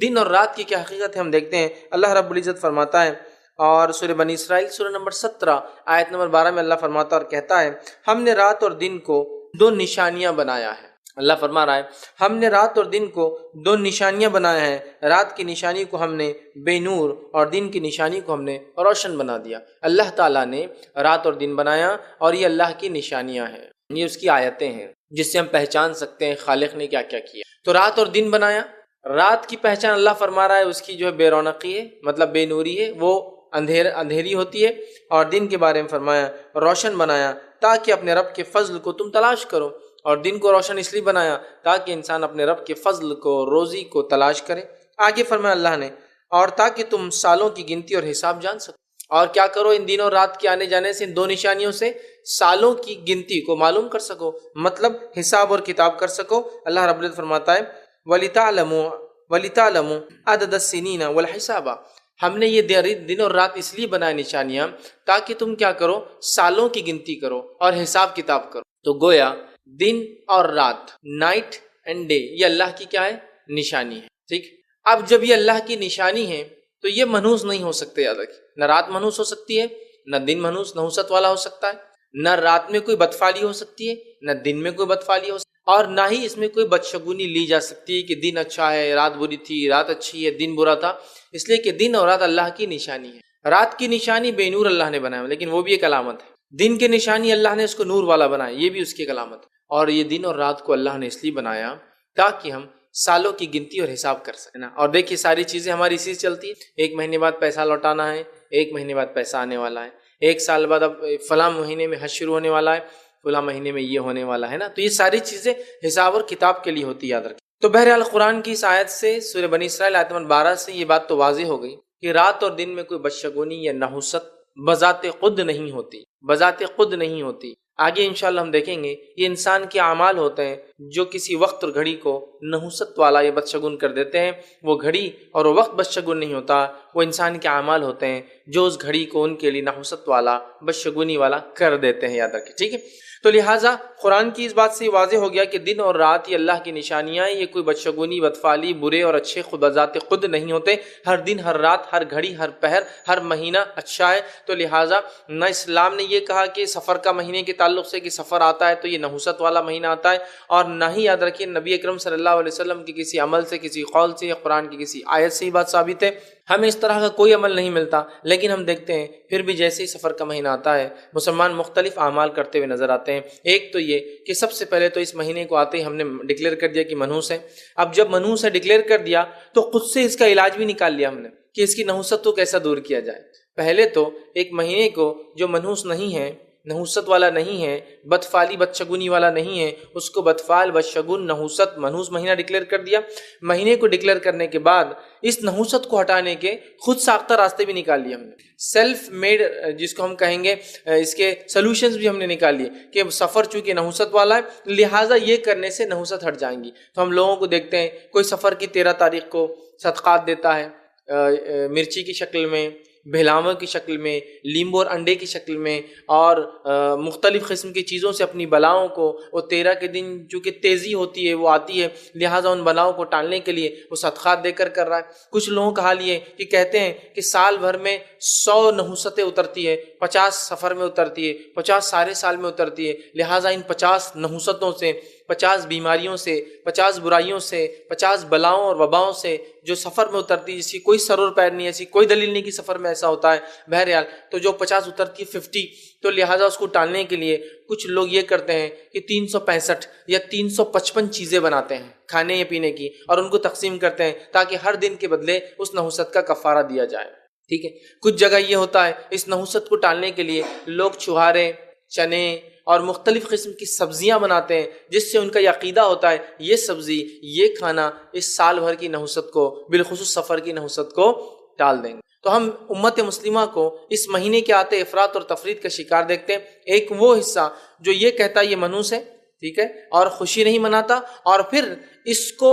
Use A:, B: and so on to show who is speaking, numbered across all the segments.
A: دن اور رات کی کیا حقیقت ہے ہم دیکھتے ہیں۔ اللہ رب العزت فرماتا ہے، اور سورہ بنی اسرائیل سورہ نمبر 17 آیت نمبر 12 میں اللہ فرماتا اور کہتا ہے، ہم نے رات اور دن کو دو نشانیاں بنایا ہے۔ اللہ فرما رہا ہے ہم نے رات اور دن کو دو نشانیاں بنایا ہے، رات کی نشانی کو ہم نے بے نور اور دن کی نشانی کو ہم نے روشن بنا دیا۔ اللہ تعالیٰ نے رات اور دن بنایا، اور یہ اللہ کی نشانیاں ہیں، یہ اس کی آیتیں ہیں جس سے ہم پہچان سکتے ہیں خالق نے کیا کیا کیا۔ تو رات اور دن بنایا، رات کی پہچان اللہ فرما رہا ہے اس کی جو ہے بے رونقی ہے، مطلب بے نوری ہے، وہ اندھیری ہوتی ہے، اور دن کے بارے میں فرمایا روشن بنایا تاکہ اپنے رب کے فضل کو تم تلاش کرو، اور دن کو روشن اس لیے بنایا تاکہ انسان اپنے رب کے فضل کو، روزی کو تلاش کرے۔ آگے فرمایا اللہ نے، اور تاکہ تم سالوں کی گنتی اور حساب جان سکو، اور کیا کرو ان دن اور رات کے آنے جانے سے، ان دو نشانیوں سے سالوں کی گنتی کو معلوم کر سکو، مطلب حساب اور کتاب کر سکو۔ اللہ رب العزت فرماتا ہے وَلِتَعْلَمُوا عَدَدَ السِّنِينَ وَالْحِسَابَ، ہم نے یہ دن اور رات اس لیے بنائے نشانیاں تاکہ تم کیا کرو، سالوں کی گنتی کرو اور حساب کتاب کرو۔ تو گویا دن اور رات، نائٹ اینڈ ڈے، یہ اللہ کی کیا ہے، نشانی ہے۔ ٹھیک، اب جب یہ اللہ کی نشانی ہے تو یہ منحوس نہیں ہو سکتے، یاد رکھیں، نہ رات منحوس ہو سکتی ہے، نہ دن نحوست والا ہو سکتا ہے، نہ رات میں کوئی بدفعلی ہو سکتی ہے، نہ دن میں کوئی بدفعلی ہو سکتی ہے، اور نہ ہی اس میں کوئی بدشگونی لی جا سکتی ہے کہ دن اچھا ہے رات بری تھی، رات اچھی ہے دن برا تھا، اس لیے کہ دن اور رات اللہ کی نشانی ہے۔ رات کی نشانی بے نور اللہ نے بنایا، لیکن وہ بھی ایک علامت ہے۔ دن کی نشانی اللہ نے اس کو نور والا بنایا، یہ بھی اس کی ایک علامت ہے۔ اور یہ دن اور رات کو اللہ نے اس لیے بنایا تاکہ ہم سالوں کی گنتی اور حساب کر سکیں نا۔ اور دیکھیے ساری چیزیں ہماری اسی سے چلتی ہے، ایک مہینے بعد پیسہ لوٹانا ہے، ایک مہینے بعد پیسہ آنے والا ہے، ایک سال بعد اب فلاں مہینے میں حج شروع ہونے والا ہے، فلاں مہینے میں یہ ہونے والا ہے نا۔ تو یہ ساری چیزیں حساب اور کتاب کے لیے ہوتی ہے، یاد رکھیں۔ تو بہرحال قرآن کی اس آیت سے، سورہ بنی اسرائیل آیت نمبر 12 سے یہ بات تو واضح ہو گئی کہ رات اور دن میں کوئی بدشگونی یا نحوست بذات خود نہیں ہوتی، بذات خود نہیں ہوتی۔ آگے انشاءاللہ ہم دیکھیں گے یہ انسان کے اعمال ہوتے ہیں جو کسی وقت اور گھڑی کو نحوست والا یا بدشگون کر دیتے ہیں۔ وہ گھڑی اور وہ وقت بدشگون نہیں ہوتا، وہ انسان کے اعمال ہوتے ہیں جو اس گھڑی کو ان کے لیے نحوست والا، بدشگونی والا کر دیتے ہیں، یاد رکھیں، ٹھیک ہے۔ تو لہٰذا قرآن کی اس بات سے واضح ہو گیا کہ دن اور رات یہ اللہ کی نشانیاں ہیں، یہ کوئی بدشگونی، بدفعلی، برے اور اچھے خود بذات خود نہیں ہوتے۔ ہر دن، ہر رات، ہر گھڑی، ہر پہر، ہر مہینہ اچھا ہے۔ تو لہٰذا نہ اسلام نے یہ کہا کہ سفر کا مہینے کے تعلق سے کہ سفر آتا ہے تو یہ نحوست والا مہینہ آتا ہے، اور نہ ہی یاد رکھیے نبی اکرم صلی اللہ علیہ وسلم کی کسی عمل سے، کسی قول سے یا قرآن کی کسی آیت سے یہ بات ثابت ہے۔ ہمیں اس طرح کا کوئی عمل نہیں ملتا، لیکن ہم دیکھتے ہیں پھر بھی جیسے ہی سفر کا مہینہ آتا ہے مسلمان مختلف اعمال کرتے ہوئے نظر آتے ہیں۔ ایک تو یہ کہ سب سے پہلے تو اس مہینے کو آتے ہی ہم نے ڈکلیئر کر دیا کہ منحوس ہے۔ اب جب منحوس ہے ڈکلیئر کر دیا تو خود سے اس کا علاج بھی نکال لیا ہم نے کہ اس کی نحوست کو کیسا دور کیا جائے۔ پہلے تو ایک مہینے کو جو منحوس نہیں ہے، نحوست والا نہیں ہے، بدفعلی بدشگونی والا نہیں ہے، اس کو بدفعل، بدشگون، نحوست، منحوس مہینہ ڈکلیئر کر دیا۔ مہینے کو ڈکلیئر کرنے کے بعد اس نحوست کو ہٹانے کے خود ساختہ راستے بھی نکال لیے ہم نے، سیلف میڈ جس کو ہم کہیں گے، اس کے سلوشنز بھی ہم نے نکال لیے کہ سفر چونکہ نحوست والا ہے لہٰذا یہ کرنے سے نحوست ہٹ جائیں گی۔ تو ہم لوگوں کو دیکھتے ہیں کوئی سفر کی 13 تاریخ کو صدقات دیتا ہے، مرچی کی شکل میں، بہلاووں کی شکل میں، لیمبو اور انڈے کی شکل میں، اور مختلف قسم کی چیزوں سے اپنی بلاؤں کو، وہ 13 کے دن چونکہ تیزی ہوتی ہے وہ آتی ہے لہٰذا ان بلاؤں کو ٹالنے کے لیے وہ صدقات دے کر رہا ہے۔ کچھ لوگوں کا حال یہ کہ کہتے ہیں کہ سال بھر میں 100 نحوستیں اترتی ہے، 50 سفر میں اترتی ہے، 50 سارے سال میں اترتی ہے، لہٰذا ان 50 نحوستوں سے، 50 بیماریوں سے، 50 برائیوں سے، 50 بلاؤں اور وباؤں سے جو سفر میں اترتی ہے، جس کی کوئی سر اور پیر نہیں ہے، ایسی کوئی دلیل نہیں کہ سفر میں ایسا ہوتا ہے، بہرحال تو جو 50 اترتی ہے 50، تو لہٰذا اس کو ٹالنے کے لیے کچھ لوگ یہ کرتے ہیں کہ 365 یا 355 چیزیں بناتے ہیں کھانے یا پینے کی، اور ان کو تقسیم کرتے ہیں تاکہ ہر دن کے بدلے اس نحوست کا کفارہ دیا جائے، ٹھیک ہے۔ کچھ جگہ یہ ہوتا ہے اس نحوست کو ٹالنے کے لیے لوگ چھہارے، چنے اور مختلف قسم کی سبزیاں بناتے ہیں، جس سے ان کا یہ عقیدہ ہوتا ہے یہ سبزی، یہ کھانا اس سال بھر کی نحوست کو، بالخصوص سفر کی نحوست کو ٹال دیں گے۔ تو ہم امت مسلمہ کو اس مہینے کے آتے افراط اور تفریط کا شکار دیکھتے ہیں۔ ایک وہ حصہ جو یہ کہتا ہے یہ منحوس ہے، ٹھیک ہے، اور خوشی نہیں مناتا، اور پھر اس کو،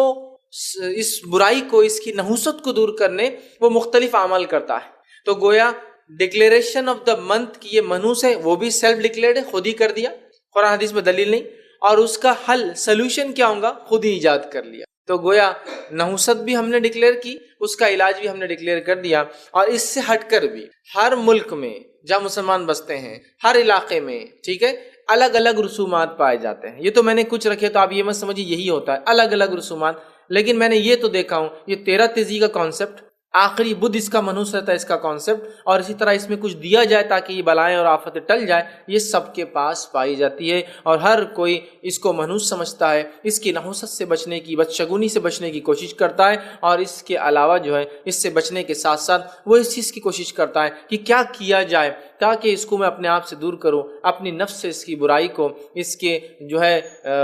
A: اس برائی کو، اس کی نحوست کو دور کرنے وہ مختلف اعمال کرتا ہے۔ تو گویا ڈکلیریشن آف دا منتھ کی یہ منحوس ہے، وہ بھی سیلف ڈکلیئرڈ ہے، خود ہی کر دیا، قرآن حدیث میں دلیل نہیں، اور اس کا حل، سلوشن کیا ہوگا، خود ہی ایجاد کر لیا۔ تو گویا نحوست بھی ہم نے ڈکلیئر کی، اس کا علاج بھی ہم نے ڈکلیئر کر دیا، اور اس سے ہٹ کر بھی ہر ملک میں جہاں مسلمان بستے ہیں، ہر علاقے میں، ٹھیک ہے، الگ الگ رسومات پائے جاتے ہیں۔ یہ تو میں نے کچھ رکھے تو آپ یہ مت سمجھیے یہی ہوتا ہے، الگ الگ رسومات، لیکن میں نے یہ تو دیکھا ہوں، یہ 13 تیزی کا کانسیپٹ، آخری بدھ اس کا منحوس رہتا ہے اس کا کانسیپٹ، اور اسی طرح اس میں کچھ دیا جائے تاکہ یہ بلائیں اور آفتیں ٹل جائے، یہ سب کے پاس پائی جاتی ہے، اور ہر کوئی اس کو منحوس سمجھتا ہے، اس کی نحوست سے بچنے کی، بدشگونی سے بچنے کی کوشش کرتا ہے، اور اس کے علاوہ جو ہے اس سے بچنے کے ساتھ ساتھ وہ اس چیز کی کوشش کرتا ہے کہ کیا کیا جائے تاکہ اس کو میں اپنے آپ سے دور کروں، اپنی نفس سے اس کی برائی کو، اس کے جو ہے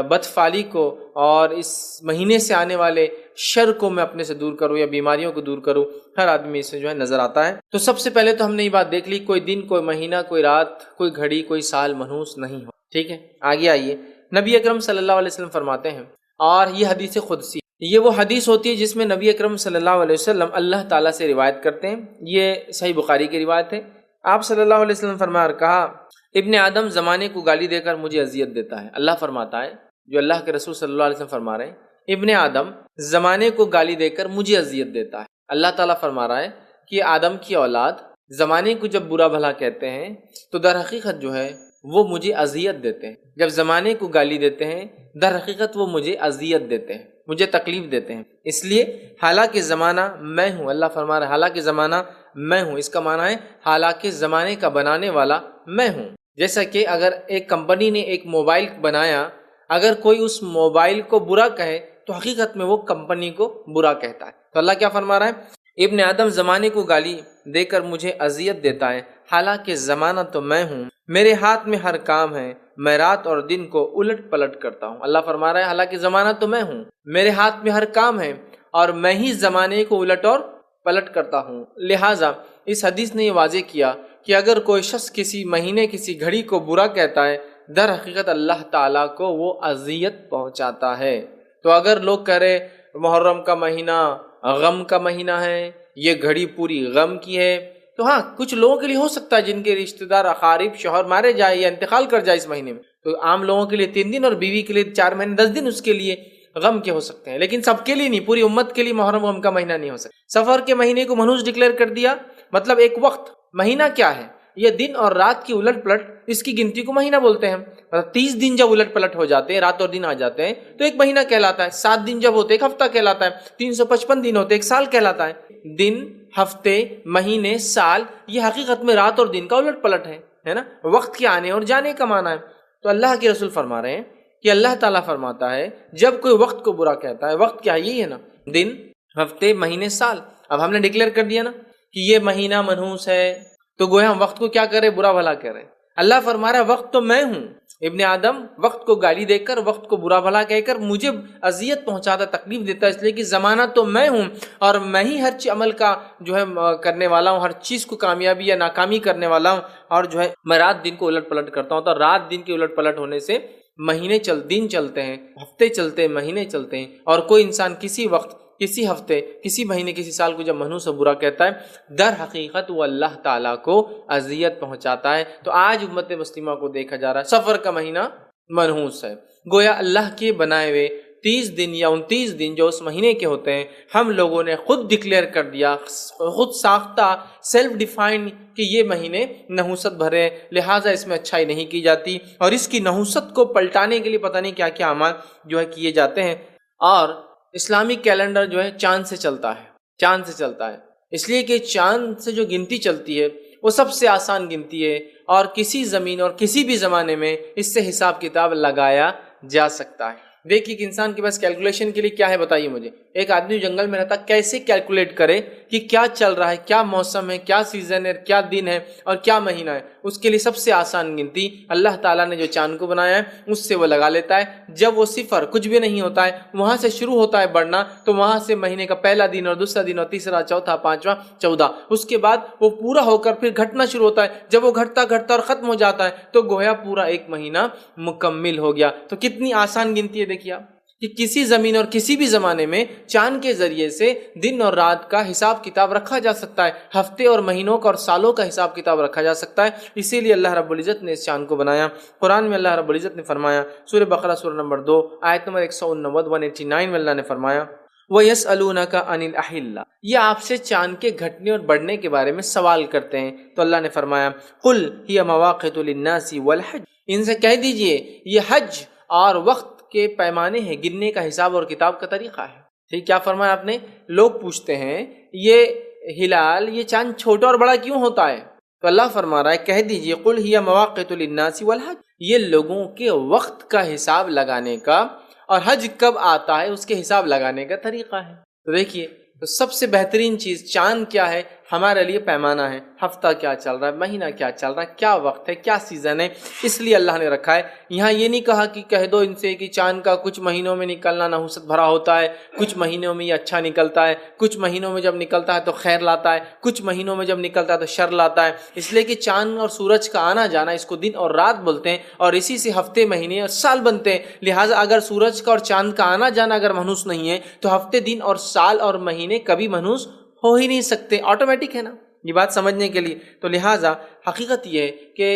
A: بدفعالی کو، اور اس مہینے سے آنے والے شر کو میں اپنے سے دور کروں یا بیماریوں کو دور کروں۔ ہر آدمی اس سے جو ہے نظر آتا ہے۔ تو سب سے پہلے تو ہم نے یہ بات دیکھ لی، کوئی دن، کوئی مہینہ، کوئی رات، کوئی گھڑی، کوئی سال منحوس نہیں ہو، ٹھیک ہے۔ آگے آئیے، نبی اکرم صلی اللہ علیہ وسلم فرماتے ہیں، اور یہ حدیث قدسی، یہ وہ حدیث ہوتی ہے جس میں نبی اکرم صلی اللہ علیہ وسلم اللہ تعالیٰ سے روایت کرتے ہیں، یہ صحیح بخاری کی روایت ہے۔ آپ صلی اللہ علیہ وسلم فرمایا اور کہا، ابن آدم زمانے کو گالی دے کر مجھے اذیت دیتا ہے۔ اللہ فرماتا ہے، جو اللہ کے رسول صلی اللہ علیہ وسلم فرما رہے ہیں، ابن آدم زمانے کو گالی دے کر مجھے اذیت دیتا ہے۔ اللہ تعالیٰ فرما رہا ہے کہ آدم کی اولاد زمانے کو جب برا بھلا کہتے ہیں تو در حقیقت جو ہے وہ مجھے اذیت دیتے ہیں۔ جب زمانے کو گالی دیتے ہیں در حقیقت وہ مجھے اذیت دیتے ہیں، مجھے تکلیف دیتے ہیں۔ اس لیے حالانکہ زمانہ میں ہوں، اللہ فرما رہا ہے حالانکہ زمانہ میں ہوں، اس کا معنی ہے حالانکہ زمانے کا بنانے والا میں ہوں۔ جیسا کہ اگر ایک کمپنی نے ایک موبائل بنایا، اگر کوئی اس موبائل کو برا کہے تو حقیقت میں وہ کمپنی کو برا کہتا ہے۔ تو اللہ کیا فرما رہا ہے، ابن آدم زمانے کو گالی دے کر مجھے اذیت دیتا ہے، حالانکہ زمانہ تو میں ہوں، میرے ہاتھ میں ہر کام ہے، میں رات اور دن کو الٹ پلٹ کرتا ہوں۔ اللہ فرما رہا ہے حالانکہ زمانہ تو میں ہوں، میرے ہاتھ میں ہر کام ہے، اور میں ہی زمانے کو الٹ اور پلٹ کرتا ہوں۔ لہٰذا اس حدیث نے یہ واضح کیا کہ اگر کوئی شخص کسی مہینے، کسی گھڑی کو برا کہتا ہے، در حقیقت اللہ تعالیٰ کو وہ اذیت پہنچاتا ہے۔ تو اگر لوگ کہہ رہے محرم کا مہینہ غم کا مہینہ ہے، یہ گھڑی پوری غم کی ہے، تو ہاں کچھ لوگوں کے لیے ہو سکتا ہے جن کے رشتہ دار، اقارب، شوہر مارے جائے یا انتقال کر جائے اس مہینے میں، تو عام لوگوں کے لیے 3 دن اور بیوی کے لیے 4 مہینے 10 دن اس کے لیے غم کے ہو سکتے ہیں، لیکن سب کے لیے نہیں، پوری امت کے لیے محرم غم کا مہینہ نہیں ہو سکتا۔ سفر کے مہینے کو منحوس ڈکلیئر کر دیا، مطلب ایک وقت، مہینہ کیا ہے، یہ دن اور رات کی الٹ پلٹ، اس کی گنتی کو مہینہ بولتے ہیں۔ 30 دن جب الٹ پلٹ ہو جاتے ہیں، رات اور دن آ جاتے ہیں، تو ایک مہینہ کہلاتا ہے۔ 7 دن جب ہوتے ایک ہفتہ کہلاتا ہے، 355 دن ہوتے ایک سال کہلاتا ہے۔ دن، ہفتے، مہینے، سال، یہ حقیقت میں رات اور دن کا الٹ پلٹ ہے نا، وقت کے آنے اور جانے کا معنی ہے۔ تو اللہ کے رسول فرما رہے ہیں کہ اللہ تعالیٰ فرماتا ہے جب کوئی وقت کو برا کہتا ہے، وقت کیا ہے، یہی ہے نا، دن، ہفتے، مہینے، سال۔ اب ہم نے ڈکلیئر کر دیا نا کہ یہ مہینہ منحوس ہے، تو گویا ہم وقت کو کیا کرے، برا بھلا کہہ رہے ہیں۔ اللہ فرما رہا ہے وقت تو میں ہوں، ابن آدم وقت کو گالی دے کر، وقت کو برا بھلا کہہ کر مجھے اذیت پہنچاتا، تکلیف دیتا، اس لیے کہ زمانہ تو میں ہوں، اور میں ہی ہر عمل کا جو ہے کرنے والا ہوں، ہر چیز کو کامیابی یا ناکامی کرنے والا ہوں، اور جو ہے میں رات دن کو الٹ پلٹ کرتا ہوں۔ تو رات دن کے الٹ پلٹ ہونے سے مہینے دن چلتے ہیں، ہفتے چلتے ہیں، مہینے چلتے ہیں، اور کوئی انسان کسی وقت، کسی ہفتے، کسی مہینے، کسی سال کو جب منحوس و برا کہتا ہے، در حقیقت وہ اللہ تعالیٰ کو اذیت پہنچاتا ہے۔ تو آج امت مسلمہ کو دیکھا جا رہا ہے سفر کا مہینہ منحوس ہے، گویا اللہ کے بنائے ہوئے 30 دن یا 29 دن جو اس مہینے کے ہوتے ہیں، ہم لوگوں نے خود ڈکلیئر کر دیا، خود ساختہ، سیلف ڈیفائن، کہ یہ مہینے نحوست بھرے، لہٰذا اس میں اچھائی نہیں کی جاتی، اور اس کی نحوست کو پلٹانے کے لیے پتہ نہیں کیا کیا اعمال جو ہے کیے جاتے ہیں۔ اور اسلامی کیلنڈر جو ہے چاند سے چلتا ہے، چاند سے چلتا ہے، اس لیے کہ چاند سے جو گنتی چلتی ہے وہ سب سے آسان گنتی ہے، اور کسی زمین اور کسی بھی زمانے میں اس سے حساب کتاب لگایا جا سکتا ہے۔ دیکھیے کہ انسان کے پاس کیلکولیشن کے لیے کیا ہے، بتائیے مجھے، ایک آدمی جنگل میں رہتا کیسے کیلکولیٹ کرے کہ کیا چل رہا ہے، کیا موسم ہے، کیا سیزن ہے، کیا دن ہے اور کیا مہینہ ہے۔ اس کے لیے سب سے آسان گنتی اللہ تعالیٰ نے جو چاند کو بنایا ہے اس سے وہ لگا لیتا ہے۔ جب وہ صفر کچھ بھی نہیں ہوتا ہے، وہاں سے شروع ہوتا ہے بڑھنا، تو وہاں سے مہینے کا پہلا دن اور دوسرا دن اور تیسرا، چوتھا، پانچواں، 14، اس کے بعد وہ پورا ہو کر پھر گھٹنا شروع ہوتا ہے۔ جب وہ گھٹتا گھٹتا اور ختم ہو جاتا ہے تو گویا پورا ایک مہینہ مکمل ہو گیا۔ تو کتنی آسان گنتی ہے، دیکھیے آپ کہ کسی زمین اور کسی بھی زمانے میں چاند کے ذریعے سے دن اور رات کا حساب کتاب رکھا جا سکتا ہے، ہفتے اور مہینوں کا اور سالوں کا حساب کتاب رکھا جا سکتا ہے۔ اسی لیے اللہ رب العزت نے اس چاند کو بنایا۔ قرآن میں اللہ رب العزت نے فرمایا، سورہ بقرہ سورہ نمبر 2 آیت نمبر 189 میں اللہ نے فرمایا وَيَسْأَلُونَكَ عَنِ الْأَحِلَّةِ، یہ آپ سے چاند کے گھٹنے اور بڑھنے کے بارے میں سوال کرتے ہیں، تو اللہ نے فرمایا قُلْ هِيَ مَوَاقِتُ لِلنَّاسِ وَالْحَجِّ، ان سے کہہ دیجئے یہ حج اور وقت کے پیمانے ہیں، گننے کا حساب اور کتاب کا طریقہ ہے۔ ٹھیک، کیا فرمایا آپ نے؟ لوگ پوچھتے ہیں یہ ہلال، یہ چاند چھوٹا اور بڑا کیوں ہوتا ہے؟ تو اللہ فرما رہا ہے کہہ دیجئے قُلْ هِيَ مَوَاقِتُ لِلنَّاسِ وَالْحَجِّ، یہ لوگوں کے وقت کا حساب لگانے کا اور حج کب آتا ہے اس کے حساب لگانے کا طریقہ ہے۔ تو دیکھیے، تو سب سے بہترین چیز چاند کیا ہے ہمارے لیے؟ پیمانہ ہے، ہفتہ کیا چل رہا ہے، مہینہ کیا چل رہا ہے، کیا وقت ہے، کیا سیزن ہے، اس لیے اللہ نے رکھا ہے۔ یہاں یہ نہیں کہا کہ کہہ دو ان سے کہ چاند کا کچھ مہینوں میں نکلنا نحوست بھرا ہوتا ہے، کچھ مہینوں میں یہ اچھا نکلتا ہے، کچھ مہینوں میں جب نکلتا ہے تو خیر لاتا ہے، کچھ مہینوں میں جب نکلتا ہے تو شر لاتا ہے، اس لیے کہ چاند اور سورج کا آنا جانا اس کو دن اور رات بولتے ہیں، اور اسی سے ہفتے، مہینے اور سال بنتے ہیں۔ لہٰذا اگر سورج کا اور چاند کا آنا جانا اگر منحوس نہیں ہے تو ہفتے، دن اور سال اور مہینے کبھی منحوس ہو ہی نہیں سکتے، آٹومیٹک ہے نا، یہ بات سمجھنے کے لیے۔ تو لہٰذا حقیقت یہ ہے کہ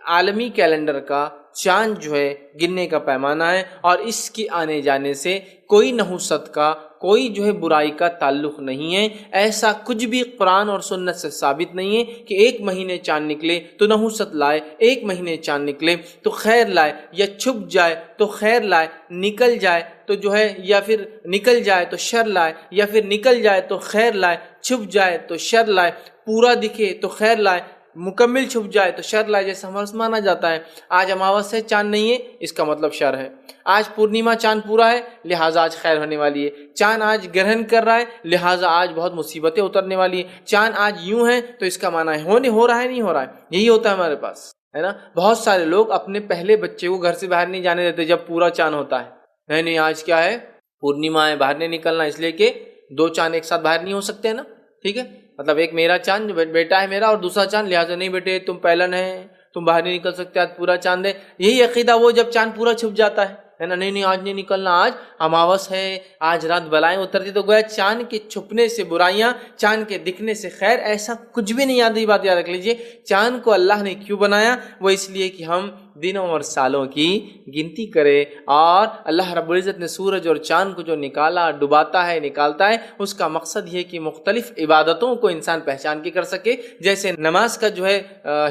A: عالمی کیلنڈر کا چاند جو ہے گننے کا پیمانہ ہے، اور اس کے آنے جانے سے کوئی نحوست کا، کوئی جو ہے برائی کا تعلق نہیں ہے۔ ایسا کچھ بھی قرآن اور سنت سے ثابت نہیں ہے کہ ایک مہینے چاند نکلے تو نحوست لائے، ایک مہینے چاند نکلے تو خیر لائے، یا چھپ جائے تو خیر لائے، نکل جائے تو جو ہے، یا پھر نکل جائے تو شر لائے، یا پھر نکل جائے تو خیر لائے، چھپ جائے تو شر لائے، پورا دکھے تو خیر لائے، مکمل چھپ جائے تو شر لائے، جیسے ہمارے مانا جاتا ہے۔ آج اماوس ہے، چاند نہیں ہے، اس کا مطلب شر ہے۔ آج پورنیما چاند پورا ہے، لہٰذا آج خیر ہونے والی ہے۔ چاند آج گرہن کر رہا ہے، لہٰذا آج بہت مصیبتیں اترنے والی ہیں۔ چاند آج یوں ہے تو اس کا معنی ہے ہو رہا ہے، نہیں ہو رہا ہے، یہی ہوتا ہے ہمارے پاس، ہے نا۔ بہت سارے لوگ اپنے پہلے بچے کو گھر سے باہر نہیں جانے دیتے جب پورا چاند ہوتا ہے، نہیں آج کیا ہے، پورنیما ہے، باہر نہیں نکلنا، اس لیے کہ دو چاند ایک ساتھ باہر نہیں ہو سکتے، ہے نا، ٹھیک ہے۔ مطلب ایک میرا چاند بیٹا ہے میرا اور دوسرا چاند، لہٰذا نہیں بیٹے تم پہلن ہے، تم باہر نہیں نکل سکتے، آج پورا چاند ہے۔ یہی عقیدہ وہ جب چاند پورا چھپ جاتا ہے نا، نہیں آج نہیں نکلنا، آج اماوس ہے، آج رات بلائیں اترتی، تو گویا چاند کے چھپنے سے برائیاں، چاند کے دکھنے سے خیر، ایسا کچھ بھی نہیں۔ یاد بات یاد رکھ لیجئے، چاند کو اللہ نے کیوں بنایا؟ وہ اس لیے کہ ہم دنوں اور سالوں کی گنتی کرے، اور اللہ رب العزت نے سورج اور چاند کو جو نکالا، ڈباتا ہے، نکالتا ہے، اس کا مقصد یہ کہ مختلف عبادتوں کو انسان پہچان کے کر سکے۔ جیسے نماز کا جو ہے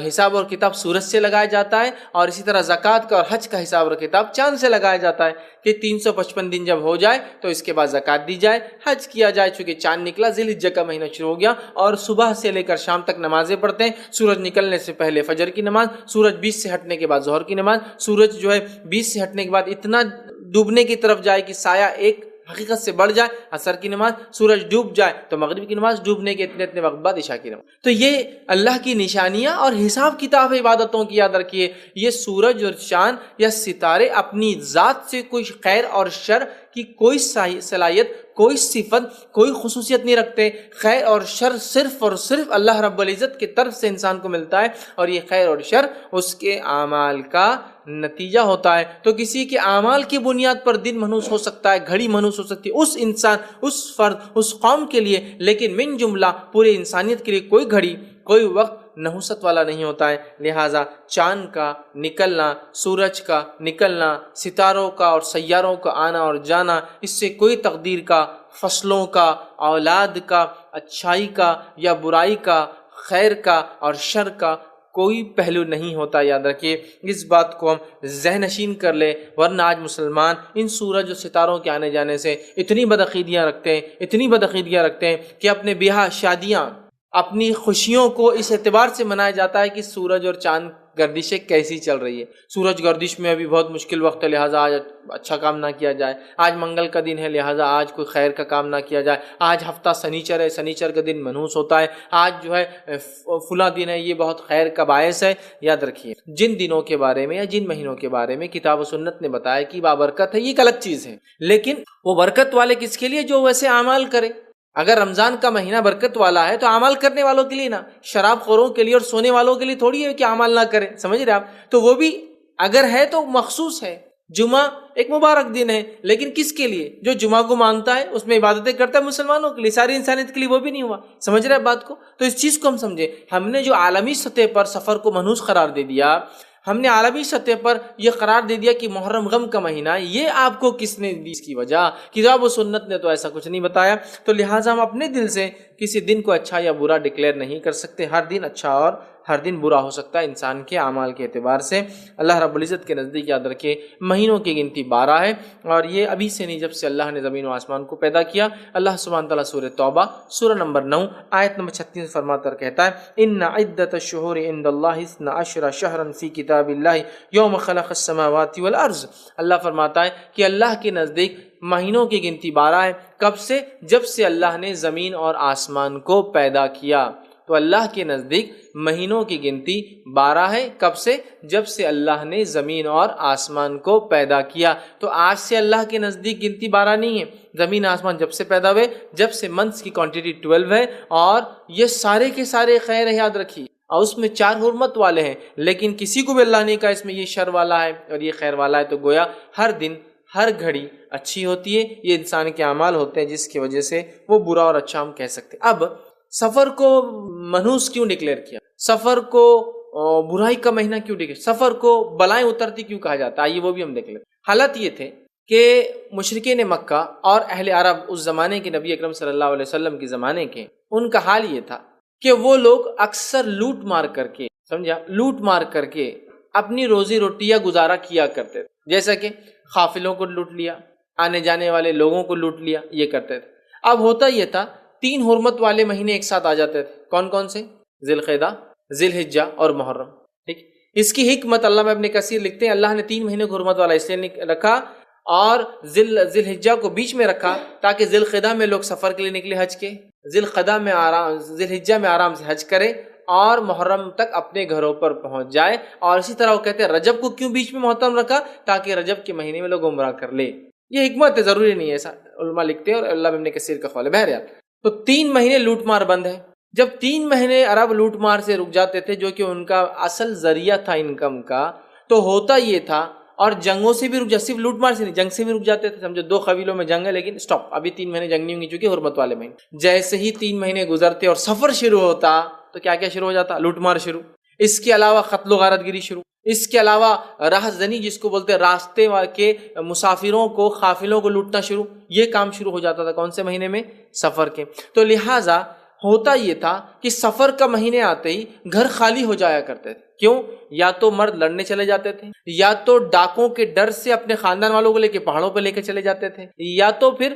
A: حساب اور کتاب سورج سے لگایا جاتا ہے، اور اسی طرح زکوٰۃ کا اور حج کا حساب اور کتاب چاند سے لگایا جاتا ہے کہ 355 دن جب ہو جائے تو اس کے بعد زکوٰۃ دی جائے، حج کیا جائے، چونکہ چاند نکلا، ذی الحجہ کا مہینہ شروع ہو گیا، اور صبح سے لے کر شام تک نمازیں پڑھتے ہیں۔ سورج نکلنے سے پہلے فجر کی نماز، سورج 20 سے ہٹنے کے بعد ظہر کی نماز، سورج جو ہے 20 سے ہٹنے کے بعد اتنا ڈوبنے کی طرف جائے کہ سایہ ایک حقیقت سے بڑھ جائے، عصر کی نماز، سورج ڈوب جائے تو مغرب کی نماز، ڈوبنے کے اتنے وقت بعد عشاء کی نماز۔ تو یہ اللہ کی نشانیاں اور حساب کتاب عبادتوں کی، یاد رکھیے، یہ سورج اور چاند یا ستارے اپنی ذات سے کوئی خیر اور شر کی کوئی صلاحیت، کوئی صفت، کوئی خصوصیت نہیں رکھتے۔ خیر اور شر صرف اور صرف اللہ رب العزت کی طرف سے انسان کو ملتا ہے، اور یہ خیر اور شر اس کے اعمال کا نتیجہ ہوتا ہے۔ تو کسی کے اعمال کی بنیاد پر دن منحوس ہو سکتا ہے، گھڑی منحوس ہو سکتی ہے، اس انسان، اس فرد، اس قوم کے لیے، لیکن من جملہ پورے انسانیت کے لیے کوئی گھڑی، کوئی وقت نحوست والا نہیں ہوتا ہے۔ لہٰذا چاند کا نکلنا، سورج کا نکلنا، ستاروں کا اور سیاروں کا آنا اور جانا، اس سے کوئی تقدیر کا، فصلوں کا، اولاد کا، اچھائی کا یا برائی کا، خیر کا اور شر کا کوئی پہلو نہیں ہوتا۔ یاد رکھیے، اس بات کو ہم ذہن نشین کر لیں، ورنہ آج مسلمان ان سورج و ستاروں کے آنے جانے سے اتنی بدعقیدیاں رکھتے ہیں کہ اپنے بیاہ شادیاں، اپنی خوشیوں کو اس اعتبار سے منایا جاتا ہے کہ سورج اور چاند گردشیں کیسی چل رہی ہے۔ سورج گردش میں ابھی بہت مشکل وقت ہے، لہٰذا آج اچھا کام نہ کیا جائے، آج منگل کا دن ہے، لہٰذا آج کوئی خیر کا کام نہ کیا جائے، آج ہفتہ سنیچر ہے، سنیچر کا دن منحوس ہوتا ہے، آج جو ہے فلاں دن ہے، یہ بہت خیر کا باعث ہے۔ یاد رکھیے، جن دنوں کے بارے میں یا جن مہینوں کے بارے میں کتاب و سنت نے بتایا کہ بابرکت ہے، یہ ایک الگ چیز ہے، لیکن وہ برکت والے کس کے لیے؟ جو ویسے اعمال کرے۔ اگر رمضان کا مہینہ برکت والا ہے تو اعمال کرنے والوں کے لیے نا، شراب خوروں کے لیے اور سونے والوں کے لیے تھوڑی ہے کہ اعمال نہ کرے، سمجھ رہے آپ؟ تو وہ بھی اگر ہے تو مخصوص ہے، جمعہ ایک مبارک دن ہے، لیکن کس کے لیے؟ جو جمعہ کو مانتا ہے، اس میں عبادتیں کرتا ہے، مسلمانوں کے لیے، ساری انسانیت کے لیے وہ بھی نہیں ہوا۔ سمجھ رہے ہیں بات کو؟ تو اس چیز کو ہم سمجھیں، ہم نے جو عالمی سطح پر سفر کو منحوس قرار دے دیا، ہم نے عالمی سطح پر یہ قرار دے دیا کہ محرم غم کا مہینہ، یہ آپ کو کس نے دی اس کی وجہ؟ کتاب و سنت نے تو ایسا کچھ نہیں بتایا۔ تو لہٰذا ہم اپنے دل سے کسی دن کو اچھا یا برا ڈکلیئر نہیں کر سکتے۔ ہر دن اچھا اور ہر دن برا ہو سکتا ہے انسان کے اعمال کے اعتبار سے۔ اللہ رب العزت کے نزدیک یاد رکھے مہینوں کی گنتی 12 ہے، اور یہ ابھی سے نہیں، جب سے اللہ نے زمین و آسمان کو پیدا کیا۔ اللہ سبحانہ تعالیٰ سورہ توبہ سورہ نمبر 9 آیت نمبر 36 فرماتا کہتا ہے، ان عدۃ الشہور عند اللہ 12 شہرا فی کتاب اللہ یوم خلق السماوات والارض۔ اللہ فرماتا ہے کہ اللہ کے نزدیک مہینوں کی گنتی 12 ہے۔ کب سے؟ جب سے اللہ نے زمین اور آسمان کو پیدا کیا۔ تو اللہ کے نزدیک مہینوں کی گنتی 12 ہے۔ کب سے؟ جب سے اللہ نے زمین اور آسمان کو پیدا کیا۔ تو آج سے اللہ کے نزدیک گنتی 12 نہیں ہے، زمین آسمان جب سے پیدا ہوئے، جب سے منتھس کی کوانٹٹی 12 ہے، اور یہ سارے کے سارے خیر ہے، یاد رکھیے، اور اس میں 4 حرمت والے ہیں، لیکن کسی کو بھی اللہ نے کہا اس میں یہ شر والا ہے اور یہ خیر والا ہے۔ تو گویا ہر دن ہر گھڑی اچھی ہوتی ہے، یہ انسان کے اعمال ہوتے ہیں جس کی وجہ سے وہ برا اور اچھا ہم کہہ سکتے ہیں۔ اب سفر کو منحوس کیوں ڈکلیئر کیا؟ سفر کو برائی کا مہینہ کیوں ڈکلیئر؟ سفر کو بلائیں اترتی کیوں کہا جاتا ہے؟ آئیے وہ بھی ہم دیکھ لیں۔ حالت یہ تھے کہ مشرکین مکہ اور اہل عرب اس زمانے کے نبی اکرم صلی اللہ علیہ وسلم کے زمانے کے، ان کا حال یہ تھا کہ وہ لوگ اکثر لوٹ مار کر کے، سمجھا، لوٹ مار کر کے اپنی روزی روٹیاں گزارا کیا کرتے تھے، جیسا کہ قافلوں کو لوٹ لیا، آنے جانے والے لوگوں کو لوٹ لیا، یہ کرتے تھے۔ اب ہوتا یہ تھا 3 حرمت والے مہینے ایک ساتھ آ جاتے تھے۔ کون کون سے؟ ذی القعدہ، ذی الحجہ اور محرم۔ ٹھیک، اس کی حکمت علامہ ابن کثیر لکھتے ہیں، اللہ نے 3 مہینے کو حرمت والا اس لیے رکھا اور ذی الحجہ کو بیچ میں رکھا تاکہ ذی القعدہ میں لوگ سفر کے لیے نکلے حج کے، ذی الحجہ میں آرام سے حج کرے اور محرم تک اپنے گھروں پر پہنچ جائے۔ اور اسی طرح وہ کہتے ہیں رجب کو کیوں بیچ میں محترم رکھا؟ تاکہ رجب کے مہینے میں لوگ عمرہ کر لے۔ یہ حکمت ہے، ضروری نہیں ہے، ایسا علماء لکھتے ہیں اور علامہ ابن کثیر کا قول ہے۔ بہرحال تو 3 مہینے لوٹ مار بند ہے۔ جب 3 مہینے عرب لوٹ مار سے رک جاتے تھے، جو کہ ان کا اصل ذریعہ تھا انکم کا، تو ہوتا یہ تھا، اور جنگوں سے بھی رک جاتے، صرف لوٹ مار سے نہیں، جنگ سے بھی رک جاتے تھے۔ سمجھو 2 قبیلوں میں جنگ ہے لیکن سٹاپ، ابھی 3 مہینے جنگ نہیں ہوں گی چونکہ حرمت والے مہینے۔ جیسے ہی 3 مہینے گزرتے اور سفر شروع ہوتا تو کیا کیا شروع ہو جاتا؟ لوٹ مار شروع، اس کے علاوہ قتل و غارت گیری شروع، اس کے علاوہ راہ زنی جس کو بولتے ہیں، راستے کے مسافروں کو، قافلوں کو لوٹنا شروع، یہ کام شروع ہو جاتا تھا۔ کون سے مہینے میں؟ سفر کے۔ تو لہٰذا ہوتا یہ تھا کہ سفر کا مہینے آتے ہی گھر خالی ہو جایا کرتے تھے۔ کیوں؟ یا تو مرد لڑنے چلے جاتے تھے، یا تو ڈاکوں کے ڈر سے اپنے خاندان والوں کو لے کے پہاڑوں پہ لے کے چلے جاتے تھے، یا تو پھر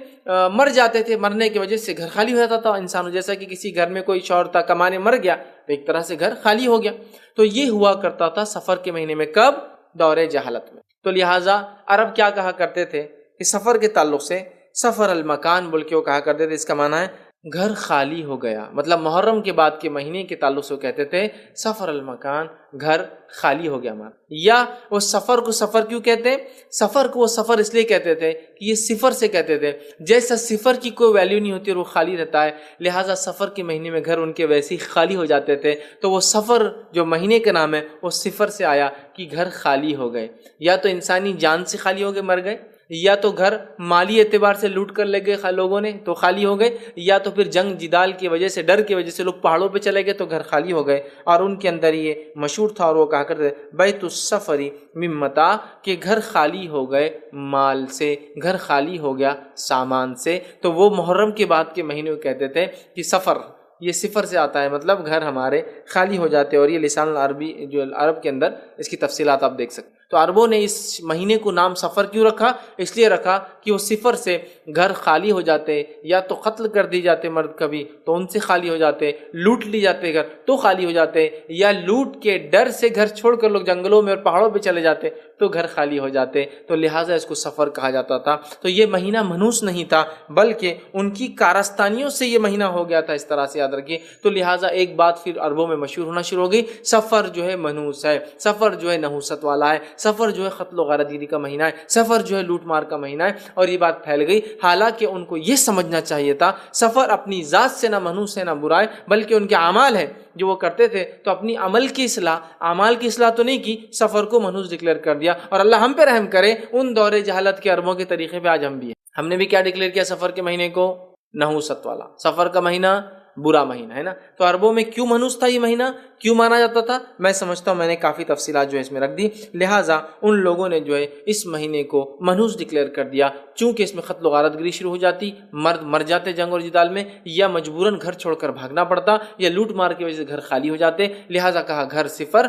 A: مر جاتے تھے، مرنے کی وجہ سے گھر خالی ہو جاتا تھا انسانوں، جیسا کہ کسی گھر میں کوئی شوہر تھا کمانے مر گیا تو ایک طرح سے گھر خالی ہو گیا۔ تو یہ ہوا کرتا تھا سفر کے مہینے میں۔ کب؟ دور جہالت میں۔ تو لہٰذا عرب کیا کہا کرتے تھے کہ سفر کے تعلق سے سفر المکان بول کے وہ کہا کرتے تھے، اس کا معنی ہے گھر خالی ہو گیا، مطلب محرم کے بعد کے مہینے کے تعلق سے وہ کہتے تھے سفر المکان، گھر خالی ہو گیا ہمارا۔ یا وہ سفر کو سفر کیوں کہتے ہیں؟ سفر کو وہ سفر اس لیے کہتے تھے کہ یہ صفر سے کہتے تھے، جیسا صفر کی کوئی ویلیو نہیں ہوتی اور وہ خالی رہتا ہے، لہٰذا سفر کے مہینے میں گھر ان کے ویسے ہی خالی ہو جاتے تھے۔ تو وہ سفر جو مہینے کا نام ہے وہ صفر سے آیا کہ گھر خالی ہو گئے، یا تو انسانی جان سے خالی ہو گئے، مر گئے، یا تو گھر مالی اعتبار سے لوٹ کر لے گئے لوگوں نے تو خالی ہو گئے، یا تو پھر جنگ جدال کی وجہ سے، ڈر کی وجہ سے لوگ پہاڑوں پہ چلے گئے تو گھر خالی ہو گئے۔ اور ان کے اندر یہ مشہور تھا اور وہ کہا کرتے تھے بیت السفری من متاع، کہ گھر خالی ہو گئے مال سے، گھر خالی ہو گیا سامان سے۔ تو وہ محرم کے بعد کے مہینے کہتے تھے کہ سفر، یہ صفر سے آتا ہے، مطلب گھر ہمارے خالی ہو جاتے ہیں۔ اور یہ لسان العربی جو عرب کے اندر اس کی تفصیلات آپ دیکھ سکتے ہیں۔ تو عربوں نے اس مہینے کو نام سفر کیوں رکھا؟ اس لیے رکھا کہ وہ صفر سے گھر خالی ہو جاتے، یا تو قتل کر دی جاتے مرد کبھی تو ان سے خالی ہو جاتے، لوٹ لی جاتے گھر تو خالی ہو جاتے، یا لوٹ کے ڈر سے گھر چھوڑ کر لوگ جنگلوں میں اور پہاڑوں پہ چلے جاتے تو گھر خالی ہو جاتے۔ تو لہٰذا اس کو سفر کہا جاتا تھا۔ تو یہ مہینہ منحوس نہیں تھا، بلکہ ان کی کارستانیوں سے یہ مہینہ ہو گیا تھا، اس طرح سے یاد رکھیے۔ تو لہٰذا ایک بات پھر عربوں میں مشہور ہونا شروع ہو گئی، سفر جو ہے منحوس ہے، سفر جو ہے نحوست والا ہے، سفر جو ہے قتل و غارت گیری کا مہینہ ہے، سفر جو ہے لوٹ مار کا مہینہ ہے، اور یہ بات پھیل گئی۔ حالانکہ ان کو یہ سمجھنا چاہیے تھا سفر اپنی ذات سے نہ منحوس ہے نہ برا ہے، بلکہ ان کے اعمال ہیں جو وہ کرتے تھے، تو اپنی عمل کی اصلاح، اعمال کی اصلاح تو نہیں کی، سفر کو منحوس ڈکلیئر کر دیا۔ اور اللہ ہم پہ رحم کرے، ان دور جہالت کے عربوں کے طریقے پہ آج ہم بھی ہیں۔ ہم نے بھی کیا ڈکلیئر کیا سفر کے مہینے کو؟ نحوست والا، سفر کا مہینہ برا مہینہ ہے نا۔ تو عربوں میں کیوں منحوس تھا یہ مہینہ، کیوں مانا جاتا تھا؟ میں سمجھتا ہوں میں نے کافی تفصیلات جو ہے اس میں رکھ دی، لہٰذا ان لوگوں نے جو ہے اس مہینے کو منحوس ڈکلیئر کر دیا، چونکہ اس میں قتل و غارت گری شروع ہو جاتی، مرد مر جاتے جنگ اور جدال میں، یا مجبوراً گھر چھوڑ کر بھاگنا پڑتا، یا لوٹ مار کی وجہ سے گھر خالی ہو جاتے، لہٰذا کہا گھر صفر،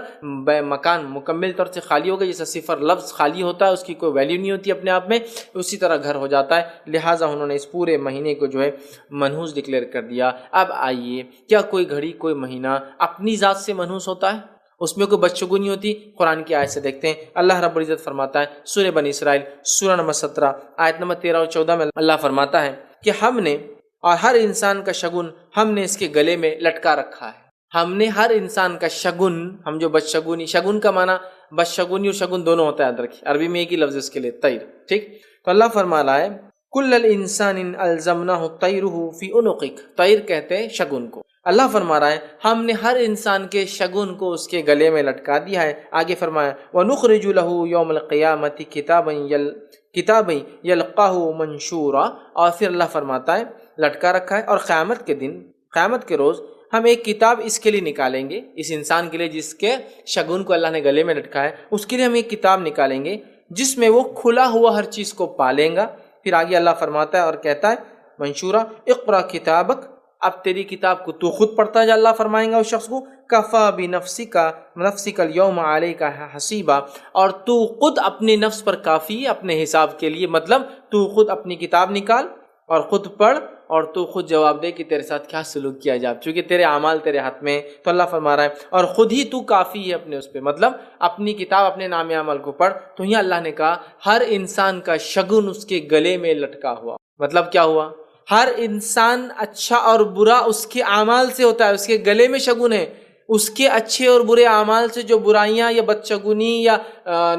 A: مکان مکمل طور سے خالی ہو گیا، جیسا صفر لفظ خالی ہوتا ہے اس کی کوئی ویلیو نہیں ہوتی اپنے آپ میں، اسی طرح گھر ہو جاتا ہے، لہٰذا انہوں نے اس پورے مہینے کو جو ہے منحوس ڈکلیئر کر دیا۔ اب آئیے، کیا کوئی گھڑی کوئی مہینہ اپنی ذات سے منحوس ہوتا ہے؟ اس میں کوئی بدشگونی ہوتی؟ قرآن کی آیت سے دیکھتے ہیں، اللہ رب العزت فرماتا ہے سورہ بنی اسرائیل سورہ نمبر 17 آیت نمبر 13 اور 14 میں اللہ فرماتا ہے کہ ہم نے اور ہر انسان کا شگن ہم نے اس کے گلے میں لٹکا رکھا ہے۔ ہم نے ہر انسان کا شگن، ہم جو بدشگونی، شگن کا معنی بدشگونی اور شگن دونوں ہوتا ہے، یاد رکھیے عربی میں ایک ہی لفظ اس کے لیے طیر، ٹھیک؟ تو اللہ فرما رہا ہے کل الانسان الزمناہ طیرہ فی عنقک، طیر کہتے ہیں شگن کو۔ اللہ فرما رہا ہے ہم نے ہر انسان کے شگن کو اس کے گلے میں لٹکا دیا ہے۔ آگے فرمایا وَنُخْرِجُ لَهُ يَوْمَ الْقِيَامَةِ کتابًا یلقاہ منشورا، اور پھر اللہ فرماتا ہے لٹکا رکھا ہے، اور قیامت کے دن، قیامت کے روز ہم ایک کتاب اس کے لیے نکالیں گے، اس انسان کے لیے جس کے شگن کو اللہ نے گلے میں لٹکا ہے، اس کے لیے ہم ایک کتاب نکالیں گے جس میں وہ کھلا ہوا ہر چیز کو پالیں گا۔ پھر آگے اللہ فرماتا ہے اور کہتا ہے منشورا اقرا کتابک، اب تیری کتاب کو تو خود پڑھتا جا، اللہ فرمائیں گا اس شخص کو کفا بنفسک الیوم علیک حسیبا، اور تو خود اپنے نفس پر کافی ہے اپنے حساب کے لیے، مطلب تو خود اپنی کتاب نکال اور خود پڑھ، اور تو خود جواب دے کہ تیرے ساتھ کیا سلوک کیا جائے، چونکہ تیرے اعمال تیرے ہاتھ میں۔ تو اللہ فرما رہا ہے اور خود ہی تو کافی ہے اپنے اس پہ، مطلب اپنی کتاب اپنے نام عمل کو پڑھ۔ تو یہاں اللہ نے کہا ہر انسان کا شگن اس کے گلے میں لٹکا ہوا، مطلب کیا ہوا؟ ہر انسان اچھا اور برا اس کے اعمال سے ہوتا ہے، اس کے گلے میں شگن ہے، اس کے اچھے اور برے اعمال سے جو برائیاں یا بدشگونی یا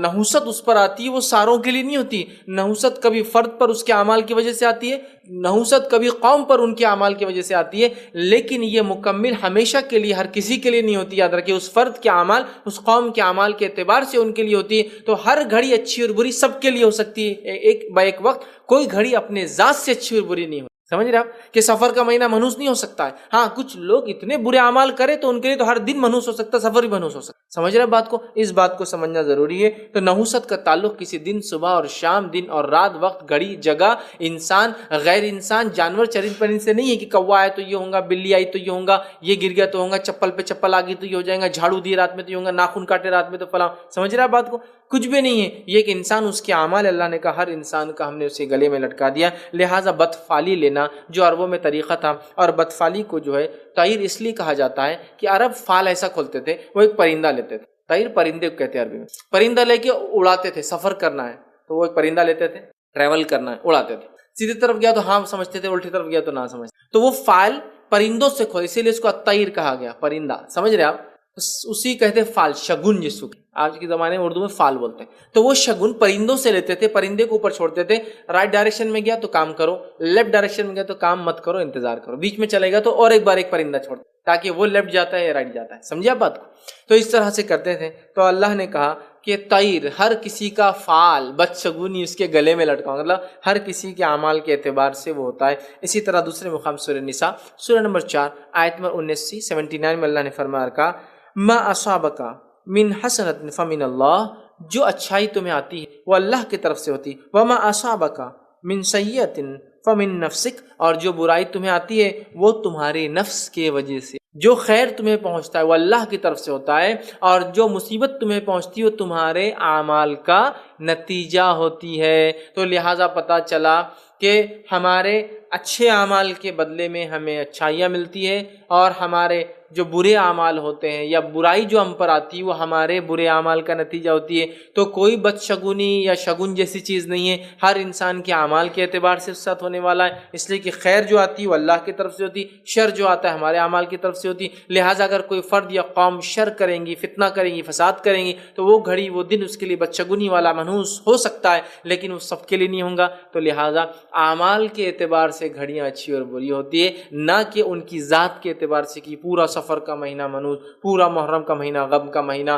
A: نحوست اس پر آتی ہے وہ ساروں کے لیے نہیں ہوتی۔ نحوست کبھی فرد پر اس کے اعمال کی وجہ سے آتی ہے، نحوست کبھی قوم پر ان کے اعمال کی وجہ سے آتی ہے، لیکن یہ مکمل ہمیشہ کے لیے ہر کسی کے لیے نہیں ہوتی۔ یاد رکھیں اس فرد کے اعمال اس قوم کے اعمال کے اعتبار سے ان کے لیے ہوتی ہے، تو ہر گھڑی اچھی اور بری سب کے لیے ہو سکتی ہے ایک با ایک وقت، کوئی گھڑی اپنے ذات سے اچھی اور بری نہیں ہوتی۔ سمجھ رہے آپ کہ سفر کا مہینہ منحوس نہیں ہو سکتا ہے؟ ہاں کچھ لوگ اتنے برے اعمال کرے تو ان کے لیے تو ہر دن منحوس ہو سکتا ہے، سفر بھی منحوس ہو سکتا ہے۔ سمجھ رہے بات کو؟ اس بات کو سمجھنا ضروری ہے۔ تو نحوست کا تعلق کسی دن، صبح اور شام، دن اور رات، وقت، گھڑی، جگہ، انسان، غیر انسان، جانور، چرند پرند سے نہیں ہے کہ کوا آئے تو یہ ہوگا، بلی آئی تو یہ ہوگا، یہ گر گیا تو ہوگا، چپل پہ چپل آ گئی تو یہ ہو جائے گا، جھاڑو دی رات میں تو یہ ہوگا، ناخن کاٹے رات میں تو فلاں۔ سمجھ رہا بات کو؟ کچھ بھی نہیں ہے، یہ کہ انسان اس کے اعمال، اللہ نے کہا ہر انسان کا ہم نے اسے گلے میں لٹکا دیا۔ لہٰذا بدفعلی لینا جو عربوں میں طریقہ تھا، اور بدفعلی کو جو ہے طیر اس لیے کہا جاتا ہے کہ عرب فال ایسا کھولتے تھے، وہ ایک پرندہ لیتے تھے، طیر پرندے کو کہتے ہیں عربی میں، پرندہ لے کے اڑاتے تھے، سفر کرنا ہے تو وہ ایک پرندہ لیتے تھے، ٹریول کرنا ہے، اڑاتے تھے، سیدھی طرف گیا تو ہاں سمجھتے تھے، الٹی طرف گیا تو نہ سمجھتے، تو وہ فال پرندوں سے کھول، اسی لیے اس کو طیر کہا گیا، پرندہ۔ سمجھ رہے آپ؟ اسی کہتے فال، شگن جس کو آج کے زمانے میں اردو میں فال بولتے ہیں۔ تو وہ شگن پرندوں سے لیتے تھے، پرندے کو اوپر چھوڑتے تھے، رائٹ ڈائریکشن میں گیا تو کام کرو، لیفٹ ڈائریکشن میں گیا تو کام مت کرو، انتظار کرو، بیچ میں چلے گا تو اور ایک بار ایک پرندہ چھوڑ، تاکہ وہ لیفٹ جاتا ہے یا رائٹ جاتا ہے۔ سمجھے آپ بات کو؟ تو اس طرح سے کرتے تھے۔ تو اللہ نے کہا کہ طیر ہر کسی کا فال، بدشگونی اس کے گلے میں لٹکا، مطلب ہر کسی کے اعمال کے اعتبار سے وہ ہوتا ہے۔ اسی طرح دوسرے مقام سورہ نساء سورہ نمبر 4 آیت نمبر 79 میں اللہ نے فرمایا کہا ما اصابک من حسنۃ فمن اللہ، جو اچھائی تمہیں آتی ہے وہ اللہ کی طرف سے ہوتی، وما اصابک من سیئۃ فمن نفسک، اور جو برائی تمہیں آتی ہے وہ تمہارے نفس کی وجہ سے۔ جو خیر تمہیں پہنچتا ہے وہ اللہ کی طرف سے ہوتا ہے، اور جو مصیبت تمہیں پہنچتی ہے وہ تمہارے اعمال کا نتیجہ ہوتی ہے۔ تو لہٰذا پتہ چلا کہ ہمارے اچھے اعمال کے بدلے میں ہمیں اچھائیاں ملتی ہے، اور ہمارے جو برے اعمال ہوتے ہیں یا برائی جو ہم پر آتی ہے وہ ہمارے برے اعمال کا نتیجہ ہوتی ہے. تو کوئی بدشگونی یا شگن جیسی چیز نہیں ہے، ہر انسان کے اعمال کے اعتبار سے اس ساتھ ہونے والا ہے. اس لیے کہ خیر جو آتی ہے وہ اللہ کی طرف سے ہوتی، شر جو آتا ہے ہمارے اعمال کی طرف سے ہوتی. لہٰذا اگر کوئی فرد یا قوم شر کریں گی، فتنہ کریں گی، فساد کریں گی، تو وہ گھڑی وہ دن اس کے لیے بدشگونی والا منحوس ہو سکتا ہے، لیکن وہ سب کے لیے نہیں ہوگا. تو لہٰذا اعمال کے اعتبار سے گھڑیاں اچھی اور بری ہوتی ہے، نہ کہ ان کی ذات کے اعتبار سے کہ پورا سفر کا مہینہ منحوس، پورا محرم کا مہینہ غم کا مہینہ،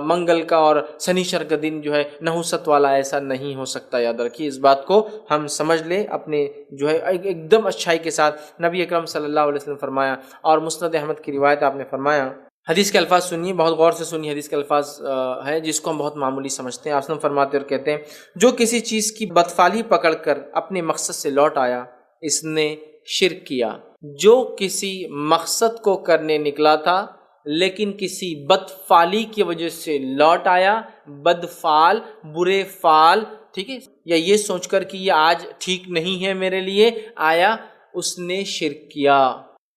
A: منگل کا اور شنیچر کا دن جو ہے نحوست والا. ایسا نہیں ہو سکتا. یاد رکھیے اس بات کو ہم سمجھ لیں اپنے جو ہے ایک دم اچھائی کے ساتھ. نبی اکرم صلی اللہ علیہ وسلم فرمایا، اور مسند احمد کی روایت آپ نے فرمایا، حدیث کے الفاظ سنیے، بہت غور سے سنیے. حدیث کے الفاظ ہے جس کو ہم بہت معمولی سمجھتے ہیں. آپ فرماتے اور کہتے ہیں، جو کسی چیز کی بدفعلی پکڑ کر اپنے مقصد سے لوٹ آیا اس نے شرک کیا. جو کسی مقصد کو کرنے نکلا تھا لیکن کسی بدفعلی کی وجہ سے لوٹ آیا، بدفعل برے فعل، ٹھیک ہے، یا یہ سوچ کر کہ یہ آج ٹھیک نہیں ہے میرے لیے آیا، اس نے شرک کیا.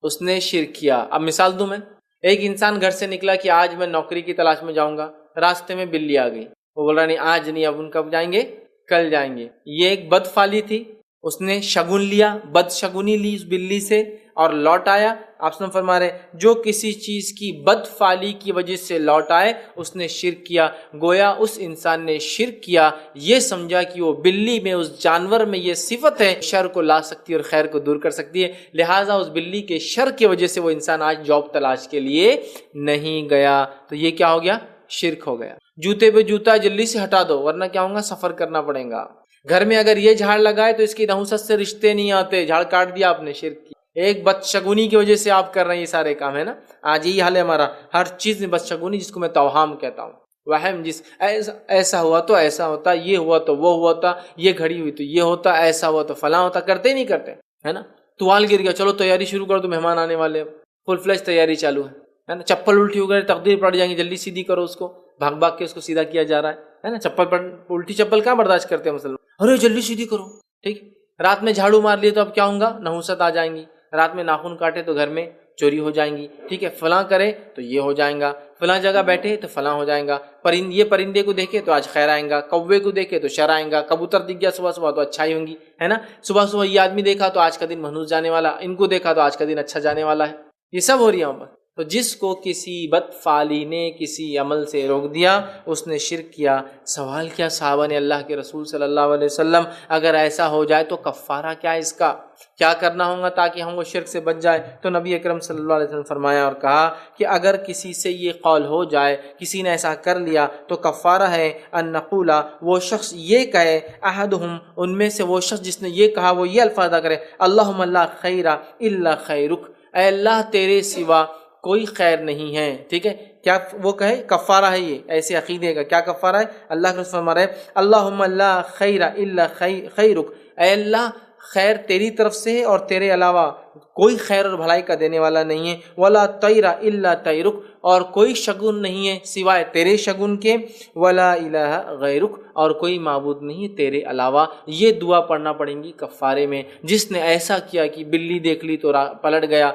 A: اس نے شرک کیا. اب مثال دوں میں، ایک انسان گھر سے نکلا کہ آج میں نوکری کی تلاش میں جاؤں گا، راستے میں بلی آ گئی، وہ بول رہا نہیں آج نہیں، اب ان کب جائیں گے، کل جائیں گے. یہ ایک بدفعلی تھی، اس نے شگن لیا، بد شگنی لی اس بلی سے اور لوٹ آیا. آپ فرما رہے جو کسی چیز کی بدفعلی کی وجہ سے لوٹ آئے اس نے شرک کیا. گویا اس انسان نے شرک کیا، یہ سمجھا کہ وہ بلی میں، اس جانور میں یہ صفت ہے شر کو لا سکتی ہے اور خیر کو دور کر سکتی ہے، لہٰذا اس بلی کے شر کی وجہ سے وہ انسان آج جاب تلاش کے لیے نہیں گیا. تو یہ کیا ہو گیا؟ شرک ہو گیا. جوتے پہ جوتا جلدی سے ہٹا دو ورنہ کیا ہوگا؟ سفر کرنا پڑے گا. گھر میں اگر یہ جھاڑ لگائے تو اس کی نحوست سے رشتے نہیں آتے، جھاڑ کاٹ دیا آپ نے، شرک کی. ایک بدشگونی کی وجہ سے آپ کر رہے ہیں یہ سارے کام، ہے نا. آج یہی حال ہے ہمارا، ہر چیز میں بدشگونی، جس کو میں توہام کہتا ہوں، وہم، جس ایسا ہوا تو ایسا ہوتا، یہ ہوا تو وہ ہوتا، یہ گھڑی ہوئی تو یہ ہوتا، ایسا ہوا تو فلاں ہوتا. کرتے ہی نہیں کرتے، ہے نا. توال گر گیا، چلو تیاری شروع کر دو، مہمان آنے والے، فل فلیش تیاری چالو ہے نا. چپل الٹی ہو گئی، تقدیر پڑ جائیں گی، جلدی سیدھی کرو اس کو، بھاگ بھاگ کے اس کو سیدھا کیا جا رہا ہے نا. چپل پر الٹی چپل کہاں برداشت کرتے ہیں مسلمان، ارے جلدی سیدھی کرو، ٹھیک. رات میں جھاڑو مار لیے تو اب کیا ہوگا؟ نحوست آ جائیں گی. رات میں ناخن کاٹے تو گھر میں چوری ہو جائیں گی، ٹھیک ہے. فلاں کرے تو یہ ہو جائیں گا، فلاں جگہ بیٹھے تو فلاں ہو جائیں گا. یہ پرندے کو دیکھے تو آج خیر آئیں گا، کوے کو دیکھے تو شر آئیں گا، کبوتر دکھ گیا صبح صبح تو اچھائی ہوں گی، ہے نا. صبح صبح یہ آدمی دیکھا تو آج کا دن منحوس جانے والا، ان کو دیکھا تو آج کا دن اچھا جانے والا ہے. یہ سب ہو رہی ہے. تو جس کو کسی بدفعلی نے کسی عمل سے روک دیا اس نے شرک کیا. سوال کیا صحابہ نے اللہ کے رسول صلی اللہ علیہ وسلم، اگر ایسا ہو جائے تو کفارہ کیا ہے اس کا، کیا کرنا ہوگا تاکہ ہم وہ شرک سے بچ جائے؟ تو نبی اکرم صلی اللہ علیہ وسلم فرمایا اور کہا کہ اگر کسی سے یہ قول ہو جائے، کسی نے ایسا کر لیا، تو کفارہ ہے ان نقولا، وہ شخص یہ کہے، احدہم، ان میں سے وہ شخص جس نے یہ کہا وہ یہ الفاظ ادا کرے، اللہم لا خیر الا خیرک، اے اللہ تیرے سوا کوئی خیر نہیں ہے. ٹھیک ہے، کیا وہ کہے؟ کفارہ ہے. یہ ایسے عقیدے کا کیا کفارہ ہے؟ اللہ کے رسول فرما رہے اللہم لا خیر الا خیرک، اے اللہ خیر تیری طرف سے ہے اور تیرے علاوہ کوئی خیر اور بھلائی کا دینے والا نہیں ہے. ولا طیر الا طیرک، اور کوئی شگن نہیں ہے سوائے تیرے شگن کے. ولا الہ غیرک، اور کوئی معبود نہیں ہے تیرے علاوہ. یہ دعا پڑھنا پڑیں گی کفارے میں. جس نے ایسا کیا کہ بلی دیکھ لی تو پلٹ گیا،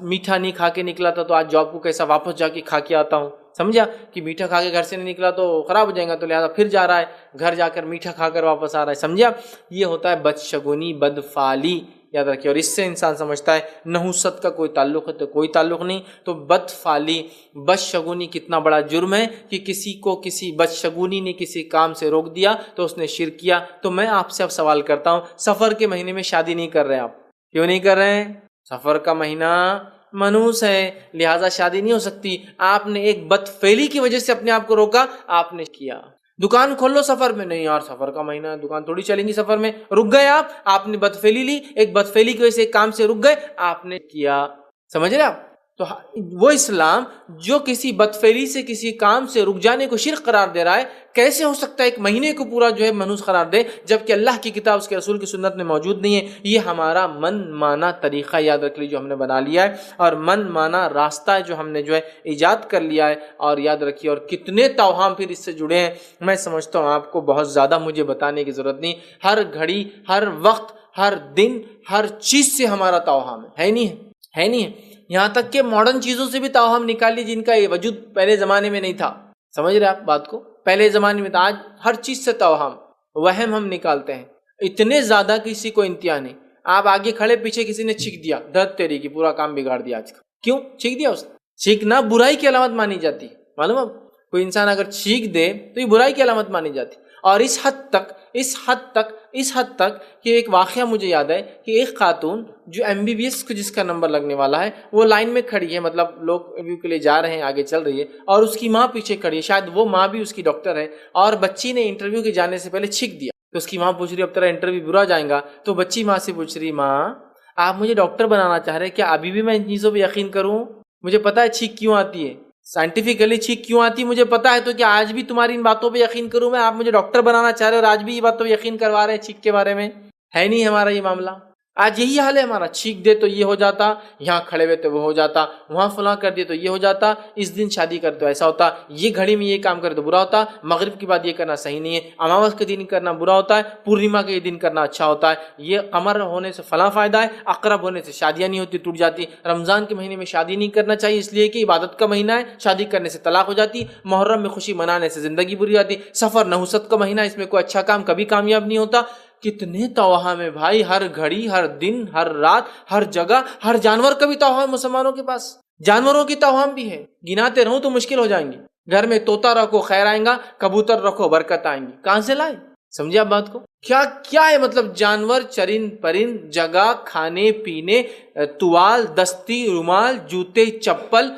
A: میٹھا نہیں کھا کے نکلا تھا تو آج جاب کو کیسا واپس جا کے کھا کے آتا ہوں، سمجھا کہ میٹھا کھا کے گھر سے نہیں نکلا تو خراب ہو جائے گا، تو لہٰذا پھر جا رہا ہے گھر جا کر میٹھا کھا کر واپس آ رہا ہے، سمجھا. یہ ہوتا ہے بدشگونی، بدفعلی، یاد رکھیے. اور اس سے انسان سمجھتا ہے نحوست کا کوئی تعلق ہے تو کوئی تعلق نہیں. تو بدفعلی، بدشگونی کتنا بڑا جرم ہے کہ کسی کو کسی بدشگونی نے کسی کام سے روک دیا تو اس نے شرک کیا. تو میں آپ سے اب سوال کرتا ہوں، سفر کے مہینے میں شادی نہیں کر رہے آپ، کیوں نہیں کر رہے ہیں؟ سفر کا مہینہ منحوس ہے، لہٰذا شادی نہیں ہو سکتی. آپ نے ایک بدفعلی کی وجہ سے اپنے آپ کو روکا، آپ نے کیا. دکان کھول لو سفر میں، نہیں یار سفر کا مہینہ ہے، دکان تھوڑی چلیں گی سفر میں، رک گئے آپ نے بدفعلی لی، ایک بدفعلی کی وجہ سے ایک کام سے رک گئے، آپ نے کیا. سمجھ رہے آپ؟ تو وہ اسلام جو کسی بدفعلی سے کسی کام سے رک جانے کو شرک قرار دے رہا ہے، کیسے ہو سکتا ہے ایک مہینے کو پورا جو ہے منحوس قرار دے، جبکہ اللہ کی کتاب اس کے رسول کی سنت میں موجود نہیں ہے. یہ ہمارا من مانا طریقہ، یاد رکھ لیجیے، جو ہم نے بنا لیا ہے، اور من مانا راستہ ہے جو ہم نے جو ہے ایجاد کر لیا ہے. اور یاد رکھیے، اور کتنے توہام پھر اس سے جڑے ہیں. میں سمجھتا ہوں آپ کو بہت زیادہ مجھے بتانے کی ضرورت نہیں. ہر گھڑی، ہر وقت، ہر دن، ہر چیز سے ہمارا توہام ہے نہیں ہے؟ یہاں تک کہ ماڈرن چیزوں سے بھی توہم نکال لی جن کا یہ وجود پہلے زمانے میں نہیں تھا. سمجھ رہے آپ بات کو؟ پہلے زمانے میں تھا. آج ہر چیز سے توہم وہم ہم نکالتے ہیں اتنے زیادہ کسی کو انتہا نہیں. آپ آگے کھڑے پیچھے کسی نے چھینک دیا، دھت تیری کی پورا کام بگاڑ دیا آج کا. کیوں چھینک دیا؟ اس نے چھینکنا برائی کی علامت مانی جاتی ہے. معلوم ہے کوئی انسان اگر چھینک دے تو یہ برائی کی علامت مانی جاتی. اور اس حد تک کہ ایک واقعہ مجھے یاد ہے کہ ایک خاتون جو MBBS کو جس کا نمبر لگنے والا ہے وہ لائن میں کھڑی ہے، مطلب لوگ انٹرویو کے لیے جا رہے ہیں، آگے چل رہی ہے، اور اس کی ماں پیچھے کھڑی ہے. شاید وہ ماں بھی اس کی ڈاکٹر ہے، اور بچی نے انٹرویو کے جانے سے پہلے چھینک دیا. تو اس کی ماں پوچھ رہی اب تیرا انٹرویو برا جائے گا. تو بچی ماں سے پوچھ رہی ماں آپ مجھے ڈاکٹر بنانا چاہ رہے ہیں، کیا ابھی بھی میں ان چیزوں پہ یقین کروں؟ مجھے پتا ہے چھینک کیوں آتی ہے، سائنٹیفکلی چھینک کیوں آتی مجھے پتا ہے، تو کیا آج بھی تمہاری ان باتوں پہ یقین کروں میں؟ آپ مجھے ڈاکٹر بنانا چاہ رہے اور آج بھی یہ باتوں پہ یقین کروا رہے ہیں چھینک کے بارے میں؟ ہے نہیں ہمارا یہ معاملہ. آج یہی حال ہے ہمارا. چھینک دے تو یہ ہو جاتا، یہاں کھڑے ہوئے تو وہ ہو جاتا، وہاں فلاں کر دے تو یہ ہو جاتا، اس دن شادی کر تو ایسا ہوتا، یہ گھڑی میں یہ کام کرے تو برا ہوتا، مغرب کے بعد یہ کرنا صحیح نہیں ہے، اماوس کے دن کرنا برا ہوتا ہے، پورنیما کے دن کرنا اچھا ہوتا ہے، یہ قمر ہونے سے فلاں فائدہ ہے، اقرب ہونے سے شادیاں نہیں ہوتی، ٹوٹ جاتی، رمضان کے مہینے میں شادی نہیں کرنا چاہیے اس لیے کہ عبادت کا مہینہ ہے، شادی کرنے سے طلاق ہو جاتی، محرم میں خوشی منانے سے زندگی بری جاتی، سفر نحوست کا مہینہ اس میں کوئی اچھا کام کبھی کامیاب نہیں ہوتا. کتنے توہم ہے بھائی، ہر گھڑی، ہر دن، ہر رات، ہر جگہ، ہر جانور کا بھی توہم مسلمانوں کے پاس. جانوروں کی توہم بھی ہے، گناتے رہو تو مشکل ہو جائیں گی. گھر میں طوطا رکھو خیر آئیں گا، کبوتر رکھو برکت آئیں گی. کہاں سے لائے؟ سمجھے آپ بات کو؟ کیا ہے مطلب جانور، چرند پرند، جگہ، کھانے پینے، توال، دستی، رومال، جوتے، چپل،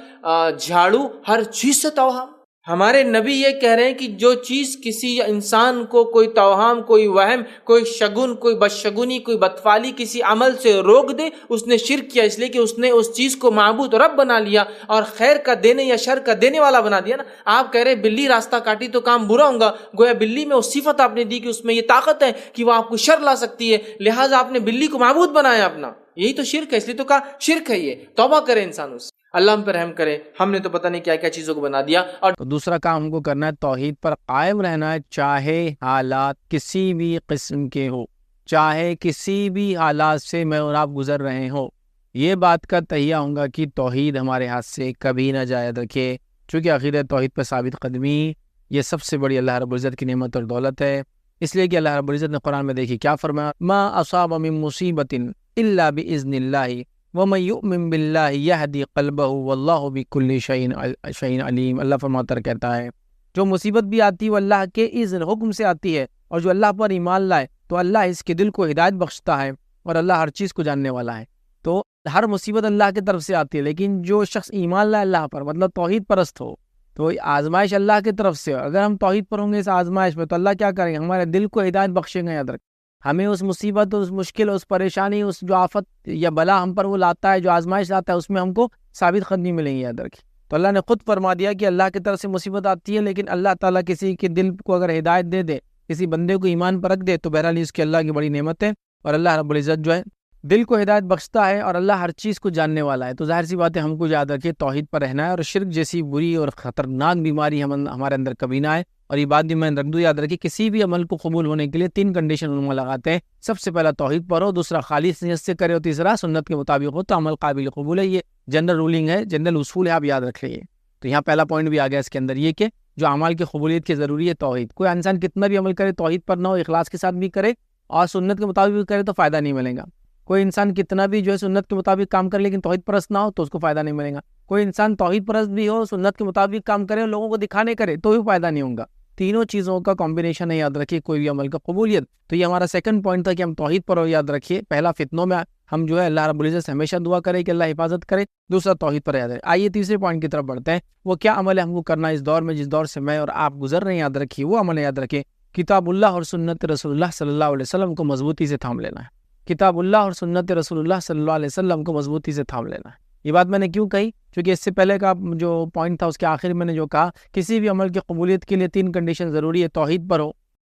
A: جھاڑو، ہر چیز سے توہم. ہمارے نبی یہ کہہ رہے ہیں کہ جو چیز کسی انسان کو کوئی توہم، کوئی وہم، کوئی شگن، کوئی بدشگونی، کوئی بدفعلی کسی عمل سے روک دے، اس نے شرک کیا، اس لیے کہ اس نے اس چیز کو معبود رب بنا لیا اور خیر کا دینے یا شر کا دینے والا بنا دیا نا. آپ کہہ رہے بلی راستہ کاٹی تو کام برا ہوگا، گویا بلی میں وہ صفت آپ نے دی کہ اس میں یہ طاقت ہے کہ وہ آپ کو شر لا سکتی ہے، لہٰذا آپ نے بلی کو معبود بنایا اپنا. یہی تو شرک ہے، اس لیے تو کہا شرک ہے. یہ توبہ کرے انسان اس. اللہ ہم پر رحم کرے. ہم نے تو پتہ نہیں کیا کیا چیزوں کو بنا دیا. اور
B: دوسرا کام ہم کو کرنا ہے توحید پر قائم رہنا ہے، چاہے حالات کسی بھی قسم کے ہو، چاہے کسی بھی حالات سے میں اور آپ گزر رہے ہوں. یہ بات کا تہیہ ہوں گا کہ توحید ہمارے ہاتھ سے کبھی نہ جائے. رکھے چونکہ عقیدہ توحید پر ثابت قدمی یہ سب سے بڑی اللہ رب العزت کی نعمت اور دولت ہے. اس لیے کہ اللہ رب العزت نے قرآن میں دیکھی کیا فرمایا، ما اصاب من مصیبت الا باذن اللہ وَمَن يُؤْمِن بِاللَّهِ يَهْدِ قَلْبَهُ وَاللَّهُ بِكُلِّ شَيْءٍ عَلِيمٌ. اللہ فرماتا کہتا ہے جو مصیبت بھی آتی ہے وہ اللہ کے اذن حکم سے آتی ہے، اور جو اللہ پر ایمان لائے تو اللہ اس کے دل کو ہدایت بخشتا ہے، اور اللہ ہر چیز کو جاننے والا ہے. تو ہر مصیبت اللہ کی طرف سے آتی ہے، لیکن جو شخص ایمان لائے اللہ پر، مطلب توحید پرست ہو، تو آزمائش اللہ کی طرف سے. اگر ہم توحید پر ہوں گے اس آزمائش میں تو اللہ کیا کریں گے؟ ہمارے دل کو ہدایت بخشیں گے. یاد رکھ، ہمیں اس مصیبت، اس مشکل، اس پریشانی، اس جو آفت یا بلا ہم پر وہ لاتا ہے، جو آزمائش لاتا ہے، اس میں ہم کو ثابت قدمی ملیں گی. یاد رکھیں. تو اللہ نے خود فرما دیا کہ اللہ کی طرف سے مصیبت آتی ہے، لیکن اللہ تعالیٰ کسی کے دل کو اگر ہدایت دے دے، کسی بندے کو ایمان پر رکھ دے، تو بہرحال اس کی اللہ کی بڑی نعمت ہے. اور اللہ رب العزت جو ہے دل کو ہدایت بخشتا ہے، اور اللہ ہر چیز کو جاننے والا ہے. تو ظاہر سی بات ہے ہم کو یاد رکھیے توحید پر رہنا ہے، اور شرک جیسی بری اور خطرناک بیماری ہمارے اندر کبھی نہ آئے. اور یہ بات بھی میں رکھ دوں، یاد رکھیے کسی بھی عمل کو قبول ہونے کے لیے 3 کنڈیشن علماء لگاتے ہیں. سب سے پہلا توحید پر ہو، دوسرا خالص نیت سے کرے، اور تیسرا سنت کے مطابق ہو تو عمل قابل قبول ہے. یہ جنرل رولنگ ہے، جنرل اصول ہے، آپ یاد رکھ لیجیے. تو یہاں پہلا پوائنٹ بھی آ گیا اس کے اندر، یہ کہ جو اعمال کی قبولیت کی ضروری ہے توحید. کوئی انسان کتنا بھی عمل کرے توحید پر نہ ہو، اخلاص کے ساتھ بھی کرے اور سنت کے مطابق بھی کرے تو فائدہ نہیں ملے گا. کوئی انسان کتنا بھی جو ہے سنت کے مطابق کام کرے لیکن توحید پرست نہ ہو تو اس کو فائدہ نہیں ملے گا. کوئی انسان توحید پرست بھی ہو، سنت کے مطابق کام کرے اور لوگوں کو دکھانے کرے تو بھی فائدہ نہیں ہوگا. تینوں چیزوں کا کمبینیشن ہے، یاد رکھیے، کوئی بھی عمل کا قبولیت. تو یہ ہمارا سیکنڈ پوائنٹ تھا کہ ہم توحید پر ہو. یاد رکھیے پہلا فتنوں میں ہم جو ہے اللہ رب العزت سے ہمیشہ دعا کرے کہ اللہ حفاظت کرے، دوسرا توحید پر یاد رکھے. آئیے تیسرے پوائنٹ کی طرف بڑھتے ہیں. وہ کیا عمل ہے ہم کو کرنا اس دور میں، جس دور سے میں اور آپ گزر رہے ہیں؟ یاد رکھیے وہ عمل ہے، یاد رکھیے کتاب اللہ اور سنت رسول اللہ صلی اللہ علیہ وسلم کو مضبوطی سے تھام لینا ہے. کتاب اللہ اور سنت رسول اللہ صلی اللہ علیہ وسلم کو مضبوطی سے تھام لینا ہے. یہ بات میں نے کیوں کہی؟ کیونکہ اس سے پہلے کا جو پوائنٹ تھا اس کے آخر میں نے جو کہا کسی بھی عمل کی قبولیت کے لیے 3 کنڈیشن ضروری ہے. توحید پر ہو،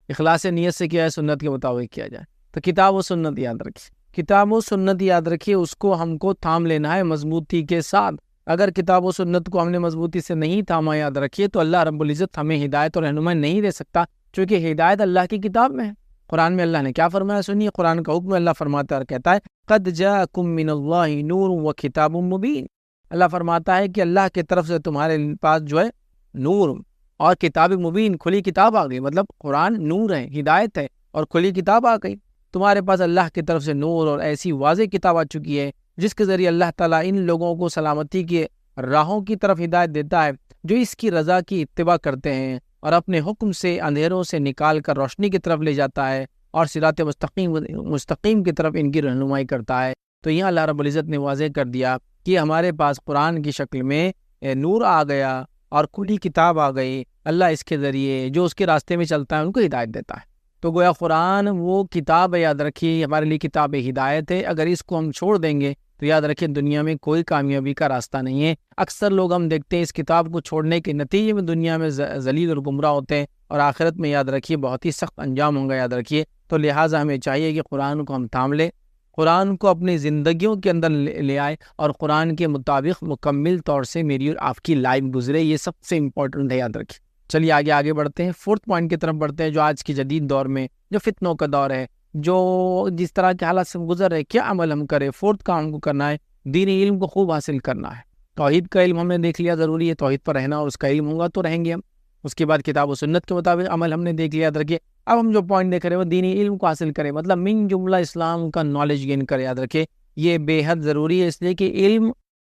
B: اخلاص نیت سے کیا ہے، سنت کے مطابق کیا جائے. تو کتاب و سنت یاد رکھیے، کتاب و سنت یاد رکھیے، اس کو ہم کو تھام لینا ہے مضبوطی کے ساتھ. اگر کتاب و سنت کو ہم نے مضبوطی سے نہیں تھاما، یاد رکھیے، تو اللہ رب العزت ہمیں ہدایت اور رہنمائی نہیں دے سکتا، چونکہ ہدایت اللہ کی کتاب میں ہے. قرآن میں اللہ نے کیا فرمایا سنیے. قرآن کا حکم اللہ فرماتا ہے اور کہتا ہے قد جاءکم من اللہ نور و کتاب مبین. اللہ فرماتا ہے کہ اللہ کی طرف سے تمہارے پاس جو ہے نور اور کتاب مبین، کھلی کتاب آ گئی، مطلب قرآن نور ہے، ہدایت ہے اور کھلی کتاب آ گئی۔ تمہارے پاس اللہ کی طرف سے نور اور ایسی واضح کتاب آ چکی ہے جس کے ذریعے اللہ تعالیٰ ان لوگوں کو سلامتی کے راہوں کی طرف ہدایت دیتا ہے جو اس کی رضا کی اتباع کرتے ہیں، اور اپنے حکم سے اندھیروں سے نکال کر روشنی کی طرف لے جاتا ہے اور صراط مستقیم کی طرف ان کی رہنمائی کرتا ہے۔ تو یہاں اللہ رب العزت نے واضح کر دیا کہ ہمارے پاس قرآن کی شکل میں نور آ گیا اور کھلی کتاب آ گئی، اللہ اس کے ذریعے جو اس کے راستے میں چلتا ہے ان کو ہدایت دیتا ہے۔ تو گویا قرآن وہ کتاب ہے، یاد رکھیے ہمارے لیے کتاب ہدایت ہے، اگر اس کو ہم چھوڑ دیں گے تو یاد رکھیے دنیا میں کوئی کامیابی کا راستہ نہیں ہے۔ اکثر لوگ ہم دیکھتے ہیں اس کتاب کو چھوڑنے کے نتیجے میں دنیا میں ذلیل اور گمراہ ہوتے ہیں، اور آخرت میں یاد رکھیے بہت ہی سخت انجام ہوں گا، یاد رکھیے۔ تو لہٰذا ہمیں چاہیے کہ قرآن کو ہم تھام لیں، قرآن کو اپنی زندگیوں کے اندر لے آئے اور قرآن کے مطابق مکمل طور سے میری اور آپ کی لائف گزرے، یہ سب سے امپورٹنٹ ہے، یاد رکھیے۔ چلیے آگے بڑھتے ہیں، فورتھ پوائنٹ کی طرف بڑھتے ہیں، جو آج کی جدید دور میں جو فتنوں کا دور ہے، جو جس طرح کے حالات سے گزر رہے، کیا عمل ہم کریں؟ فورتھ کام کو کرنا ہے، دینی علم کو خوب حاصل کرنا ہے۔ توحید کا علم ہم نے دیکھ لیا، ضروری ہے توحید پر رہنا، اور اس کا علم ہوگا تو رہیں گے ہم۔ اس کے بعد کتاب و سنت کے مطابق عمل ہم نے دیکھ لیا، یاد رکھیے۔ اب ہم جو پوائنٹ دیکھ رہے ہیں وہ دینی علم کو حاصل کریں، مطلب من جملہ اسلام کا نالج گین کرے، یاد رکھیے یہ بے حد ضروری ہے، اس لیے کہ علم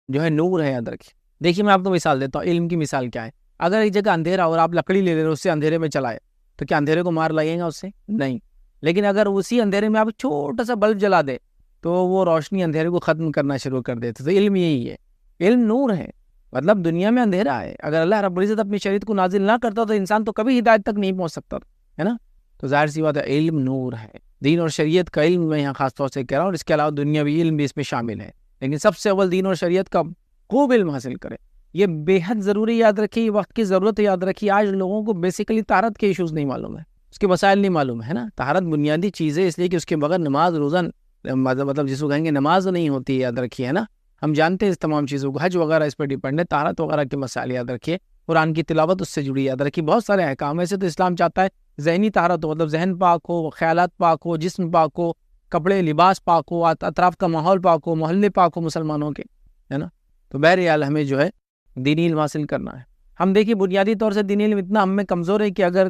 B: جو ہے نور ہے، یاد رکھیے۔ دیکھیے میں آپ کو مثال دیتا ہوں، علم کی مثال کیا ہے؟ اگر ایک جگہ اندھیرا اور آپ لکڑی لے لے رہے اس سے اندھیرے میں چلائے تو کیا اندھیرے کو مار لگے گا اس سے؟ نہیں۔ لیکن اگر اسی اندھیرے میں آپ چھوٹا سا بلب جلا دے تو وہ روشنی اندھیرے کو ختم کرنا شروع کر دیتے۔ تو علم یہی ہے، علم نور ہے، مطلب دنیا میں اندھیرا ہے، اگر اللہ رب العزت اپنی شریعت کو نازل نہ کرتا تو انسان تو کبھی ہدایت تک نہیں پہنچ سکتا، ہے نا؟ تو ظاہر سی بات ہے علم نور ہے، دین اور شریعت کا علم میں یہاں خاص طور سے کہہ رہا ہوں، اور اس کے علاوہ دنیاوی علم بھی اس میں شامل ہے، لیکن سب سے اول دین اور شریعت کا خوب علم حاصل کرے، یہ بے حد ضروری، یاد رکھیے، وقت کی ضرورت ہے، یاد رکھیے۔ آج لوگوں کو بیسیکلی طہارت کے ایشوز نہیں معلوم ہے، اس کے مسائل نہیں معلوم ہے نا۔ طہارت بنیادی چیز ہے، اس لیے کہ اس کے بغیر نماز روزہ مطلب جس کو کہیں گے نماز نہیں ہوتی، یاد رکھیے، ہے نا۔ ہم جانتے ہیں اس تمام چیزوں کو، حج وغیرہ اس پر ڈیپینڈ ہے، طہارت وغیرہ کے مسائل یاد رکھیے، قرآن کی تلاوت اس سے جڑی، یاد رکھیے بہت سارے احکام ایسے۔ تو اسلام چاہتا ہے ذہنی طہارت ہو، مطلب ذہن پاک ہو، خیالات پاک ہو، جسم پاک ہو، کپڑے لباس پاک ہو، اطراف کا ماحول پاک ہو، محلے پاک ہو مسلمانوں کے، ہے نا۔ تو بہرحال ہمیں جو ہے دینی علم حاصل کرنا ہے۔ ہم دیکھیے بنیادی طور سے دینی علم اتنا ہم میں کمزور ہے کہ اگر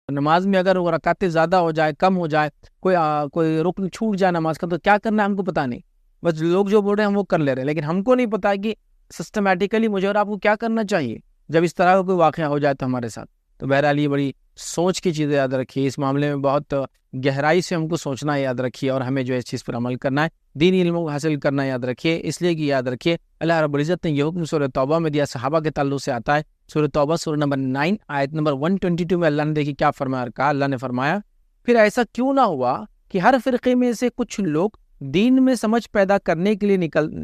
B: نماز میں اگر وہ رکعتیں زیادہ ہو جائے، کم ہو جائے، کوئی رکن چھوٹ جائے نماز کا، تو کیا کرنا ہے ہم کو پتہ نہیں، بس لوگ جو بول رہے ہیں ہم وہ کر لے رہے ہیں، لیکن ہم کو نہیں پتا کہ سسٹمیٹیکلی مجھے اور آپ کو کیا کرنا چاہیے جب اس طرح کا کوئی واقعہ ہو جائے تو ہمارے ساتھ۔ تو بہرحال یہ بڑی سوچ کی چیزیں، یاد رکھیے، اس معاملے میں بہت گہرائی سے ہم کو سوچنا ہے، یاد رکھیے، اور ہمیں جو ہے اس چیز پر عمل کرنا ہے، دینی علموں کو حاصل کرنا ہے، یاد رکھیے، اس لیے کہ یاد رکھیے اللہ رب العزت نے یہ حکم سورہ توبہ میں دیا، صحابہ کے تعلق سے آتا ہے، سورہ توبہ سورہ نمبر 9 آیت نمبر 122 میں اللہ نے دیکھی کیا فرمایا، کہا اللہ نے فرمایا پھر ایسا کیوں نہ ہوا کہ ہر فرقے میں سے کچھ لوگ دین میں سمجھ پیدا کرنے کے لیے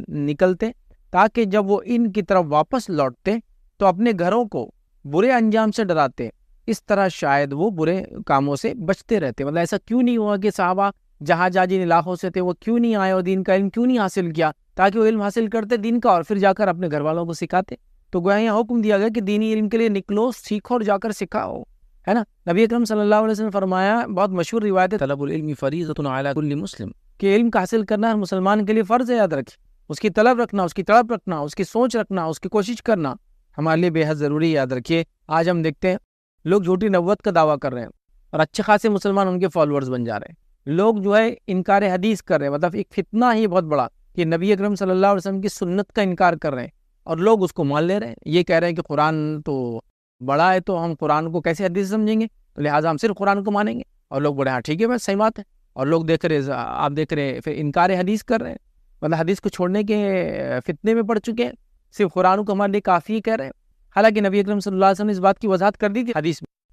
B: نکلتے تاکہ جب وہ ان کی طرف واپس لوٹتے تو اپنے گھروں کو برے انجام سے ڈراتے، اس طرح شاید وہ برے کاموں سے بچتے رہتے۔ مطلب ایسا کیوں نہیں ہوا کہ صحابہ جہاں جن علاقوں سے تھے وہ کیوں نہیں آئے اور دین کا علم کیوں نہیں حاصل کیا، تاکہ وہ علم حاصل کرتے دین کا اور پھر جا کر اپنے گھر والوں کو سکھاتے۔ تو گویا یہاں حکم دیا گیا کہ دینی علم کے لیے نکلو، سیکھو اور جا کر سکھاؤ، ہے نا۔ نبی اکرم صلی اللہ علیہ وسلم نے فرمایا، بہت مشہور روایت ہے، طلب العلم فریضۃ علی کل مسلم، کہ علم کا حاصل کرنا ہر مسلمان کے لیے فرض ہے، یاد رکھیں، اس کی طلب رکھنا، اس کی طلب رکھنا، اس کی سوچ رکھنا، اس کی کوشش کرنا ہمارے لیے بے حد ضروری ہے، یاد رکھیے۔ آج ہم دیکھتے ہیں لوگ جھوٹی نبوت کا دعویٰ کر رہے ہیں اور اچھے خاصے مسلمان ان کے فالوورز بن جا رہے ہیں، لوگ جو ہے انکار حدیث کر رہے ہیں، مطلب ایک فتنہ ہی بہت بڑا کہ نبی اکرم صلی اللہ علیہ وسلم کی سنت کا انکار کر رہے ہیں اور لوگ اس کو مان لے رہے ہیں، یہ کہہ رہے ہیں کہ قرآن تو بڑا ہے تو ہم قرآن کو کیسے حدیث سمجھیں گے، تو لہٰذا ہم صرف قرآن کو مانیں گے، اور لوگ بڑے ہاں ٹھیک ہے بس صحیح بات ہے، اور لوگ دیکھ رہے، آپ دیکھ رہے پھر انکار حدیث کر رہے ہیں، مطلب حدیث کو چھوڑنے کے فتنے میں پڑ چکے ہیں، صرف قرآن کو ہمارے لیے کافی کہہ رہے ہیں۔ حالانکہ نبی اکرم صلی اللہ علیہ وسلم نے اس بات کی وضاحت کر دی تھی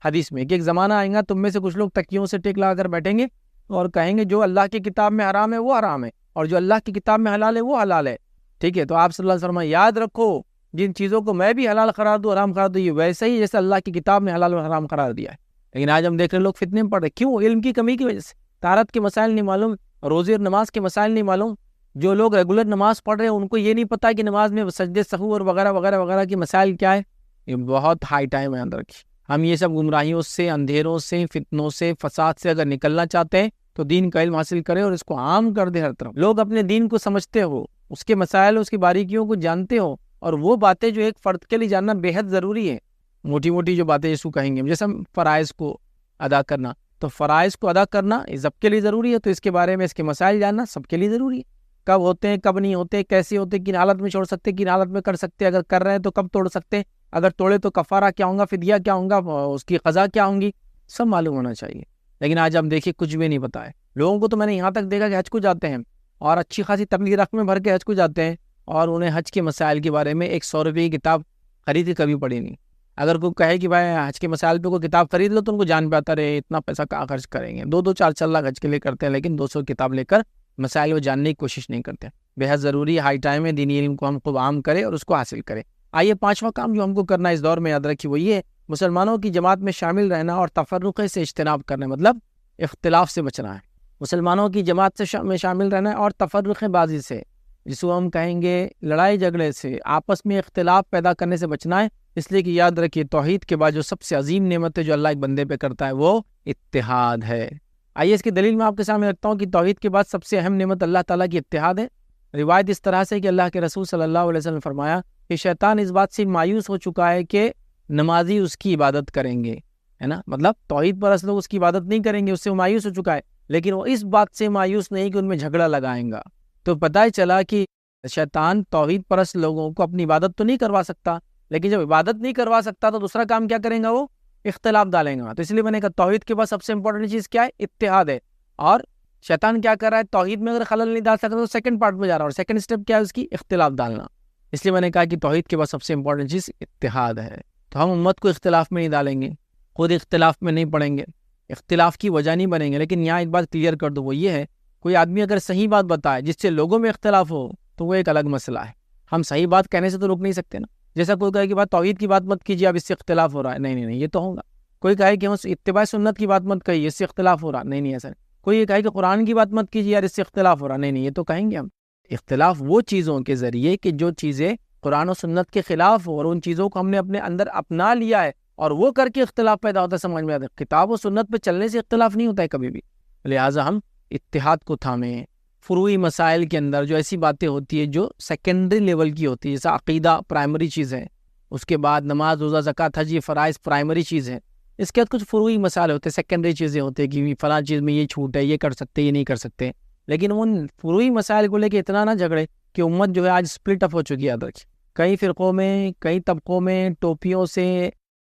B: حدیث میں کہ ایک زمانہ آئے گا تم میں سے کچھ لوگ تکیوں سے ٹیک لگا کر بیٹھیں گے اور کہیں گے جو اللہ کی کتاب میں حرام ہے وہ حرام ہے اور جو اللہ کی کتاب میں حلال ہے وہ حلال ہے، ٹھیک ہے۔ تو آپ صلی اللہ علیہ وسلم یاد رکھو، جن چیزوں کو میں بھی حلال قرار دوں حرام قرار دوں، یہ ویسے ہی جیسے اللہ کی کتاب میں حلال و حرام قرار دیا ہے۔ لیکن آج ہم دیکھ رہے ہیں لوگ فتنے میں پڑ رہے، کیوں؟ علم کی کمی کی وجہ سے، طہارت کے مسائل نہیں معلوم، روزے اور نماز کے مسائل نہیں معلوم۔ جو لوگ ریگولر نماز پڑھ رہے ہیں ان کو یہ نہیں پتا کہ نماز میں سجدے سہو اور وغیرہ وغیرہ وغیرہ کے مسائل کیا ہے، یہ بہت ہائی ٹائم ہے، اندر رکھیے۔ ہم یہ سب گمراہیوں سے، اندھیروں سے، فتنوں سے، فساد سے اگر نکلنا چاہتے ہیں تو دین کا علم حاصل کریں اور اس کو عام کر دیں ہر طرف۔ لوگ اپنے دین کو سمجھتے ہو، اس کے مسائل، اس کی باریکیوں کو جانتے ہو، اور وہ باتیں جو ایک فرد کے لیے جاننا بے حد ضروری ہے، موٹی موٹی جو باتیں جس کو کہیں گے، جیسے ہم فرائض کو ادا کرنا، تو فرائض کو ادا کرنا سب کے لیے ضروری ہے، تو اس کے بارے میں اس کے مسائل جاننا سب کے لیے ضروری ہے، کب ہوتے ہیں کب نہیں ہوتے، کیسے ہوتے، کن حالت میں چھوڑ سکتے، کن حالت میں کر سکتے، اگر کر رہے ہیں تو کب توڑ سکتے، اگر توڑے تو کفارہ کیا ہوں گا، فدیہ کیا ہوں گا، اس کی قضا کیا ہوں گی، سب معلوم ہونا چاہیے۔ لیکن آج ہم دیکھیے کچھ بھی نہیں پتا ہے لوگوں کو، تو میں نے یہاں تک دیکھا کہ حج کو جاتے ہیں اور اچھی خاصی تبلیغ رقمیں بھر کے حج کو جاتے ہیں، اور انہیں حج کے مسائل کے بارے میں 100 روپے کی کتاب خرید کے کبھی پڑھی نہیں۔ اگر کوئی کہے کہ بھائی حج کے مسائل پہ کوئی کتاب خرید لو، تو ان کو جان پہ آتا رہے اتنا پیسہ کہاں خرچ کریں گے، 2 4 لاکھ حج کے لیے کرتے ہیں، لیکن 200 کتاب لے کر مسائل کو جاننے کی کوشش نہیں کرتے۔ بے حد ضروری ہائی ٹائم ہے دینی علم کو ہم خوب عام کریں اور اس کو حاصل کریں۔ آئیے 5واں کام جو ہم کو کرنا ہے اس دور میں، یاد رکھیے، وہ یہ ہے مسلمانوں کی جماعت میں شامل رہنا اور تفرقے سے اجتناب کرنا، مطلب اختلاف سے بچنا ہے۔ مسلمانوں کی جماعت سے میں شامل رہنا ہے اور تفرقے بازی سے، جس کو ہم کہیں گے لڑائی جھگڑے سے، آپس میں اختلاف پیدا کرنے سے بچنا ہے۔ اس لیے کہ یاد رکھیے توحید کے بعد جو سب سے عظیم نعمت ہے جو اللہ ایک بندے پہ کرتا ہے وہ اتحاد ہے۔ آئیے اس کی دلیل میں آپ کے سامنے رکھتا ہوں کہ توحید کے بعد سب سے اہم نعمت اللہ تعالیٰ کی اتحاد ہے۔ روایت اس طرح سے کہ اللہ کے رسول صلی اللہ علیہ وسلم نے فرمایا کہ شیطان اس بات سے مایوس ہو چکا ہے کہ نمازی اس کی عبادت کریں گے، ہے نا، مطلب توحید پرست لوگ اس کی عبادت نہیں کریں گے، اس سے وہ مایوس ہو چکا ہے، لیکن وہ اس بات سے مایوس نہیں کہ ان میں جھگڑا لگائیں گا۔ تو پتہ ہی چلا کہ شیطان توحید پرست لوگوں کو اپنی عبادت تو نہیں کروا سکتا، لیکن جب عبادت نہیں کروا سکتا تو دوسرا کام کیا کریں گا، وہ اختلاف ڈالیں گا۔ تو اس لیے میں نے کہا توحید کے بعد سب سے امپورٹنٹ چیز کیا ہے، اتحاد ہے۔ اور شیطان کیا کر رہا ہے، توحید میں اگر خلل نہیں ڈال سکتا تو سیکنڈ پارٹ میں جا رہا ہے، اور سیکنڈ اسٹیپ کیا ہے اس کی، اختلاف ڈالنا۔ اس لیے میں نے کہا کہ توحید کے بعد سب سے امپورٹنٹ چیز اتحاد ہے۔ تو ہم امت کو اختلاف میں نہیں ڈالیں گے، خود اختلاف میں نہیں پڑیں گے، اختلاف کی وجہ نہیں بنیں گے۔ لیکن یہاں ایک بات کلیئر کر دو، وہ یہ ہے کوئی آدمی اگر صحیح بات بتائے جس سے لوگوں میں اختلاف ہو تو وہ ایک الگ مسئلہ ہے، ہم صحیح بات کہنے سے تو روک نہیں سکتے نا۔ جیسا کوئی کہے کہ بات توحید کی بات مت کیجیے، اب اس سے اختلاف ہو رہا ہے، نہیں، یہ تو ہوگا۔ کوئی کہے کہ ہم اتباع سنت کی بات مت کہیے، اس سے اختلاف ہو رہا، نہیں ایسا نہیں۔ کوئی یہ کہے کہ قرآن کی بات مت کیجیے یار، اس سے اختلاف ہو رہا، نہیں یہ تو کہیں گے ہم۔ اختلاف وہ چیزوں کے ذریعے کہ جو چیزیں قرآن و سنت کے خلاف ہو اور ان چیزوں کو ہم نے اپنے اندر اپنا لیا ہے اور وہ کر کے اختلاف پیدا ہوتا ہے، سمجھ میں آتا ہے۔ کتاب و سنت پہ چلنے سے اختلاف نہیں ہوتا ہے کبھی بھی، لہٰذا ہم اتحاد کو تھامیں۔ فروعی مسائل کے اندر جو ایسی باتیں ہوتی ہیں جو سیکنڈری لیول کی ہوتی ہے، جیسا عقیدہ پرائمری چیز ہے، اس کے بعد نماز روزہ زکوٰۃ حج یہ فرائض پرائمری چیز ہے، اس کے بعد کچھ فروعی مسائل ہوتے ہیں، سیکنڈری چیزیں ہوتی ہیں کہ فلاں چیز میں یہ چھوٹ ہے، یہ کر سکتے یہ نہیں کر سکتے۔ لیکن ان فروعی مسائل کو لے کے اتنا نہ جھگڑے کہ امت جو ہے آج سپلٹ اپ ہو چکی ہے۔ یاد رکھیے کئی فرقوں میں، کئی طبقوں میں، ٹوپیوں سے،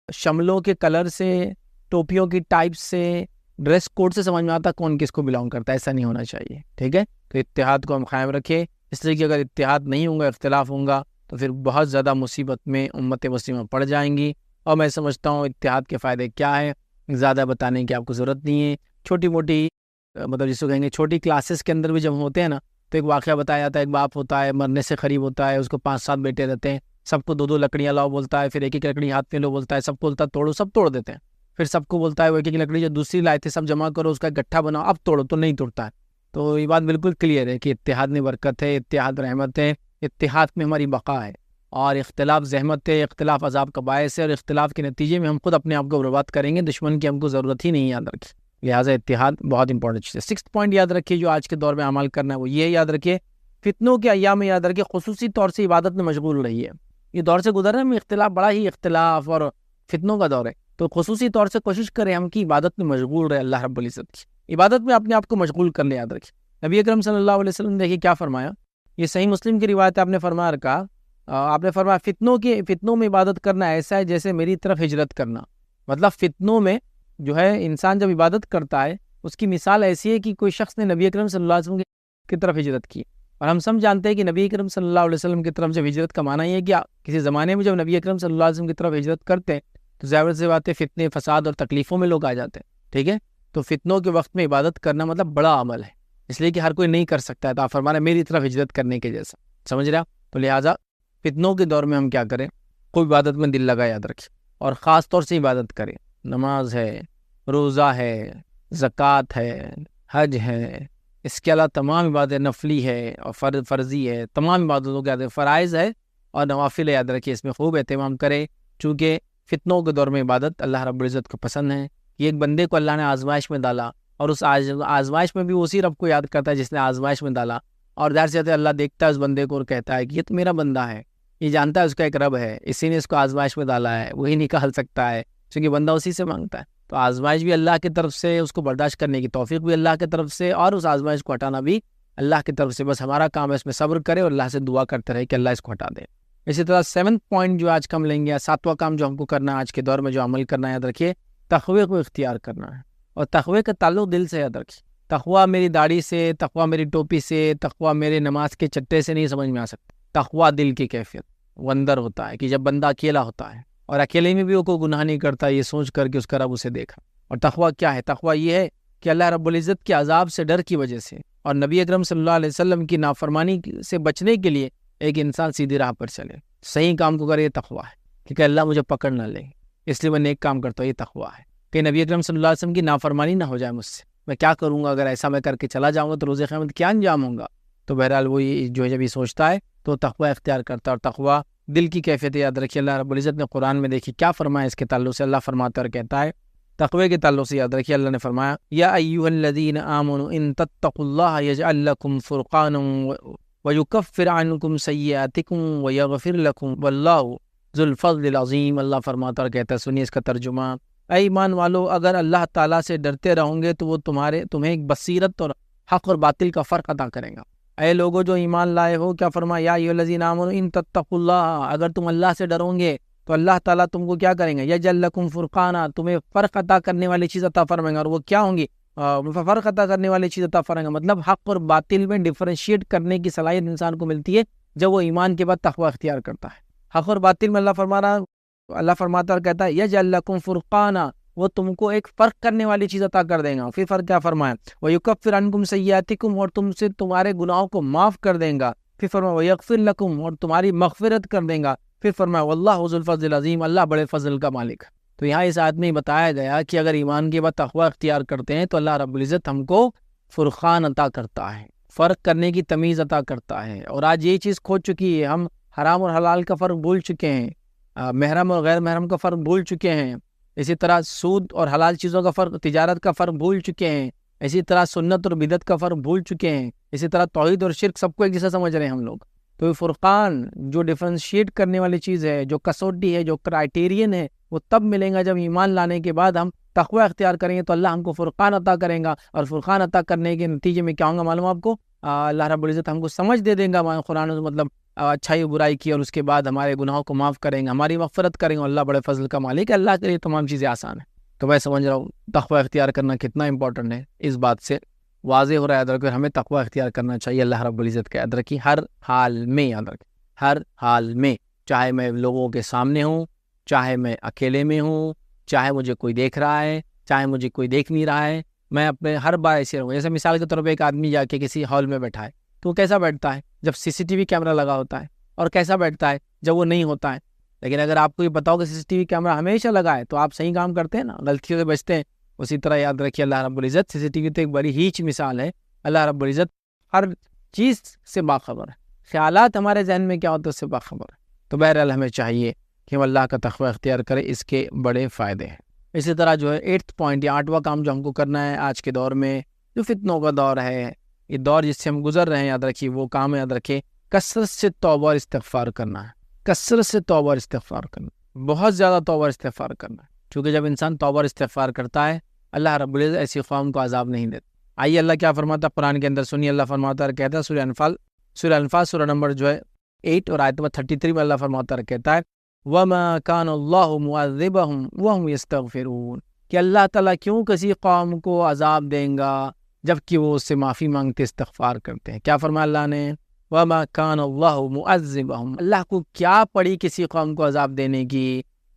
B: شملوں کے کلر سے، ٹوپیوں کی ٹائپ سے، ڈریس کوڈ سے سمجھ میں آتا کون کس کو بلانگ کرتا ہے، ایسا نہیں ہونا چاہیے، ٹھیک ہے۔ تو اتحاد کو ہم قائم رکھیں، اس لیے کہ اگر اتحاد نہیں ہوگا، اختلاف ہوگا تو پھر بہت زیادہ مصیبت میں امت مسلمہ پڑ جائیں گی۔ اور میں سمجھتا ہوں اتحاد کے فائدے کیا ہے، زیادہ بتانے کی آپ کو ضرورت نہیں ہے۔ چھوٹی موٹی مطلب جس کو کہیں گے چھوٹی کلاسز کے اندر بھی جب ہوتے ہیں نا، تو ایک واقعہ بتایا جاتا ہے، ایک باپ ہوتا ہے مرنے سے قریب ہوتا ہے، اس کو 5 7 بیٹے رہتے ہیں، سب کو 2 2 لکڑیاں لاؤ بولتا ہے، پھر ایک ایک لکڑی ہاتھ میں لو بولتا ہے، سب کو بولتا ہے توڑو، سب توڑ دیتے ہیں۔ پھر سب کو بولتا ہے وہ ایک ایک لکڑی جو دوسری لائے تھے سب جمع کرو، اس کا گٹھا بناؤ، اب توڑو، تو نہیں توڑتا ہے۔ تو یہ بات بالکل کلیئر ہے کہ اتحاد میں برکت ہے، اتحاد رحمت ہے، اتحاد میں ہماری بقا ہے، اور اختلاف زحمت ہے، اختلاف عذاب کا باعث ہے، اور اختلاف کے نتیجے میں ہم خود اپنے آپ کو برباد کریں گے، دشمن کی ہم کو ضرورت ہی نہیں، یاد رکھیں۔ لہٰذا اتحاد بہت امپورٹنٹ چیز ہے۔ 6 پوائنٹ یاد رکھیے جو آج کے دور میں عمل کرنا ہے، وہ یہ یاد رکھیے فتنوں کے ایام میں، یاد رکھیے خصوصی طور سے عبادت میں مشغول رہی ہے۔ یہ دور سے گزر رہے ہیں، اختلاف بڑا ہی اختلاف اور فتنوں کا دور ہے، تو خصوصی طور سے کوشش کریں ہم کی عبادت میں مشغول رہے، اللہ رب العزت کی عبادت میں اپنے آپ کو مشغول کر لیں۔ یاد رکھیں نبی اکرم صلی اللہ علیہ وسلم نے دیکھیے کیا فرمایا، یہ صحیح مسلم کی روایت ہے، آپ نے فرمایا رکھا، آپ نے فرمایا فتنوں میں عبادت کرنا ایسا ہے جیسے میری طرف ہجرت کرنا۔ مطلب فتنوں میں جو ہے انسان جب عبادت کرتا ہے اس کی مثال ایسی ہے کہ کوئی شخص نے نبی اکرم صلی اللہ علیہ وسلم کی طرف ہجرت کی، اور ہم سب جانتے ہیں کہ نبی اکرم صلی اللہ علیہ وسلم کی طرف جب ہجرت کا معنی یہ ہے کہ کسی زمانے میں جب نبی اکرم صلی اللہ علیہ وسلم کی طرف ہجرت کرتے ہیں تو ظاہر سی بات ہے فتنے فساد اور تکلیفوں میں لوگ آ جاتے ہیں، ٹھیک ہے۔ تو فتنوں کے وقت میں عبادت کرنا مطلب بڑا عمل ہے، اس لیے کہ ہر کوئی نہیں کر سکتا ہے، تو آپ فرمانا میری طرف ہجرت کرنے کے جیسا، سمجھ رہے آپ؟ تو لہٰذا فتنوں کے دور میں ہم کیا کریں، کوئی عبادت میں دل لگا، یاد رکھیں، اور خاص طور سے عبادت کریں، نماز ہے، روزہ ہے، زکوٰۃ ہے، حج ہے، اس کے علاوہ تمام عبادت نفلی ہے اور فرضی ہے، تمام عبادتوں کے عادت فرائض ہے اور نوافل، یاد رکھیے اس میں خوب اہتمام کرے، چونکہ فتنوں کے دور میں عبادت اللہ رب العزت کو پسند ہے۔ یہ ایک بندے کو اللہ نے آزمائش میں ڈالا، اور اس آزمائش میں بھی اسی رب کو یاد کرتا ہے جس نے آزمائش میں ڈالا، اور ظاہر سے اللہ دیکھتا ہے اس بندے کو اور کہتا ہے کہ یہ تو میرا بندہ ہے، یہ جانتا ہے اس کا ایک رب ہے، اسی نے اس کو آزمائش میں ڈالا ہے، وہی نکال سکتا ہے کیونکہ بندہ اسی سے مانگتا ہے. تو آزمائش بھی اللہ کی طرف سے، اس کو برداشت کرنے کی توفیق بھی اللہ کی طرف سے، اور اس آزمائش کو ہٹانا بھی اللہ کی طرف سے. بس ہمارا کام ہے اس میں صبر کرے اور اللہ سے دعا کرتے رہے کہ اللہ اس کو ہٹا دے. اسی طرح 7 پوائنٹ جو آج کا ہم لیں گے، 7واں کام جو ہم کو کرنا ہے آج کے دور میں، جو عمل کرنا ہے، یاد رکھیے تقوی کو اختیار کرنا ہے. اور تقوی کا تعلق دل سے، یاد رکھیے. تقوی میری داڑھی سے، تقوی میری ٹوپی سے، تقوی میرے نماز کے چٹے سے نہیں سمجھ میں آ سکتا. تقوی دل کی کیفیت وہ اندر ہوتا ہے کہ جب بندہ اکیلا ہوتا ہے اور اکیلے میں بھی وہ کوئی گناہ نہیں کرتا، یہ سوچ کر کہ اس کا رب اسے دیکھا. اور تقوی کیا ہے؟ تقوی یہ ہے کہ اللہ رب العزت کے عذاب سے ڈر کی وجہ سے اور نبی اکرم صلی اللہ علیہ وسلم کی نافرمانی سے بچنے کے لیے ایک انسان سیدھی راہ پر چلے، صحیح کام کو کرے. یہ تقوی ہے. کیونکہ اللہ مجھے پکڑ نہ لے اس لیے میں نیک کام کرتا ہوں، یہ تقوی ہے. کہ نبی اکرم صلی اللہ علیہ وسلم کی نافرمانی نہ ہو جائے مجھ سے. میں کیا کروں گا اگر ایسا میں کر کے چلا جاؤں گا تو روز قیامت کیا انجام ہوں گا. تو بہرحال وہ جو ہے جب یہ سوچتا ہے تو تقوی اختیار کرتا ہے. اور تقوی دل کی کیفیت یاد رکھیے. اللہ رب العزت نے قرآن میں دیکھی کیا فرمایا اس کے تعلق سے. اللہ فرماتا اور کہتا ہے تقوی کے تعلق سے، یاد رکھیے اللہ نے فرمایا یا ایھا الذین آمنوا ان تتقوا اللہ یجعل لکم فرقانا ویکفر عنکم سیئاتکم ویغفر لکم واللہ ذو الفضل العظیم. اللہ فرماتا اور کہتا ہے، سنیے اس کا ترجمہ، اے ایمان والو اگر اللہ تعالیٰ سے ڈرتے رہو گے تو وہ تمہیں ایک بصیرت اور حق اور باطل کا فرق عطا کرے گا. اے لوگو جو ایمان لائے ہو، کیا فرمایا یا ایھا الذین آمنوا ان تتقوا اللہ، اگر تم اللہ سے ڈرو گے تو اللہ تعالیٰ تم کو کیا کریں گے، یجعل لکم فرقانا، تمہیں فرق عطا کرنے والی چیز عطا فرمائیں گے. اور وہ کیا ہوں گی؟ فرق عطا کرنے والی چیز عطا فرمائیں گے. مطلب حق اور باطل میں ڈفرینشیٹ کرنے کی صلاحیت انسان کو ملتی ہے جب وہ ایمان کے بعد تقوی اختیار کرتا ہے. حق اور باطل میں اللہ فرماتا اور کہتا ہے یجعل لکم فرقانا، وہ تم کو ایک فرق کرنے والی چیز عطا کر دیں گا. پھر فرق کیا فرمایا، وَيُكَفِّرْ عَنْكُمْ سَيِّئَاتِكُمْ، اور تم سے تمہارے گناہوں کو معاف کر دیں گا. پھر فرمایا وَيَغْفِرْ لَكُمْ، اور تمہاری مغفرت کر دیں گا. پھر فرمایا وَاللَّهُ ذُو الْفَضْلِ الْعَظِيمِ، اللہ بڑے فضل کا مالک. تو یہاں اس آیت میں بتایا گیا کہ اگر ایمان کے بعد تقوی اختیار کرتے ہیں تو اللہ رب العزت ہم کو فرقان عطا کرتا ہے، فرق کرنے کی تمیز عطا کرتا ہے. اور آج یہ چیز کھو چکی ہے، ہم حرام اور حلال کا فرق بھول چکے ہیں، محرم اور غیر محرم کا فرق بھول چکے ہیں. اسی طرح سود اور حلال چیزوں کا فرق، تجارت کا فرق بھول چکے ہیں. اسی طرح سنت اور بدعت کا فرق بھول چکے ہیں. اسی طرح توحید اور شرک سب کو ایک جیسا سمجھ رہے ہیں ہم لوگ. تو یہ فرقان جو ڈفرینشیٹ کرنے والی چیز ہے، جو کسوٹی ہے، جو کرائٹیرین ہے، وہ تب ملیں گا جب ایمان لانے کے بعد ہم تقوی اختیار کریں گے تو اللہ ہم کو فرقان عطا کریں گا. اور فرقان عطا کرنے کے نتیجے میں کیا ہوگا معلوم آپ کو، اللہ رب العزت ہم کو سمجھ دے دیں گا قرآن، مطلب اچھائی برائی کی، اور اس کے بعد ہمارے گناہوں کو معاف کریں گے، ہماری مغفرت کریں گے. اللہ بڑے فضل کا مالک ہے، اللہ کے لیے تمام چیزیں آسان ہیں. تو میں سمجھ رہا ہوں تقوی اختیار کرنا کتنا امپورٹنٹ ہے، اس بات سے واضح ہو رہا ہے. یاد رکھو ہمیں تقوی اختیار کرنا چاہیے اللہ رب العزت کا. یاد رکھیے ہر حال میں، یاد رکھیے ہر حال میں، چاہے میں لوگوں کے سامنے ہوں، چاہے میں اکیلے میں ہوں، چاہے مجھے کوئی دیکھ رہا ہے، چاہے مجھے کوئی دیکھ نہیں رہا ہے، میں اپنے ہر بار ایسے رہوں. جیسے مثال کے طور پہ ایک آدمی جا کے کسی ہال میں بیٹھا ہے تو وہ کیسا بیٹھتا ہے جب CCTV کیمرہ لگا ہوتا ہے، اور کیسا بیٹھتا ہے جب وہ نہیں ہوتا ہے. لیکن اگر آپ کو یہ بتاؤ کہ CCTV کیمرہ ہمیشہ لگا ہے تو آپ صحیح کام کرتے ہیں نا، غلطیوں سے بچتے ہیں. اسی طرح یاد رکھیے اللہ رب العزت CCTV تو ایک بڑی ہیچ مثال ہے. اللہ رب العزت ہر چیز سے باخبر ہے، خیالات ہمارے ذہن میں کیا ہوتا ہے اس سے باخبر ہے. تو بہرحال ہمیں چاہیے کہ ہم اللہ کا تقوی اختیار کریں، اس کے بڑے فائدے ہیں. اسی طرح جو ہے 8th پوائنٹ یا 8واں کام جو ہم کو کرنا ہے آج کے دور میں، جو فتنوں کا دور ہے، یہ دور جس سے ہم گزر رہے ہیں، یاد رکھیے وہ کام ہے، یاد رکھیے کثرت سے توبہ اور استغفار کرنا ہے. کثرت سے توبہ اور استغفار کرنا، بہت زیادہ توبہ اور استغفار کرنا ہے. چونکہ جب انسان توبہ اور استغفار کرتا ہے اللہ رب العزت ایسی قوم کو عذاب نہیں دیتا. آئیے اللہ کیا فرماتا ہے قرآن کے اندر، سنیے. اللہ فرماتا ہے کہتا ہے سورہ انفال سورہ نمبر جو ہے 8 اور آیت نمبر 33 میں اللہ فرماتا ہے کہتا ہے وَمَا كَانَ اللَّهُ مُعَذِّبَهُمْ وَهُمْ يَسْتَغْفِرُونَ، کہ اللہ تعالیٰ کیوں کسی قوم کو عذاب دیں گا جبکہ وہ اس سے معافی مانگتے استغفار کرتے ہیں. کیا فرمایا اللہ نے، وَمَا كَانَ اللَّهُ مُعَذِّبَهُمْ، اللہ کو کیا پڑی کسی قوم کو عذاب دینے کی،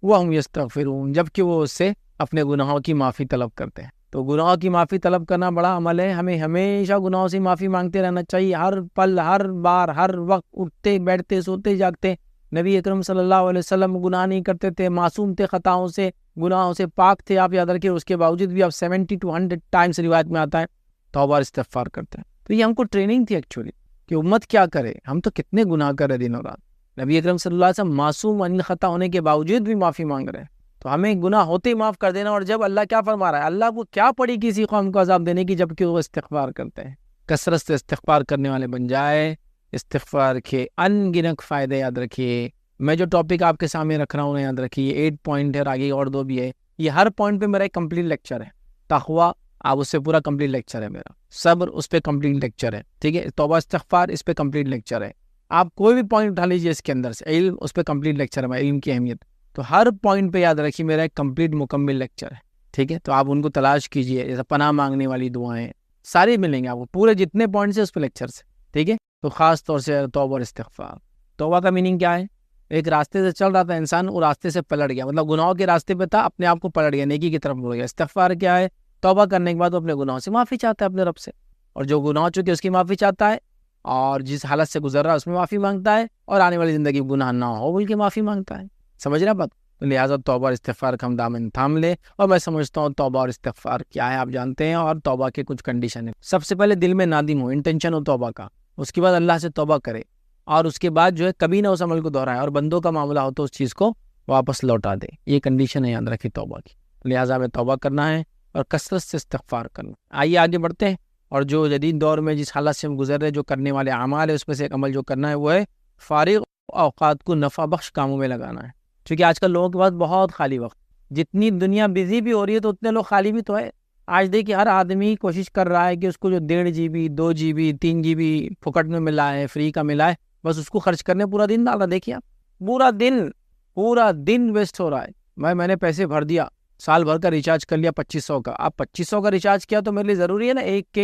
B: وَهُمْ يَسْتَغْفِرُونَ، جبکہ وہ اس سے اپنے گناہوں کی معافی طلب کرتے ہیں. تو گناہوں کی معافی طلب کرنا بڑا عمل ہے. ہمیں ہمیشہ گناہوں سے معافی مانگتے رہنا چاہیے، ہر پل، ہر بار، ہر وقت، اٹھتے بیٹھتے سوتے جاگتے. نبی اکرم صلی اللہ علیہ وسلم گناہ نہیں کرتے تھے، معصوم تھے، خطاؤں سے، گناہوں سے پاک تھے. آپ یاد رکھیں اس کے باوجود بھی آپ 70 to 100 ٹائمس روایت میں آتا ہے توبہ اور استغفار کرتے ہیں. تو یہ ہم کو ٹریننگ تھی ایکچولی کہ امت کیا کرے. ہم تو کتنے گناہ کر رہے دن اور رات. نبی اکرم صلی اللہ علیہ وسلم معصوم عن الخطا ہونے کے باوجود بھی معافی مانگ رہے ہیں. تو ہمیں گناہ ہوتے ہی معاف کر دینا. اور جب اللہ کیا فرما رہا ہے، اللہ کو کیا پڑی کسی قوم کو عذاب دینے کی جبکہ وہ استغفار کرتے ہیں. کثرت سے استغفار کرنے والے بن جائے استغفار کے ان گنت فائدے یاد رکھیے. میں جو ٹاپک آپ کے سامنے رکھ رہا ہوں یاد رکھیے 8 پوائنٹ ہے اور آگے اور 2 بھی ہے. یہ ہر پوائنٹ پہ میرا ایک کمپلیٹ لیکچر ہے. تقویٰ آپ اس سے پورا کمپلیٹ لیکچر ہے میرا. صبر اس پہ کمپلیٹ لیکچر ہے. ٹھیک ہے. توبہ استغفار اس پہ کمپلیٹ لیکچر ہے. آپ کوئی بھی پوائنٹ اٹھا لیجیے اس کے اندر سے. علم اس پہ کمپلیٹ لیکچر ہے. علم کی اہمیت تو ہر پوائنٹ پہ یاد رکھیے میرا ایک کمپلیٹ مکمل لیکچر ہے. ٹھیک ہے. تو آپ ان کو تلاش کیجیے. جیسے پناہ مانگنے والی دعائیں ساری ملیں گے آپ کو. پورے جتنے پوائنٹس ہیں اس پہ لیکچر سے. ٹھیک ہے. تو خاص طور سے توبہ اور استغفار. توبہ کا میننگ کیا ہے؟ ایک راستے سے چل رہا تھا انسان, وہ راستے سے پلٹ گیا, مطلب گناہوں کے راستے پہ تھا, اپنے آپ کو پلٹ گیا, نیکی کی طرف مڑ گیا. استغفار کیا ہے؟ توبہ کرنے کے بعد وہ اپنے گناہوں سے معافی چاہتا ہے اپنے رب سے, اور جو گناہ ہو چکے اس کی معافی چاہتا ہے, اور جس حالت سے گزر رہا ہے اس میں معافی مانگتا ہے, اور آنے والی زندگی گناہ نہ ہو بول کے معافی مانگتا ہے. سمجھ رہے بات؟ تو لہٰذا توبہ اور استغفار کا ہم دامن تھام لے. اور میں سمجھتا ہوں توبہ اور استغفار کیا ہے آپ جانتے ہیں, اور توبہ کے کچھ کنڈیشن ہیں. سب سے پہلے دل میں نادم ہو, انٹینشن ہو توبہ کا. اس کے بعد اللہ سے توبہ کرے, اور اس کے بعد جو ہے کبھی نہ اس عمل کو دہرائے, اور بندوں کا معاملہ ہو تو اس چیز کو واپس لوٹا دے. یہ کنڈیشن ہے یاد رکھیے توبہ کی. لہٰذا ہمیں توبہ کرنا ہے اور کثرت سے استغفار کرنا. آئیے آگے بڑھتے ہیں, اور جو جدید دور میں جس حالت سے ہم گزر رہے, جو کرنے والے اعمال ہے اس میں سے ایک عمل جو کرنا ہے وہ ہے فارغ اوقات کو نفع بخش کاموں میں لگانا ہے. کیونکہ آج کل لوگوں کے پاس بہت خالی وقت, جتنی دنیا بزی بھی ہو رہی ہے تو اتنے لوگ خالی بھی تو ہے. آج دیکھیے ہر آدمی کوشش کر رہا ہے کہ اس کو جو 1.5 GB 2 GB 3 GB پھکٹ میں ملا ہے, فری کا ملا ہے, بس اس کو خرچ کرنے پورا دن ڈالا. دیکھیے آپ پورا دن ویسٹ ہو رہا ہے. میں نے پیسے بھر دیا, سال بھر کا ریچارج کر لیا 2500 کا. آپ 2500 کا ریچارج کیا تو میرے لیے ضروری ہے نا ایک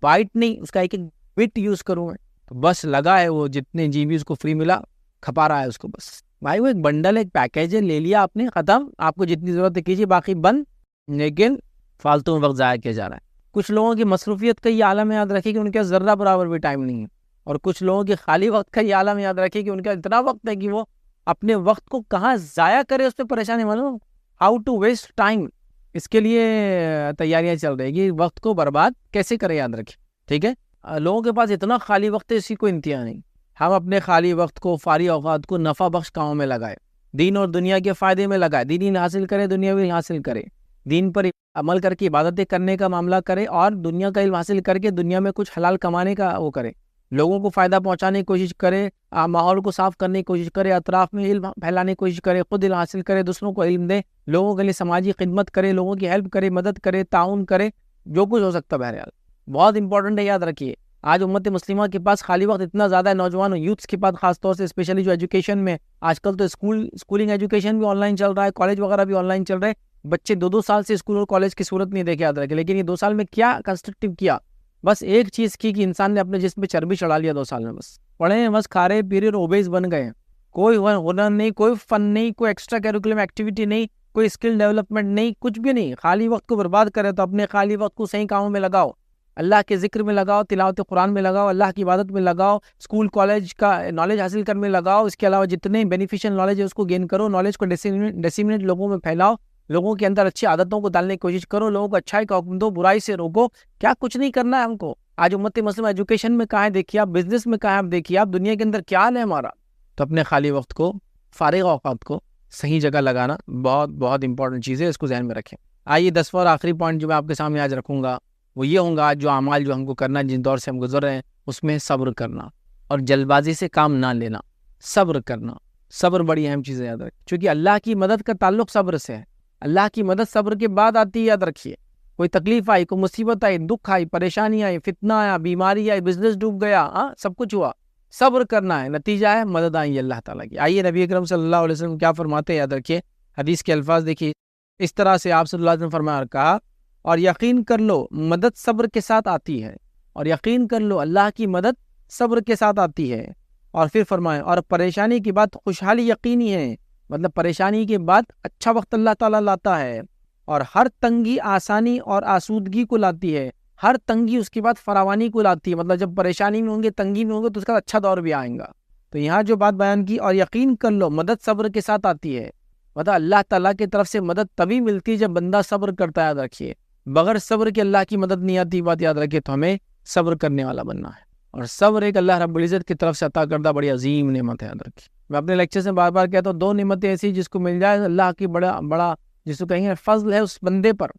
B: بائٹ نہیں, اس کا ایک بٹ یوز کروں میں. تو بس لگا ہے وہ جتنے GB اس کو فری ملا کھپا رہا ہے اس کو. بس بھائی وہ ایک بنڈل ایک پیکیج ہے, لے لیا آپ نے, ختم. آپ کو جتنی ضرورت ہے کیجیے, باقی بند. لیکن فالتو میں وقت ضائع کیا جا رہا ہے. کچھ لوگوں کی مصروفیت کا یہ عالم یاد رکھے کہ ان کے ذرہ برابر بھی ٹائم نہیں ہے, اور کچھ لوگوں کے خالی وقت کا یہ عالم یاد رکھے کہ ان کا اتنا وقت ہے کہ وہ اپنے وقت کو کہاں ضائع کرے اس پہ پریشانی. معلوم ہاؤ ٹو ویسٹ ٹائم, اس کے لیے تیاریاں چل رہی کہ وقت کو برباد کیسے کرے یاد رکھے. ٹھیک ہے. لوگوں کے پاس اتنا خالی وقت ہے, اسی کو انتہا نہیں. ہم اپنے خالی وقت کو فارغ اوقات کو نفع بخش کاموں میں لگائے, دین اور دنیا کے فائدے میں لگائے, دین حاصل کرے, دنیا بھی حاصل کرے, دین پر عمل کر کے عبادتیں کرنے کا معاملہ کرے, اور دنیا کا علم حاصل کر کے دنیا میں کچھ حلال کمانے کا وہ کرے, لوگوں کو فائدہ پہنچانے کی کوشش کرے, ماحول کو صاف کرنے کی کوشش کرے, اطراف میں علم پھیلانے کی کوشش کرے, خود علم حاصل کرے, دوسروں کو علم دے, لوگوں کے لیے سماجی خدمت کرے, لوگوں کی ہیلپ کرے, مدد کرے, تعاون کرے, جو کچھ ہو سکتا ہے. بہرحال بہت امپورٹنٹ ہے, یاد رکھیے. آج امت مسلمہ کے پاس خالی وقت اتنا زیادہ ہے, نوجوان یوتھس کے پاس خاص طور سے, اسپیشلی جو ایجوکیشن میں, آج کل تو اسکولنگ ایجوکیشن بھی آن لائن چل رہا ہے, کالج وغیرہ بھی آن لائن چل رہے ہیں. بچے 2 سال سے اسکول اور کالج کی صورت نہیں دیکھے, یاد رکھے. لیکن یہ 2 سال میں کیا کنسٹرکٹیو کیا؟ بس ایک چیز کی کہ انسان نے اپنے جسم پہ چربی چڑھا لیا 2 سال میں. بس پڑھے ہیں, بس کھا رہے پی رہے اور اوبیس بن گئے ہیں. کوئی ہنر نہیں, کوئی فن نہیں, کوئی ایکسٹرا کیریکولم ایکٹیویٹی نہیں, کوئی اسکل ڈیولپمنٹ نہیں, کچھ بھی نہیں. خالی وقت کو برباد کرے تو اپنے خالی وقت کو صحیح کاموں میں لگاؤ, اللہ کے ذکر میں لگاؤ, تلاوت قرآن میں لگاؤ, اللہ کی عبادت میں لگاؤ, اسکول کالج کا نالج حاصل کرنے میں لگاؤ. اس کے علاوہ جتنے بینیفیشل نالج ہے اس کو گین کرو, نالج کو ڈیسیمنیٹ لوگوں میں پھیلاؤ, لوگوں کے اندر اچھی عادتوں کو ڈالنے کی کوشش کرو, لوگوں کو اچھائی کا حکم دو, برائی سے روکو. کیا کچھ نہیں کرنا ہے ہم کو. آج امت مسلمہ ایجوکیشن میں کہاں ہے دیکھیے آپ, بزنس میں کہاں ہے آپ دیکھیے آپ, دنیا کے اندر کیا حال ہے ہمارا. تو اپنے خالی وقت کو, فارغ اوقات کو صحیح جگہ لگانا بہت بہت امپورٹنٹ چیز ہے, اس کو ذہن میں رکھیں. آئیے 10واں اور آخری پوائنٹ جو میں آپ کے سامنے آج رکھوں گا وہ یہ ہوں گا, جو اعمال جو ہم کو کرنا ہے, جن دور سے ہم گزر رہے ہیں, اس میں صبر کرنا اور جلد بازی سے کام نہ لینا. صبر کرنا, صبر بڑی اہم چیز ہے, یاد رکھیں. چونکہ اللہ کی مدد کا تعلق صبر سے ہے. اللہ کی مدد صبر کے بعد آتی ہے, یاد رکھیے. کوئی تکلیف آئی, کوئی مصیبت آئی, دکھ آئی, پریشانی آئی, فتنہ آیا, بیماری آئی, بزنس ڈوب گیا, سب کچھ ہوا, صبر کرنا ہے, نتیجہ ہے مدد آئی اللہ تعالیٰ کی. آئیے نبی اکرم صلی اللہ علیہ وسلم کیا فرماتے ہیں, یاد رکھیے. حدیث کے الفاظ دیکھیے, اس طرح سے آپ صلی اللہ علیہ وسلم فرمایا اور کہا, اور یقین کر لو مدد صبر کے ساتھ آتی ہے, اور یقین کر لو اللہ کی مدد صبر کے ساتھ آتی ہے. اور پھر فرمائے, اور پریشانی کی بات خوشحالی یقینی ہے, مطلب پریشانی کے بعد اچھا وقت اللہ تعالیٰ لاتا ہے, اور ہر تنگی آسانی اور آسودگی کو لاتی ہے, ہر تنگی اس کے بعد فراوانی کو لاتی ہے. مطلب جب پریشانی میں ہوں گے, تنگی میں ہوں گے, تو اس کا اچھا دور بھی آئے گا. تو یہاں جو بات بیان کی, اور یقین کر لو مدد صبر کے ساتھ آتی ہے, مطلب اللہ تعالیٰ کی طرف سے مدد تبھی ملتی ہے جب بندہ صبر کرتا ہے. یاد رکھیے, بغیر صبر کے اللہ کی مدد نہیں آتی. بات یاد رکھیے, تو ہمیں صبر کرنے والا بننا ہے, اور صبر ایک اللہ رب العزت کی طرف سے عطا کردہ بڑی عظیم نعمت ہے. یاد رکھیے, میں اپنے لیکچر سے بار بار کہتا ہوں, 2 نعمتیں ایسی جس کو مل جائے اللہ کی بڑا جس کو کہیں گے فضل ہے اس بندے پر.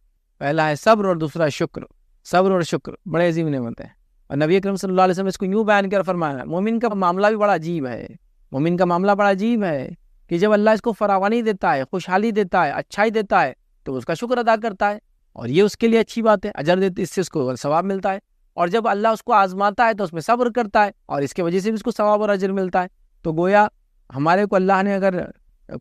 B: پہلا ہے صبر, اور دوسرا ہے شکر. صبر اور شکر بڑے عظیم نعمت ہے. اور نبی اکرم صلی اللہ علیہ وسلم نے اس کو یوں بیان کر فرمایا، مومن کا معاملہ بھی بڑا عجیب ہے، مومن کا معاملہ بڑا عجیب ہے کہ جب اللہ اس کو فراوانی دیتا ہے، خوشحالی دیتا ہے، اچھائی دیتا ہے تو اس کا شکر ادا کرتا ہے، اور یہ اس کے لیے اچھی بات ہے، اجر دیتے، اس سے اس کو ثواب ملتا ہے، اور جب اللہ اس کو آزماتا ہے تو اس میں صبر کرتا ہے اور اس کی وجہ سے بھی اس کو ثواب اور اجر ملتا ہے۔ تو گویا ہمارے کو اللہ نے اگر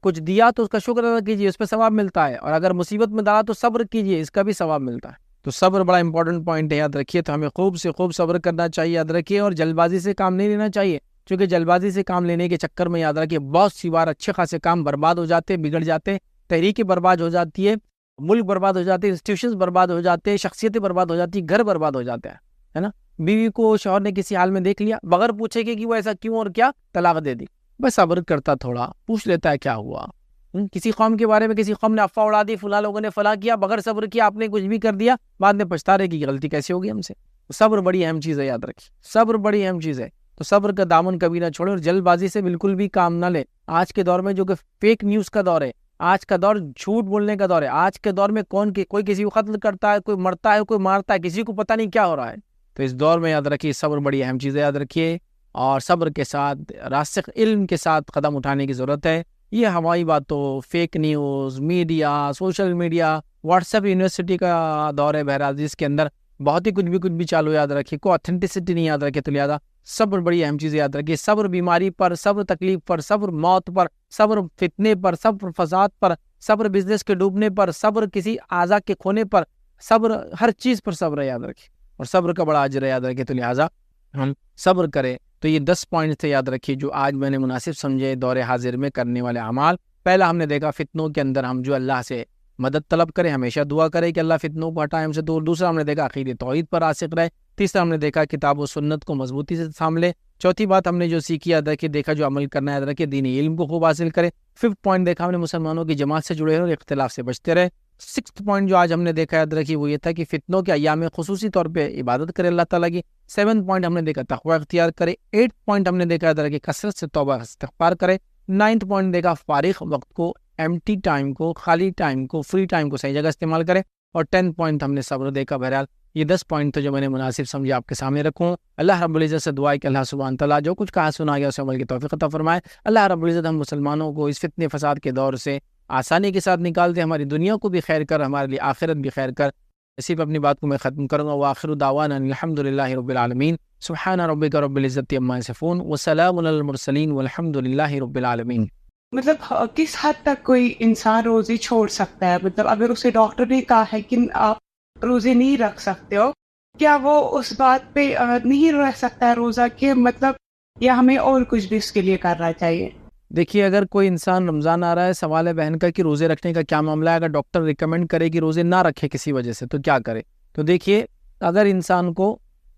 B: کچھ دیا تو اس کا شکر ادا کیجیے، اس پہ ثواب ملتا ہے، اور اگر مصیبت میں ڈالا تو صبر کیجیے، اس کا بھی ثواب ملتا ہے۔ تو صبر بڑا امپورٹنٹ پوائنٹ ہے، یاد رکھیے۔ تو ہمیں خوب سے خوب صبر کرنا چاہیے، یاد رکھیے، اور جلد بازی سے کام نہیں لینا چاہیے، کیونکہ جلد بازی سے کام لینے کے چکر میں یاد رکھیے بہت سی بار اچھے خاصے کام برباد ہو جاتے، بگڑ جاتے، تحریکیں برباد ہو جاتی ہے، ملک برباد ہو جاتے، انسٹیٹیوشنز برباد ہو جاتے، شخصیتیں برباد ہو جاتی، گھر برباد ہو جاتا ہے نا۔ بیوی کو شوہر نے کسی حال میں دیکھ لیا، بغیر پوچھے کہ وہ ایسا کیوں اور کیا، طلاق دے دی، بس صبر کرتا، تھوڑا پوچھ لیتا ہے کیا ہوا۔ کسی قوم کے بارے میں کسی قوم نے افواہ اڑا دی، فلاں لوگوں نے فلاں کیا، بغیر صبر کیا آپ نے کچھ بھی کر دیا، بعد میں پچھتا رہے کہ یہ غلطی کیسے ہوگی ہم سے۔ صبر بڑی اہم چیز ہے، یاد رکھیے، صبر بڑی اہم چیز ہے۔ تو صبر کا دامن کبھی نہ چھوڑے، اور جلد بازی سے بالکل بھی کام نہ لے۔ آج کے دور میں جو کہ فیک نیوز کا دور ہے، آج کا دور جھوٹ بولنے کا دور ہے، آج کے دور میں کوئی کسی کو قتل کرتا ہے، کوئی مرتا ہے، کوئی مارتا ہے، کسی کو پتہ نہیں کیا ہو رہا ہے۔ تو اس دور میں یاد رکھیے صبر بڑی اہم چیز ہے، یاد رکھیے، اور صبر کے ساتھ راسخ علم کے ساتھ قدم اٹھانے کی ضرورت ہے۔ یہ ہماری باتوں، fake news, media, social media, what's app university کا دور ہے بہرحال، جس کے اندر بہت ہی کچھ بھی چالو، یاد رکھیے، کوئی اتھینٹسٹی نہیں، یاد رکھے۔ تو لہٰذا صبر بڑی اہم چیز ہے، یاد رکھیے، صبر بیماری پر، صبر تکلیف پر، صبر موت پر، صبر فتنے پر، صبر فساد پر، صبر بزنس کے ڈوبنے پر، صبر کسی اعضاء کے کھونے پر، صبر ہر چیز پر صبر ہے، یاد رکھیے، اور صبر کا بڑا اجر ہے، یاد رکھیے۔ تو لہٰذا ہم صبر کریں۔ تو یہ 10 پوائنٹس تھے، یاد رکھیے، جو آج میں نے مناسب سمجھے دور حاضر میں کرنے والے اعمال۔ پہلا ہم نے دیکھا فتنوں کے اندر ہم جو اللہ سے مدد طلب کریں، ہمیشہ دعا کریں کہ اللہ فتنوں کو ہٹائے ہم سے دور۔ دوسرا ہم نے دیکھا عقیدہ توحید پر راسخ رہے۔ تیسرا ہم نے دیکھا کتاب و سنت کو مضبوطی سے سامنے۔ چوتھی بات ہم نے جو سیکھی، یاد رکھیے، دیکھا جو عمل کرنا ہے، یاد رکھیے، دینی علم کو خوب حاصل کرے۔ 5th پوائنٹ دیکھا ہم نے مسلمانوں کی جماعت سے جڑے رہے اور اختلاف سے بچتے رہے۔ 6th پوائنٹ جو آج ہم نے دیکھا، یاد رکھیے، وہ یہ تھا کہ فتنوں کے ایام میں خصوصی طور پہ عبادت کرے اللہ تعالیٰ کی۔ 7th پوائنٹ ہم نے دیکھا تقوی اختیار کرے۔ 8th پوائنٹ ہم نے دیکھا، یاد رکھیے، کثرت سے توبہ استغفار کرے۔ 9th پوائنٹ دیکھا فارغ وقت کو، ایمٹی ٹائم کو، خالی ٹائم کو، فری ٹائم کو صحیح جگہ استعمال کرے۔ اور 10th پوائنٹ ہم نے صبر دیکھا۔ بہرحال یہ 10 پوائنٹ تو جو میں نے مناسب سمجھے آپ کے سامنے رکھوں۔ اللہ رب العزت سے دعا ہے کہ اللہ سبحانہ تعالیٰ جو کچھ کہا سنا گیا اسے عمل کی توفیق عطا فرمائے۔ اللہ رب العزت ہم مسلمانوں کو اس فتنے فساد کے دور سے آسانی کے ساتھ نکال دے، ہماری دنیا کو بھی خیر کر، ہمارے لیے آخرت بھی خیر کر۔ اسی پہ اپنی بات کو میں ختم کروں گا۔ وآخر دعوانا الحمد للہ رب العالمین۔ سبحان ربک رب العزت عما یصفون وسلام علی المرسلین والحمد للہ رب العالمین۔
C: مطلب کس حد تک کوئی انسان روزے چھوڑ سکتا ہے؟ مطلب اگر اسے ڈاکٹر نے کہا ہے کہ آپ روزے نہیں رکھ سکتے ہو، کیا وہ اس بات پہ نہیں رہ سکتا ہے روزہ کے مطلب، یا ہمیں اور کچھ بھی اس کے لیے کرنا چاہیے؟
B: دیکھیے، اگر کوئی انسان رمضان آ رہا ہے، سوال ہے بہن کا کہ روزے رکھنے کا کیا معاملہ ہے، اگر ڈاکٹر ریکمینڈ کرے کہ روزے نہ رکھے کسی وجہ سے تو کیا کرے؟ تو دیکھیے، اگر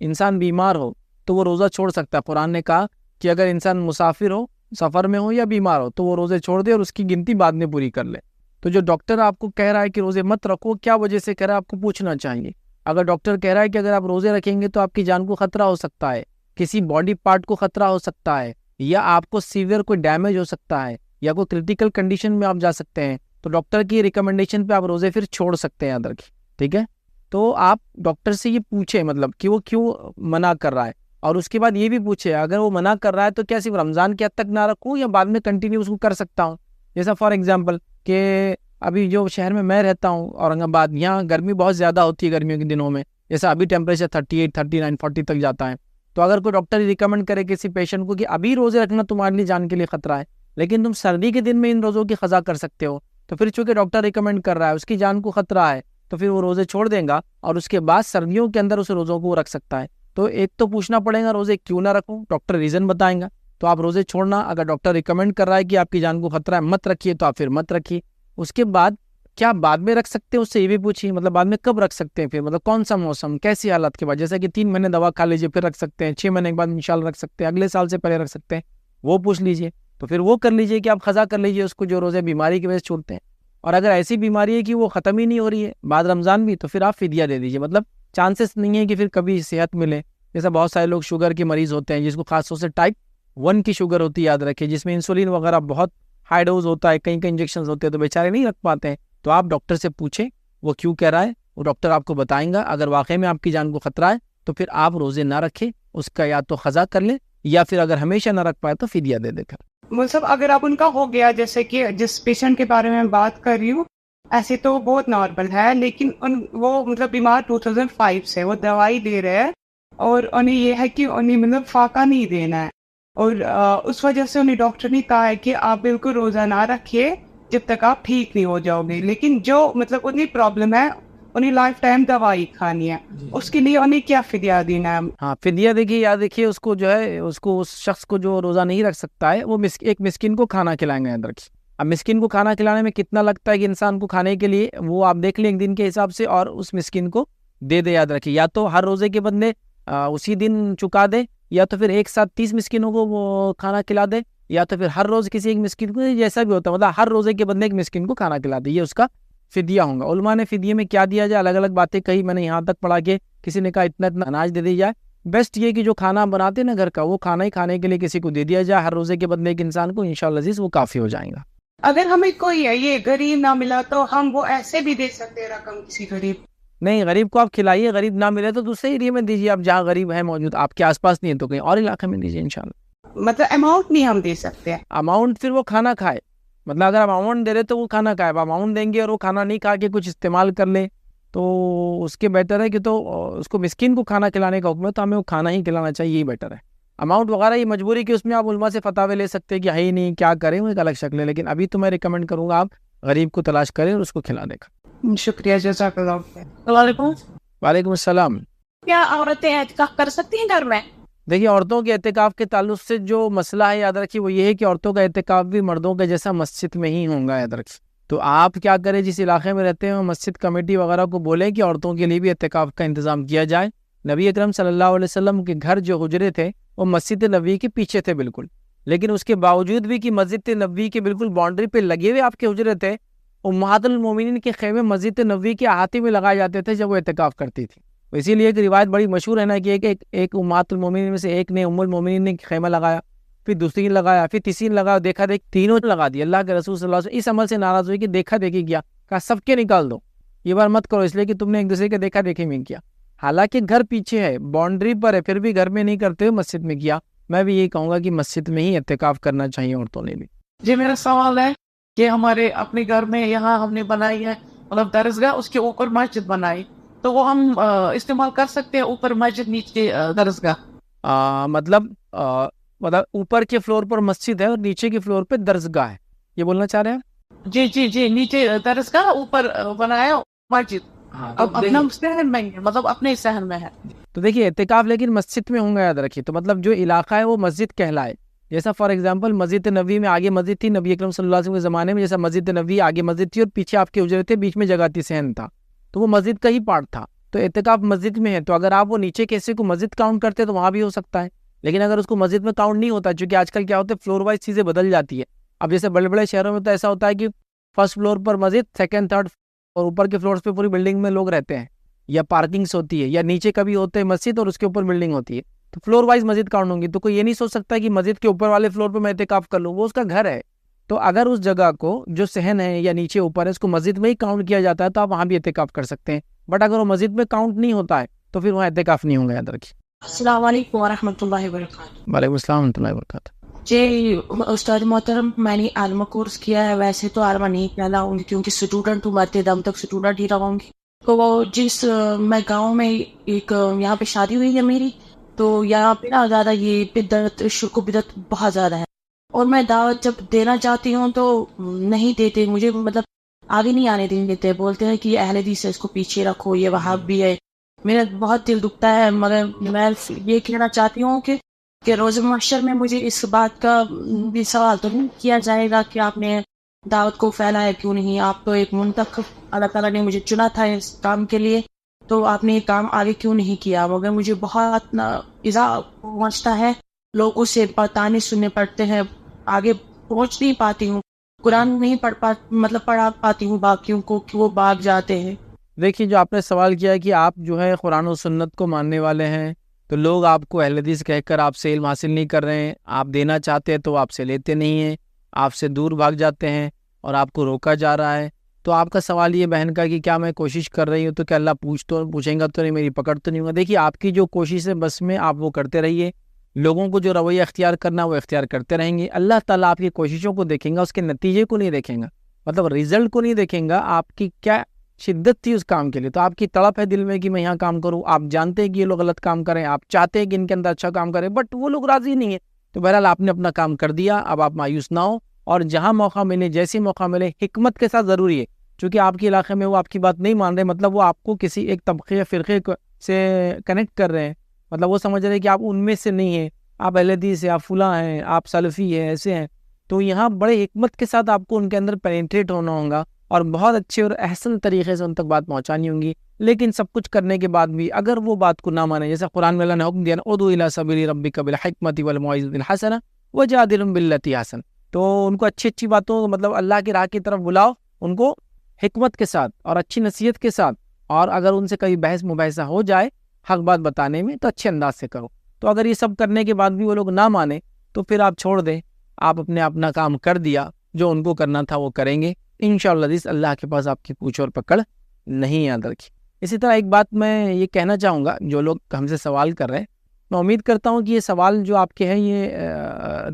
B: انسان بیمار ہو تو وہ روزہ چھوڑ سکتا ہے۔ قرآن نے کہا کہ اگر انسان مسافر ہو، سفر میں ہو یا بیمار ہو تو وہ روزے چھوڑ دے اور اس کی گنتی بعد میں پوری کر لے۔ تو جو ڈاکٹر آپ کو کہہ رہا ہے کہ روزے مت رکھو، کیا وجہ سے کہہ رہا ہے، آپ کو پوچھنا چاہیے۔ اگر ڈاکٹر کہہ رہا ہے کہ اگر آپ روزے رکھیں گے تو آپ کی جان کو خطرہ ہو سکتا ہے، کسی باڈی پارٹ کو خطرہ ہو سکتا ہے، یا آپ کو سیویئر کوئی ڈیمیج ہو سکتا ہے، یا کوئی کرٹیکل کنڈیشن میں آپ جا سکتے ہیں، تو ڈاکٹر کی ریکمنڈیشن پہ آپ روزے پھر چھوڑ سکتے ہیں، یاد رکھیں، ٹھیک ہے؟ تو آپ ڈاکٹر سے یہ پوچھیں مطلب کہ وہ کیوں منع کر رہا ہے، اور اس کے بعد یہ بھی پوچھے اگر وہ منع کر رہا ہے تو کیا صرف رمضان کے حد تک نہ رکھوں یا بعد میں کنٹینیو اس کو کر سکتا ہوں۔ جیسا فار ایگزامپل کہ ابھی جو شہر میں رہتا ہوں اورنگ آباد، یہاں گرمی بہت زیادہ ہوتی ہے گرمیوں کے دنوں میں، جیسا ابھی ٹیمپریچر 38، 39، 40 تک جاتا ہے۔ تو اگر کوئی ڈاکٹر ریکمنڈ کرے کسی پیشنٹ کو کہ ابھی روزے رکھنا تمہارے لیے جان کے لیے خطرہ ہے، لیکن تم سردی کے دن میں ان روزوں کی قضا کر سکتے ہو، تو پھر چونکہ ڈاکٹر ریکمنڈ کر رہا ہے، اس کی جان کو خطرہ ہے، تو پھر وہ روزے چھوڑ دیں گا اور اس کے بعد سردیوں کے اندر اس روزوں کو وہ رکھ سکتا ہے۔ تو ایک تو پوچھنا پڑے گا روزے کیوں نہ رکھوں، ڈاکٹر ریزن بتائیں گا، تو آپ روزے چھوڑنا، اگر ڈاکٹر ریکمنڈ کر رہا ہے کہ آپ کی جان کو خطرہ ہے مت رکھیے تو آپ پھر مت رکھیے۔ اس کے بعد کیا بعد میں رکھ سکتے ہیں، اس سے یہ بھی پوچھیے، مطلب بعد میں کب رکھ سکتے ہیں، پھر مطلب کون سا موسم، کیسی حالت کے بعد، جیسا کہ 3 مہینے دوا کھا لیجیے پھر رکھ سکتے ہیں، 6 مہینے کے بعد انشاءاللہ رکھ سکتے ہیں، اگلے سال سے پہلے رکھ سکتے ہیں، وہ پوچھ لیجیے۔ تو پھر وہ کر لیجیے کہ آپ قضا کر لیجیے اس کو جو روزے بیماری کی وجہ سے چھوڑتے ہیں، اور اگر ایسی بیماری ہے کہ وہ ختم ہی نہیں ہو رہی ہے بعد رمضان بھی، تو پھر آپ فدیہ دے دیجیے، مطلب چانسز نہیں ہے کہ پھر کبھی صحت ملے۔ جیسا بہت سارے لوگ شوگر کے مریض ہوتے ہیں جس کو خاص طور سے ٹائپ 1 کی شوگر ہوتی ہے، یاد رکھیں، جس میں انسولین وغیرہ بہت ہائی ڈوز ہوتا ہے، کئی انجیکشنز ہوتے ہیں، تو بیچارے نہیں رکھ پاتے ہیں۔ تو آپ ڈاکٹر سے پوچھیں وہ کیوں کہہ رہا ہے، وہ ڈاکٹر آپ کو بتائیں گا۔ اگر واقعی میں آپ کی جان کو خطرہ ہے تو پھر آپ روزے نہ رکھیں، اس کا یا تو قضا کر لیں یا پھر اگر ہمیشہ نہ رکھ پائے تو فدیہ دے دے کر۔
C: مطلب اگر اب ان کا ہو گیا، جیسے کہ جس پیشنٹ کے بارے میں بات کر رہی ہوں، ایسے تو بہت نارمل ہے، لیکن وہ مطلب بیمار 2005 سے وہ دوائی لے رہے ہیں اور انہیں یہ ہے کہ انہیں مطلب فاقہ نہیں دینا ہے، اور اس وجہ سے انہیں ڈاکٹر نے کہا ہے کہ آپ بالکل روزہ نہ رکھیے جب تک آپ ٹھیک نہیں ہو جاؤ گے، لیکن جو مطلب انہیں پرابلم ہے انہیں لائف ٹائم دوائی کھانی ہے، اس کے لیے انہیں کیا فدیہ دینا ہے؟
B: ہاں فدیہ دیکھیے، یاد رکھیے اس کو جو ہے، اس کو اس شخص کو جو روزہ نہیں رکھ سکتا ہے وہ ایک مسکین کو کھانا کھلائیں گے، یاد رکھیے۔ اب مسکین کو کھانا کھلانے میں کتنا لگتا ہے کہ انسان کو کھانے کے لیے، وہ آپ دیکھ لیں ایک دن کے حساب سے، اور اس مسکین کو دے دے، یاد رکھیے۔ یا تو ہر روزے کے بدلے اسی دن چکا دے، یا تو پھر ایک ساتھ 30 مسکینوں کو وہ کھانا کھلا دے، یا تو پھر ہر روز کسی ایک مسکین کو، جیسا بھی ہوتا ہے، مطلب ہر روزے کے بدلے ایک مسکین کو کھانا کھلا دے، یہ اس کا فدیہ ہوگا۔ علماء نے فدیے میں کیا دیا جائے، الگ الگ باتیں کہی، میں نے یہاں تک پڑھا کہ کسی نے کہا اتنا اتنا اناج دے دیا جائے، بیسٹ یہ کہ جو کھانا بناتے نا گھر کا، وہ کھانا ہی کھانے کے لیے کسی کو دے دیا جائے ہر روزے کے بدلے ایک انسان کو، انشاءاللہ عزیز وہ کافی ہو جائیں گا۔
C: اگر ہمیں کوئی یہ غریب نہ ملا تو ہم وہ ایسے بھی دے سکتے ہیں رقم کسی غریب؟
B: نہیں، غریب کو آپ کھلائیے، غریب نہ ملے تو دوسرے ایریے میں دیجیے، آپ جہاں غریب ہے موجود، آپ کے آس پاس نہیں ہے تو کہیں اور علاقے میں دیجیے انشاءاللہ۔
C: مطلب اماؤنٹ نہیں ہم دے سکتے ہیں؟
B: اماؤنٹ پھر وہ کھانا کھائے، مطلب اگر آپ اماؤنٹ دے رہے تو وہ کھانا کھائے، اب اماؤنٹ دیں گے اور وہ کھانا نہیں کھا کے کچھ استعمال کر لے تو اس کے بہتر ہے کہ تو اس کو مسکین کو کھانا کھلانے کا حکم ہے، تو ہمیں وہ کھانا ہی کھلانا چاہیے، یہی بیٹر ہے۔ اماؤنٹ وغیرہ یہ مجبوری کہ اس میں آپ علماء سے فتاوے لے سکتے ہیں کہ ہے ہی نہیں، کیا کریں، وہ ایک الگ شکل ہے، لیکن ابھی تو میں ریکمینڈ کروں گا آپ غریب کو تلاش کریں اور اس کو کھلا دیں۔
C: شکریہ، جزاک اللہ۔
D: السلام علیکم۔
B: وعلیکم السلام۔
D: کیا عورتیں اعتکاف کر سکتی ہیں گھر میں؟
B: دیکھیے، عورتوں کے اعتکاف کے تعلق سے جو مسئلہ ہے یاد رکھیے وہ یہ ہے کہ عورتوں کا اعتکاف بھی مردوں کے جیسا مسجد میں ہی ہوگا، یاد رکھیے۔ تو آپ کیا کریں، جس علاقے میں رہتے ہیں مسجد کمیٹی وغیرہ کو بولیں کہ عورتوں کے لیے بھی اعتکاف کا انتظام کیا جائے۔ نبی اکرم صلی اللہ علیہ وسلم کے گھر جو حجرے تھے وہ مسجد نبوی کے پیچھے تھے بالکل، لیکن اس کے باوجود بھی کہ مسجد نبوی کے بالکل باؤنڈری پہ لگے ہوئے آپ کے حجرے تھے، امہات المومنین کے خیمے مسجد نبوی کے احاطے میں لگائے جاتے تھے جب وہ اعتکاف کرتی تھی۔ اسی لیے ایک روایت بڑی مشہور ہے نا کہ ایک امہات المومنین میں سے ایک نے، ام المومنین نے خیمہ لگایا، پھر دوسری نے لگایا، پھر تیسری نے لگایا، دیکھا دیکھ تینوں لگا دیا۔ اللہ کے رسول صلی اللہ علیہ وسلم اس عمل سے ناراض ہوئی کہ دیکھا دیکھی کیا، کہا سب کے نکال دو، یہ بار مت کرو، اس لیے کہ تم نے ایک دوسرے کے دیکھا دیکھی میں کیا، حالانکہ گھر پیچھے ہے، باؤنڈری پر ہے، پھر بھی گھر میں نہیں کرتے ہوئے مسجد میں کیا۔ میں بھی یہی کہوں گا کہ مسجد میں ہی اعتکاف کرنا چاہیے عورتوں نے بھی۔
E: جی میرا سوال ہے کہ ہمارے اپنے گھر میں یہاں ہم نے بنائی ہے مطلب درسگاہ، اس کے اوپر مسجد بنائی، تو وہ ہم استعمال کر سکتے ہیں، اوپر مسجد نیچے درسگاہ؟
B: مطلب اوپر کے فلور پر مسجد ہے اور نیچے کے فلور پہ درسگاہ ہے، یہ بولنا چاہ رہے ہیں؟
E: جی نیچے درسگاہ، اوپر بنایا مسجد، اب اپنا صحن میں ہے، مطلب اپنے صحن میں ہے۔
B: تو دیکھیے اعتکاف لیکن مسجد میں ہوں گا، یاد رکھیے، تو مطلب جو علاقہ ہے وہ مسجد کہلائے، جیسا فار ایگزامپل مسجد نبوی میں آگے مسجد تھی نبی اکرم صلی اللہ علیہ وسلم کے زمانے میں، جیسا مسجد نبوی آگے مسجد تھی اور پیچھے آپ کے حجرے تھے، بیچ میں جگہ تھی، صحن تھا، تو وہ مسجد کا ہی پارٹ تھا، تو اعتکاف مسجد میں ہے، تو اگر آپ وہ نیچے کے حصے کو مسجد کاؤنٹ کرتے تو وہاں بھی ہو سکتا ہے، لیکن اگر اس کو مسجد میں کاؤنٹ نہیں ہوتا، چونکہ آج کل کیا ہوتا ہے فلور وائز چیزیں بدل جاتی ہے، اب جیسے بڑے بڑے شہروں میں تو ایسا ہوتا ہے کہ فرسٹ فلور پر مسجد، سیکنڈ تھرڈ اور اوپر کے فلورز پہ پوری بلڈنگ میں لوگ رہتے ہیں، یا پارکنگس ہوتی ہے، یا نیچے کبھی ہوتے ہیں مسجد اور اس کے اوپر بلڈنگ ہوتی ہے، تو فلور وائز مسجد کاؤنٹ ہوں گی، تو کوئی یہ نہیں سوچ سکتا کہ مسجد کے اوپر والے فلور پہ میں اعتکاف کر لوں، وہ اس کا گھر ہے، تو اگر اس جگہ کو جو صحن ہے یا نیچے اوپر ہے اس کو مسجد میں ہی کاؤنٹ کیا جاتا ہے تو آپ وہاں بھی اعتکاف کر سکتے ہیں، بٹ اگر وہ مسجد میں کاؤنٹ نہیں ہوتا ہے تو پھر وہاں اعتکاف نہیں ہوگا، یاد رکھیے۔
D: السلام علیکم ورحمۃ اللہ وبرکاتہ۔
B: وعلیکم السلام ورحمۃ اللہ وبرکاتہ۔
D: جی استاد محترم، میں نے عالمہ کورس کیا ہے، ویسے تو عالمہ نہیں کہلاؤں گی کیونکہ اسٹوڈنٹ ہوں، مرتے دم تک اسٹوڈنٹ ہی رہوں گی، تو وہ جس میں گاؤں میں ایک یہاں پہ شادی ہوئی ہے میری، تو یہاں پہ نا زیادہ یہ بدعت، شرک و بدعت بہت زیادہ ہے، اور میں دعوت جب دینا چاہتی ہوں تو نہیں دیتے مجھے، مطلب آگے نہیں آنے دیں دیتے، بولتے ہیں کہ یہ اہل حدیث ہے، اس کو پیچھے رکھو، یہ وہابی ہے۔ میرا بہت دل دکھتا ہے، مگر میں یہ کہنا چاہتی ہوں کہ روز محشر میں مجھے اس بات کا بھی سوال تو نہیں کیا جائے گا کہ آپ نے دعوت کو پھیلایا کیوں نہیں، آپ تو ایک منتخب، اللہ تعالیٰ نے مجھے چنا تھا اس کام کے لیے، تو آپ نے یہ کام آگے کیوں نہیں کیا؟ مگر مجھے بہت ایذا پہنچتا ہے، لوگوں سے تانے سننے پڑتے ہیں، آگے پہنچ نہیں پاتی ہوں، قرآن نہیں پڑھا پاتی ہوں باقیوں کو کہ وہ بھاگ جاتے ہیں۔
B: دیکھیے جو آپ نے سوال کیا ہے کہ آپ جو ہے قرآن و سنت کو ماننے والے ہیں، تو لوگ آپ کو اہل حدیث کہہ کر آپ سے علم حاصل نہیں کر رہے ہیں، آپ دینا چاہتے ہیں تو آپ سے لیتے نہیں ہیں، آپ سے دور بھاگ جاتے ہیں اور آپ کو روکا جا رہا ہے، تو آپ کا سوال یہ بہن کا کہ کیا میں کوشش کر رہی ہوں تو کیا اللہ پوچھیں گا تو نہیں، میری پکڑ تو نہیں ہوگا؟ دیکھیے آپ کی جو کوشش ہے بس میں آپ وہ کرتے رہیے، لوگوں کو جو رویہ اختیار کرنا وہ اختیار کرتے رہیں گے، اللہ تعالیٰ آپ کی کوششوں کو دیکھیں گا، اس کے نتیجے کو نہیں دیکھیں گا، مطلب رزلٹ کو نہیں دیکھیں گا، آپ کی کیا شدت تھی اس کام کے لیے. تو آپ کی تڑپ ہے دل میں کہ میں یہاں کام کروں، آپ جانتے ہیں کہ یہ لوگ غلط کام کریں، آپ چاہتے ہیں کہ ان کے اندر اچھا کام کریں، بٹ وہ لوگ راضی نہیں ہیں. تو بہرحال آپ نے اپنا کام کر دیا، اب آپ مایوس نہ ہو، اور جہاں موقع ملے، جیسے موقع ملے، حکمت کے ساتھ ضروری ہے، چونکہ آپ کے علاقے میں وہ آپ کی بات نہیں مان رہے، مطلب وہ آپ کو کسی ایک طبقے یا فرقے سے کنیکٹ کر رہے ہیں، مطلب وہ سمجھ رہے ہیں کہ آپ ان میں سے نہیں ہیں، آپ اہل حدیث ہیں، آپ فلاں ہیں، آپ سلفی ہیں، ایسے ہیں. تو یہاں بڑے حکمت کے ساتھ آپ کو ان کے اندر پینیٹریٹ ہونا ہوگا اور بہت اچھے اور احسن طریقے سے ان تک بات پہنچانی ہوں گی. لیکن سب کچھ کرنے کے بعد بھی اگر وہ بات کو نہ مانے، جیسے قرآن میں اللہ نے حکم دیا نا، ادعو الی سبیل ربک بالحکمۃ والموعظۃ الحسنہ وجادلہم باللتی احسن، تو ان کو اچھی اچھی باتوں، مطلب اللہ کی راہ کی طرف بلاؤ، ان کو حکمت کے ساتھ اور اچھی نصیحت کے ساتھ، اور اگر ان سے کبھی بحث مباحثہ ہو جائے حق بات بتانے میں تو اچھے انداز سے کرو. تو اگر یہ سب کرنے کے بعد بھی وہ لوگ نہ مانے تو پھر آپ چھوڑ دیں، آپ اپنا کام کر دیا، جو ان کو کرنا تھا وہ کریں گے انشاءاللہ عزیز، اللہ کے پاس آپ کی پوچھ اور پکڑ نہیں، یاد رکھیے. اسی طرح ایک بات میں یہ کہنا چاہوں گا، جو لوگ ہم سے سوال کر رہے ہیں، میں امید کرتا ہوں کہ یہ سوال جو آپ کے ہیں یہ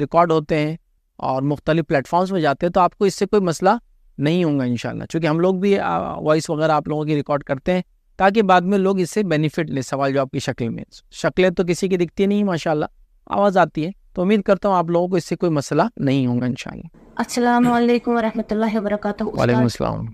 B: ریکارڈ ہوتے ہیں اور مختلف پلیٹ فارمز میں جاتے ہیں، تو آپ کو اس سے کوئی مسئلہ نہیں ہوگا انشاءاللہ، چونکہ ہم لوگ بھی وائس وغیرہ آپ لوگوں کی ریکارڈ کرتے ہیں تاکہ بعد میں لوگ اس سے بینیفٹ لیں. سوال جو آپ کی شکل میں، شکلیں تو کسی کی دکھتی نہیں ماشاءاللہ، آواز آتی ہے، تو امید کرتا ہوں آپ لوگوں کو اس سے کوئی مسئلہ نہیں ہوگا انشاءاللہ.
D: السلام علیکم ورحمۃ اللہ وبرکاتہ.
B: وعلیکم السلام.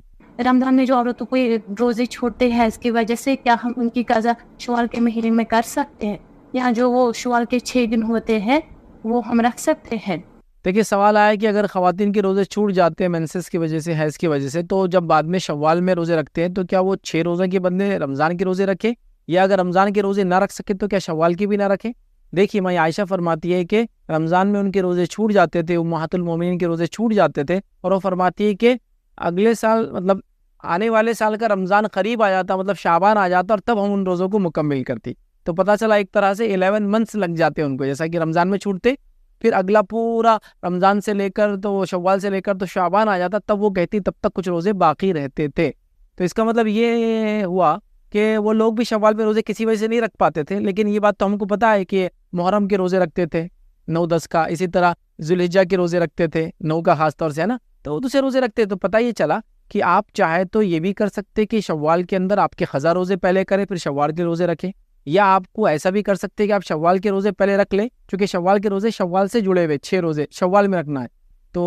D: رمضان میں جو عورتوں کو روزے چھوڑتے ہیں، اس کی وجہ سے کیا ہم ان کی قضا شوال کے مہینے میں کر سکتے ہیں، یا جو وہ شوال کے 6 دن ہوتے ہیں وہ ہم رکھ سکتے ہیں؟
B: دیکھیے سوال آیا کہ اگر خواتین کے روزے چھوٹ جاتے ہیں مینسس کی وجہ سے، حیض کی وجہ سے، تو جب بعد میں شوال میں روزے رکھتے ہیں تو کیا وہ 6 روزے کے بدلے رمضان کے روزے رکھیں، یا اگر رمضان کے روزے نہ رکھ سکے تو کیا شوال کی بھی نہ رکھیں؟ دیکھیے میں عائشہ فرماتی ہے کہ رمضان میں ان کے روزے چھوٹ جاتے تھے، امہات المومنین کے روزے چھوٹ جاتے تھے، اور وہ فرماتی ہے کہ اگلے سال، مطلب آنے والے سال کا رمضان قریب آ جاتا، مطلب شعبان آ جاتا، اور تب ہم ان روزوں کو مکمل کرتی. تو پتہ چلا ایک طرح سے 11 منتھس لگ جاتے ان کو، جیسا کہ رمضان میں چھوٹتے، پھر اگلا پورا رمضان سے لے کر تو شوال سے لے کر تو شعبان آ جاتا، تب وہ کہتی تب تک کچھ روزے باقی رہتے تھے. تو اس کا مطلب یہ ہوا کہ وہ لوگ بھی شوال میں روزے کسی وجہ سے نہیں رکھ پاتے تھے، لیکن یہ بات تو ہم کو پتہ ہے کہ محرم کے روزے رکھتے تھے 9-10 کا، اسی طرح ذوالحجہ کے روزے رکھتے تھے 9 کا خاص طور سے، ہے نا، تو دوسرے روزے رکھتے. تو پتہ یہ چلا کہ آپ چاہے تو یہ بھی کر سکتے کہ شوال کے اندر آپ کے قضا روزے پہلے کریں پھر شوال کے روزے رکھیں، یا آپ کو ایسا بھی کر سکتے کہ آپ شوال کے روزے پہلے رکھ لیں، کیونکہ شوال کے روزے شوال سے جڑے ہوئے 6 روزے شوال میں رکھنا ہے تو،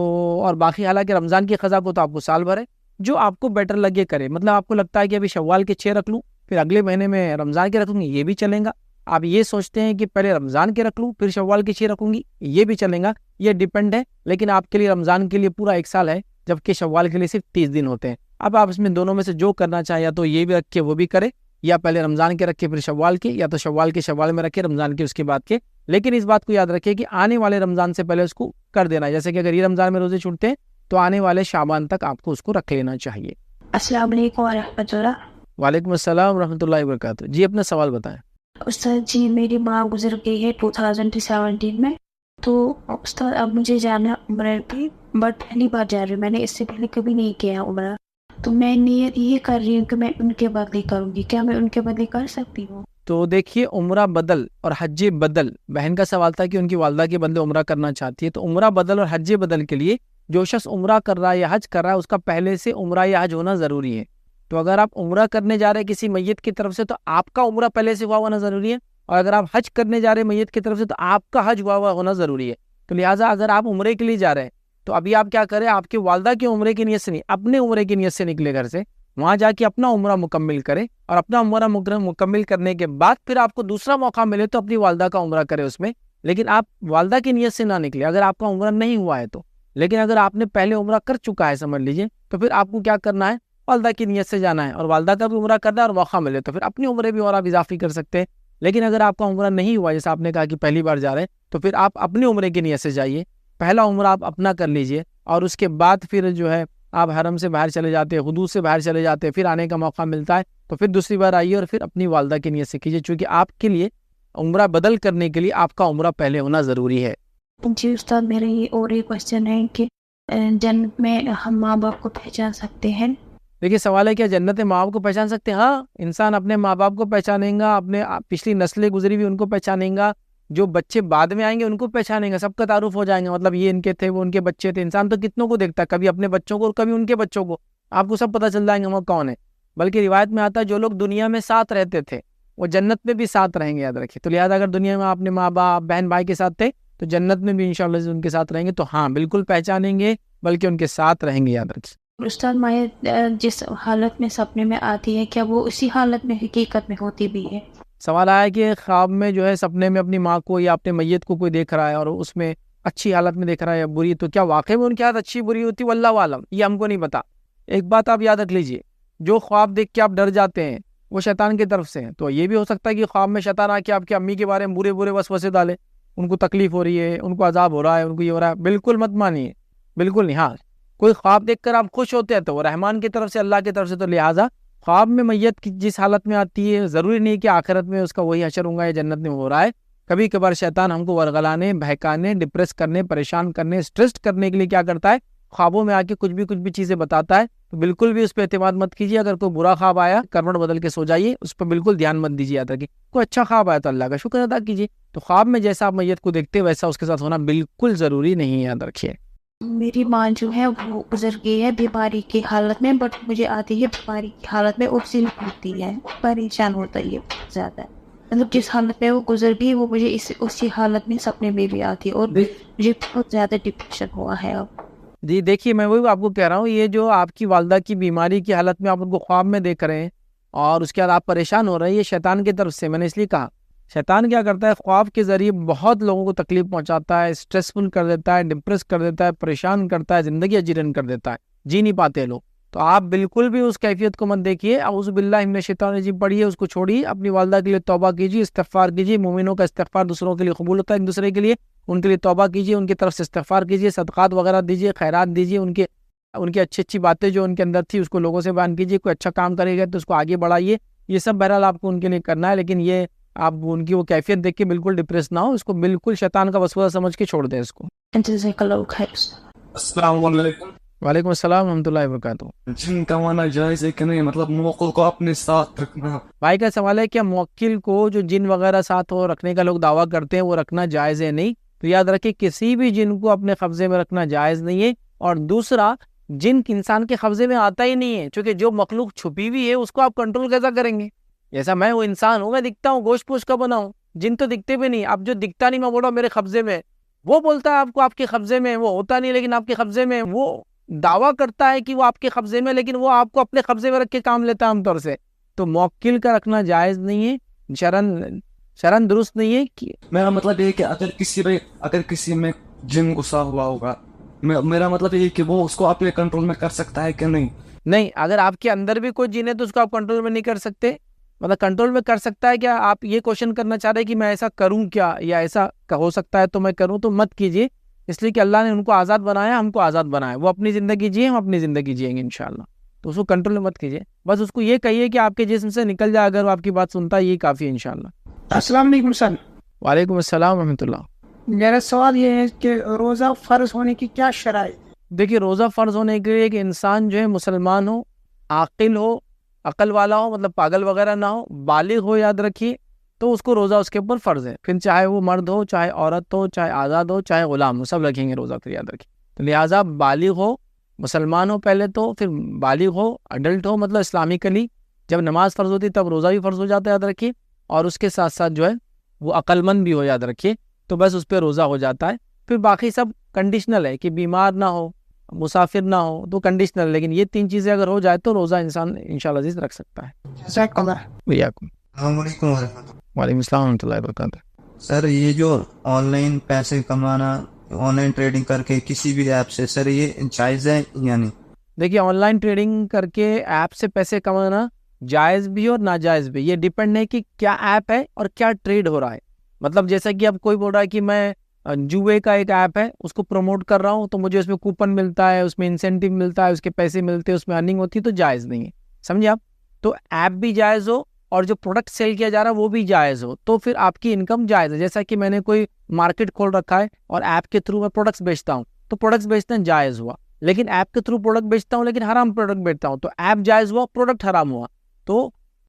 B: اور باقی حالانکہ رمضان کی قضا کو تو آپ کو سال بھر ہے، جو آپ کو بیٹر لگے کرے. مطلب آپ کو لگتا ہے کہ ابھی شوال کے 6 رکھ لوں پھر اگلے مہینے میں رمضان کے رکھوں گی، یہ بھی چلیں گا. آپ یہ سوچتے ہیں کہ پہلے رمضان کے رکھ لوں پھر شوال کے 6 رکھوں گی، یہ بھی چلیں گا. یہ ڈیپینڈ ہے، لیکن آپ کے لیے رمضان کے لیے پورا 1 سال ہے، جبکہ شوال کے لیے صرف 30 دن ہوتے ہیں. اب آپ اس میں دونوں میں سے جو کرنا چاہیں، یا تو یہ بھی رکھے وہ بھی کرے، یا پہلے رمضان کے رکھے پھر شوال کے، یا تو شوال کے شوال میں رکھے رمضان کے اس کے بعد کے. لیکن اس بات کو یاد رکھے کہ آنے والے رمضان سے پہلے اس کو کر دینا ہے، جیسے کہ اگر یہ رمضان میں روزے چھوٹتے ہیں تو آنے والے شعبان تک آپ کو اس کو رکھ لینا چاہیے.
D: السلام علیکم ورحمۃ اللہ.
B: وعلیکم السلام ورحمۃ اللہ وبرکاتہ. جی اپنا سوال بتائیں.
D: استاد جی میری ماں گزر گئی ہے 2017 میں، تو استاد اب مجھے جانا عمرہ پہ، بٹ پہلی بار جا رہی ہوں، میں نے اس سے پہلے کبھی نہیں کیا عمرہ، تو میں نیت یہ کر رہی ہوں کہ میں ان کے بدلے کروں گی، کیا میں ان کے بدلے کر سکتی ہوں؟
B: تو دیکھیے عمرہ بدل اور حج بدل، بہن کا سوال تھا کہ ان کی والدہ کے بدلے عمرہ کرنا چاہتی ہے، تو عمرہ بدل اور حج بدل کے لیے جو شخص عمرہ کر رہا ہے یا حج کر رہا ہے اس کا پہلے سے عمرہ یا حج ہونا ضروری ہے. تو اگر آپ عمرہ کرنے جا رہے ہیں کسی میت کی طرف سے تو آپ کا عمرہ پہلے سے ہوا ہونا ضروری ہے، اور اگر آپ حج کرنے جا رہے ہیں میت کی طرف سے تو آپ کا حج ہوا ہونا ضروری ہے. تو لہٰذا اگر آپ عمرے کے لیے جا رہے ہیں تو ابھی آپ کیا کریں، آپ کی والدہ کے عمرے کی نیت سے نہیں، اپنے عمرے کی نیت سے نکلے گھر سے، وہاں جا کے اپنا عمرہ مکمل کرے، اور اپنا عمرہ مکمل کرنے کے بعد پھر آپ کو دوسرا موقع ملے تو اپنی والدہ کا عمرہ کرے اس میں، لیکن آپ والدہ کی نیت سے نہ نکلے اگر آپ کا عمرہ نہیں ہوا ہے تو. لیکن اگر آپ نے پہلے عمرہ کر چکا ہے سمجھ لیجئے، تو پھر آپ کو کیا کرنا ہے، والدہ کی نیت سے جانا ہے، اور والدہ کا بھی عمرہ کرنا ہے، اور موقع ملے تو پھر اپنے عمرے بھی اور آپ اضافی کر سکتے ہیں. لیکن اگر آپ کا عمرہ نہیں ہوا، جیسا آپ نے کہا کہ پہلی بار جا رہے ہیں، تو پھر آپ اپنے عمرے کی نیت سے جائیے، پہلا عمرہ آپ اپنا کر لیجئے، اور اس کے بعد پھر جو ہے آپ حرم سے باہر چلے جاتے ہیں، حدود سے باہر چلے جاتے ہیں، پھر آنے کا موقع ملتا ہے تو پھر دوسری بار آئیے اور پھر اپنی والدہ کی نیت سے کیجیے، چونکہ آپ کے لیے عمرہ بدل کرنے کے لیے آپ کا عمرہ پہلے ہونا ضروری ہے.
D: جی استاد میرا یہ اور ایک کوشچن ہے کہ جنت میں ہم ماں باپ کو پہچان سکتے ہیں؟
B: دیکھیے سوال ہے کیا جنت ماں باپ کو پہچان سکتے ہیں؟ ہاں، انسان اپنے ماں باپ کو پہچانے گا، اپنے پچھلی نسلیں گزری ہوئی ان کو پہچانے گا، جو بچے بعد میں آئیں گے ان کو پہچانے گا، سب کا تعارف ہو جائیں گے، مطلب یہ ان کے تھے، وہ ان کے بچے تھے۔ انسان تو کتنوں کو دیکھتا ہے، کبھی اپنے بچوں کو اور کبھی ان کے بچوں کو، آپ کو سب پتہ چل جائیں گے وہ کون ہے۔ بلکہ روایت میں آتا ہے جو لوگ دنیا میں ساتھ رہتے تھے وہ جنت میں بھی ساتھ رہیں گے، یاد رکھیے۔ تو لہٰذا اگر دنیا میں اپنے ماں باپ بہن بھائی کے ساتھ تھے تو جنت میں بھی انشاءاللہ ان کے ساتھ رہیں گے، تو ہاں بالکل پہچانیں گے، بلکہ ان کے ساتھ رہیں گے، یاد رکھیے۔
D: استاد مایا جس حالت میں سپنے میں آتی ہے کیا وہ اسی حالت میں حقیقت میں ہوتی بھی ہے؟
B: سوال آیا کہ خواب میں جو ہے سپنے میں اپنی ماں کو یا اپنے میت کو کوئی دیکھ رہا ہے اور اس میں اچھی حالت میں دیکھ رہا ہے یا بری، تو کیا واقعی میں ان کی حالت اچھی بری ہوتی ہے؟ واللہ عالم، یہ ہم کو نہیں پتا۔ ایک بات آپ یاد رکھ لیجئے، جو خواب دیکھ کے آپ ڈر جاتے ہیں وہ شیطان کی طرف سے ہیں۔ تو یہ بھی ہو سکتا ہے کہ خواب میں شیطان آ کے آپ کی امی کے بارے میں برے وسوسے ڈالے، ان کو تکلیف ہو رہی ہے، ان کو عذاب ہو رہا ہے، ان کو یہ ہو رہا ہے۔ بالکل مت مانیے، بالکل نہیں۔ ہاں، کوئی خواب دیکھ کر آپ خوش ہوتے ہیں تو وہ رحمان کی طرف سے، اللہ کی طرف سے، تو لہٰذا خواب میں میت کی جس حالت میں آتی ہے ضروری نہیں کہ آخرت میں اس کا وہی حشر ہوگا یا جنت میں ہو رہا ہے۔ کبھی کبھار شیطان ہم کو ورغلانے، بہکانے، ڈپریس کرنے، پریشان کرنے، سٹریس کرنے کے لیے کیا کرتا ہے، خوابوں میں آ کے کچھ بھی چیزیں بتاتا ہے۔ تو بالکل بھی اس پہ اعتماد مت کیجیے۔ اگر کوئی برا خواب آیا کروٹ بدل کے سو جائیے، اس پہ بالکل دھیان مت دیجیے، یاد رکھیے۔ کوئی اچھا خواب آیا تو اللہ کا شکر ادا کیجیے۔ تو خواب میں جیسا آپ میت کو دیکھتے ویسا اس کے ساتھ ہونا بالکل ضروری نہیں ہے، یاد رکھیے۔
D: میری ماں جو ہے وہ گزر گئی ہے بیماری کی حالت میں، بٹ مجھے آتی ہے بیماری کی حالت میں، اسی میں ہوتی ہے، پریشان ہوتا ہے یہ زیادہ، مطلب جس حالت میں وہ گزر گئی وہ مجھے اسی حالت میں سپنے میں بھی آتی ہے، اور مجھے بہت زیادہ ڈپریشن ہوا ہے اب۔
B: جی دیکھیے، میں وہی آپ کو کہہ رہا ہوں، یہ جو آپ کی والدہ کی بیماری کی حالت میں آپ ان کو خواب میں دیکھ رہے ہیں اور اس کے بعد آپ پریشان ہو رہے ہیں، یہ شیطان کی طرف سے۔ میں نے اس لیے کہا شیطان کیا کرتا ہے، خواب کے ذریعے بہت لوگوں کو تکلیف پہنچاتا ہے، اسٹریسفل کر دیتا ہے، ڈپریس کر دیتا ہے، پریشان کرتا ہے، زندگی اجیرن کر دیتا ہے، جی نہیں پاتے لوگ۔ تو آپ بالکل بھی اس کیفیت کو مت دیکھیے، اعوذ باللہ من الشیطان الرجیم پڑھیے، اس کو چھوڑیے، اپنی والدہ کے لیے توبہ کیجیے، استغفار کیجیے۔ مومنوں کا استغفار دوسروں کے لیے قبول ہوتا ہے، ایک دوسرے کے لیے، ان کے لیے توبہ کیجیے، ان کی طرف سے استغفار کیجیے، صدقات وغیرہ دیجیے، خیرات دیجیے، ان کی اچھی باتیں جو ان کے اندر تھی اس کو لوگوں سے بیان کیجیے۔ کوئی اچھا کام کرے گا تو اس کو آگے بڑھائیے۔ یہ سب بہرحال آپ کو ان کے لیے کرنا ہے، لیکن یہ آپ ان کی وہ کیفیت دیکھ کے بالکل ڈپریس نہ ہو، اس کو بالکل شیطان کا وسوسہ سمجھ کے چھوڑ دیں اس کو۔
D: جزاک اللہ خیر۔
F: السلام علیکم۔
B: وعلیکم السلام ورحمۃ اللہ وبرکاتہ۔
F: جن کمانا جائز ہے کہ نہیں، مطلب موکل کو اپنے ساتھ رکھنا؟
B: بھائی کا سوال ہے کیا موکل کو جو جن وغیرہ ساتھ ہو رکھنے کا لوگ دعویٰ کرتے ہیں وہ رکھنا جائز ہے؟ نہیں، تو یاد رکھیں کسی بھی جن کو اپنے قبضے میں رکھنا جائز نہیں ہے۔ اور دوسرا، جن انسان کے قبضے میں آتا ہی نہیں ہے، چونکہ جو مخلوق چھپی ہوئی ہے اس کو آپ کنٹرول کیسا کریں گے؟ جیسا میں وہ انسان ہوں، میں دکھتا ہوں، گوشت پوش کا بنا ہوں، جن تو دکھتے بھی نہیں۔ اب جو دکھتا نہیں میں بول رہا ہوں میرے قبضے میں، وہ بولتا ہے آپ کو آپ کے قبضے میں، وہ ہوتا نہیں لیکن آپ کے قبضے میں، وہ دعویٰ کرتا ہے کہ وہ آپ کے قبضے میں، لیکن وہ آپ کو اپنے قبضے میں رکھ کے کام لیتا ہے عام طور سے۔ تو موکل کا رکھنا جائز نہیں ہے، شرن درست نہیں ہے۔
F: میرا مطلب یہ ہے کہ اگر کسی میں جن غصہ ہوا ہوگا، میرا مطلب یہ ہے کہ وہ اس کو اپنے کنٹرول میں کر سکتا ہے کہ نہیں؟
B: نہیں، اگر آپ کے اندر بھی کوئی جن ہے تو اس کو آپ کنٹرول میں نہیں کر سکتے۔ مطلب کنٹرول میں کر سکتا ہے کیا؟ آپ یہ کوشچن کرنا چاہ رہے ہیں کہ میں ایسا کروں کیا، یا ایسا ہو سکتا ہے تو میں کروں؟ تو مت کیجیے، اس لیے کہ اللہ نے ان کو آزاد بنایا، ہم کو آزاد بنایا، وہ اپنی زندگی جیے، ہم اپنی زندگی جیئیں گے انشاءاللہ۔ تو اس کو کنٹرول میں مت کیجیے، بس اس کو یہ کہیے کہ آپ کے جسم سے نکل جائے، اگر وہ آپ کی بات سنتا ہے یہی کافی ہے انشاءاللہ۔
C: السلام علیکم سر۔
B: وعلیکم السلام ورحمۃ اللہ۔
C: میرا سوال یہ ہے کہ روزہ فرض ہونے کی کیا شرائط؟
B: دیکھیے، روزہ فرض ہونے کے لیے کہ انسان جو ہے مسلمان ہو، عاقل ہو، عقل والا ہو، مطلب پاگل وغیرہ نہ ہو، بالغ ہو، یاد رکھیے، تو اس کو روزہ اس کے اوپر فرض ہے۔ پھر چاہے وہ مرد ہو، چاہے عورت ہو، چاہے آزاد ہو، چاہے غلام ہو، سب رکھیں گے روزہ، پھر یاد رکھیے۔ تو لہٰذا بالغ ہو، مسلمان ہو پہلے تو، پھر بالغ ہو، اڈلٹ ہو، مطلب اسلامکلی جب نماز فرض ہوتی تب روزہ بھی فرض ہو جاتا ہے، یاد رکھیے۔ اور اس کے ساتھ ساتھ جو ہے وہ عقل مند بھی ہو، یاد رکھیے، تو بس اس پہ روزہ ہو جاتا ہے۔ پھر باقی سب کنڈیشنل ہے کہ بیمار نہ ہو، مسافر نہ ہو، تو کنڈیشنل، لیکن یہ تین چیزیں اگر ہو جائے تو روزہ انسان انشاءاللہ عزیز رکھ سکتا ہے۔
C: جزاک اللہ۔
B: وعلیکم
G: السلام علیکم ورحمۃ اللہ۔
B: وعلیکم السلام ورحمۃ اللہ وبرکاتہ۔
G: سر یہ جو آن لائن پیسے کمانا، آن لائن ٹریڈنگ کر کے کسی بھی ایپ سے، سر یہ جائز ہے یا نہیں؟
B: دیکھیے، آن لائن ٹریڈنگ کر کے ایپ سے پیسے کمانا جائز بھی اور ناجائز بھی، یہ ڈیپینڈ ہے کہ کیا ایپ ہے اور کیا ٹریڈ ہو رہا ہے۔ مطلب جیسا کہ اب کوئی بول رہا ہے کہ میں جوئے کا ایک ایپ ہے اس کو پروموٹ کر رہا ہوں تو مجھے اس میں کوپن ملتا ہے، اس میں انسینٹیو ملتا ہے، اس کے پیسے ملتے ہیں، اس میں ارننگ ہوتی ہے، تو جائز نہیں ہے، سمجھے آپ؟ تو ایپ بھی جائز ہو اور جو پروڈکٹ سیل کیا جا رہا ہے وہ بھی جائز ہو، تو پھر آپ کی انکم جائز ہے۔ جیسا کہ میں نے کوئی مارکیٹ کھول رکھا ہے اور ایپ کے تھرو میں پروڈکٹس بیچتا ہوں، تو پروڈکٹس بیچنا جائز ہوا۔ لیکن ایپ کے تھرو پروڈکٹ بیچتا ہوں لیکن حرام پروڈکٹ بیچتا ہوں, تو ایپ جائز ہوا, پروڈکٹ حرام ہوا. تو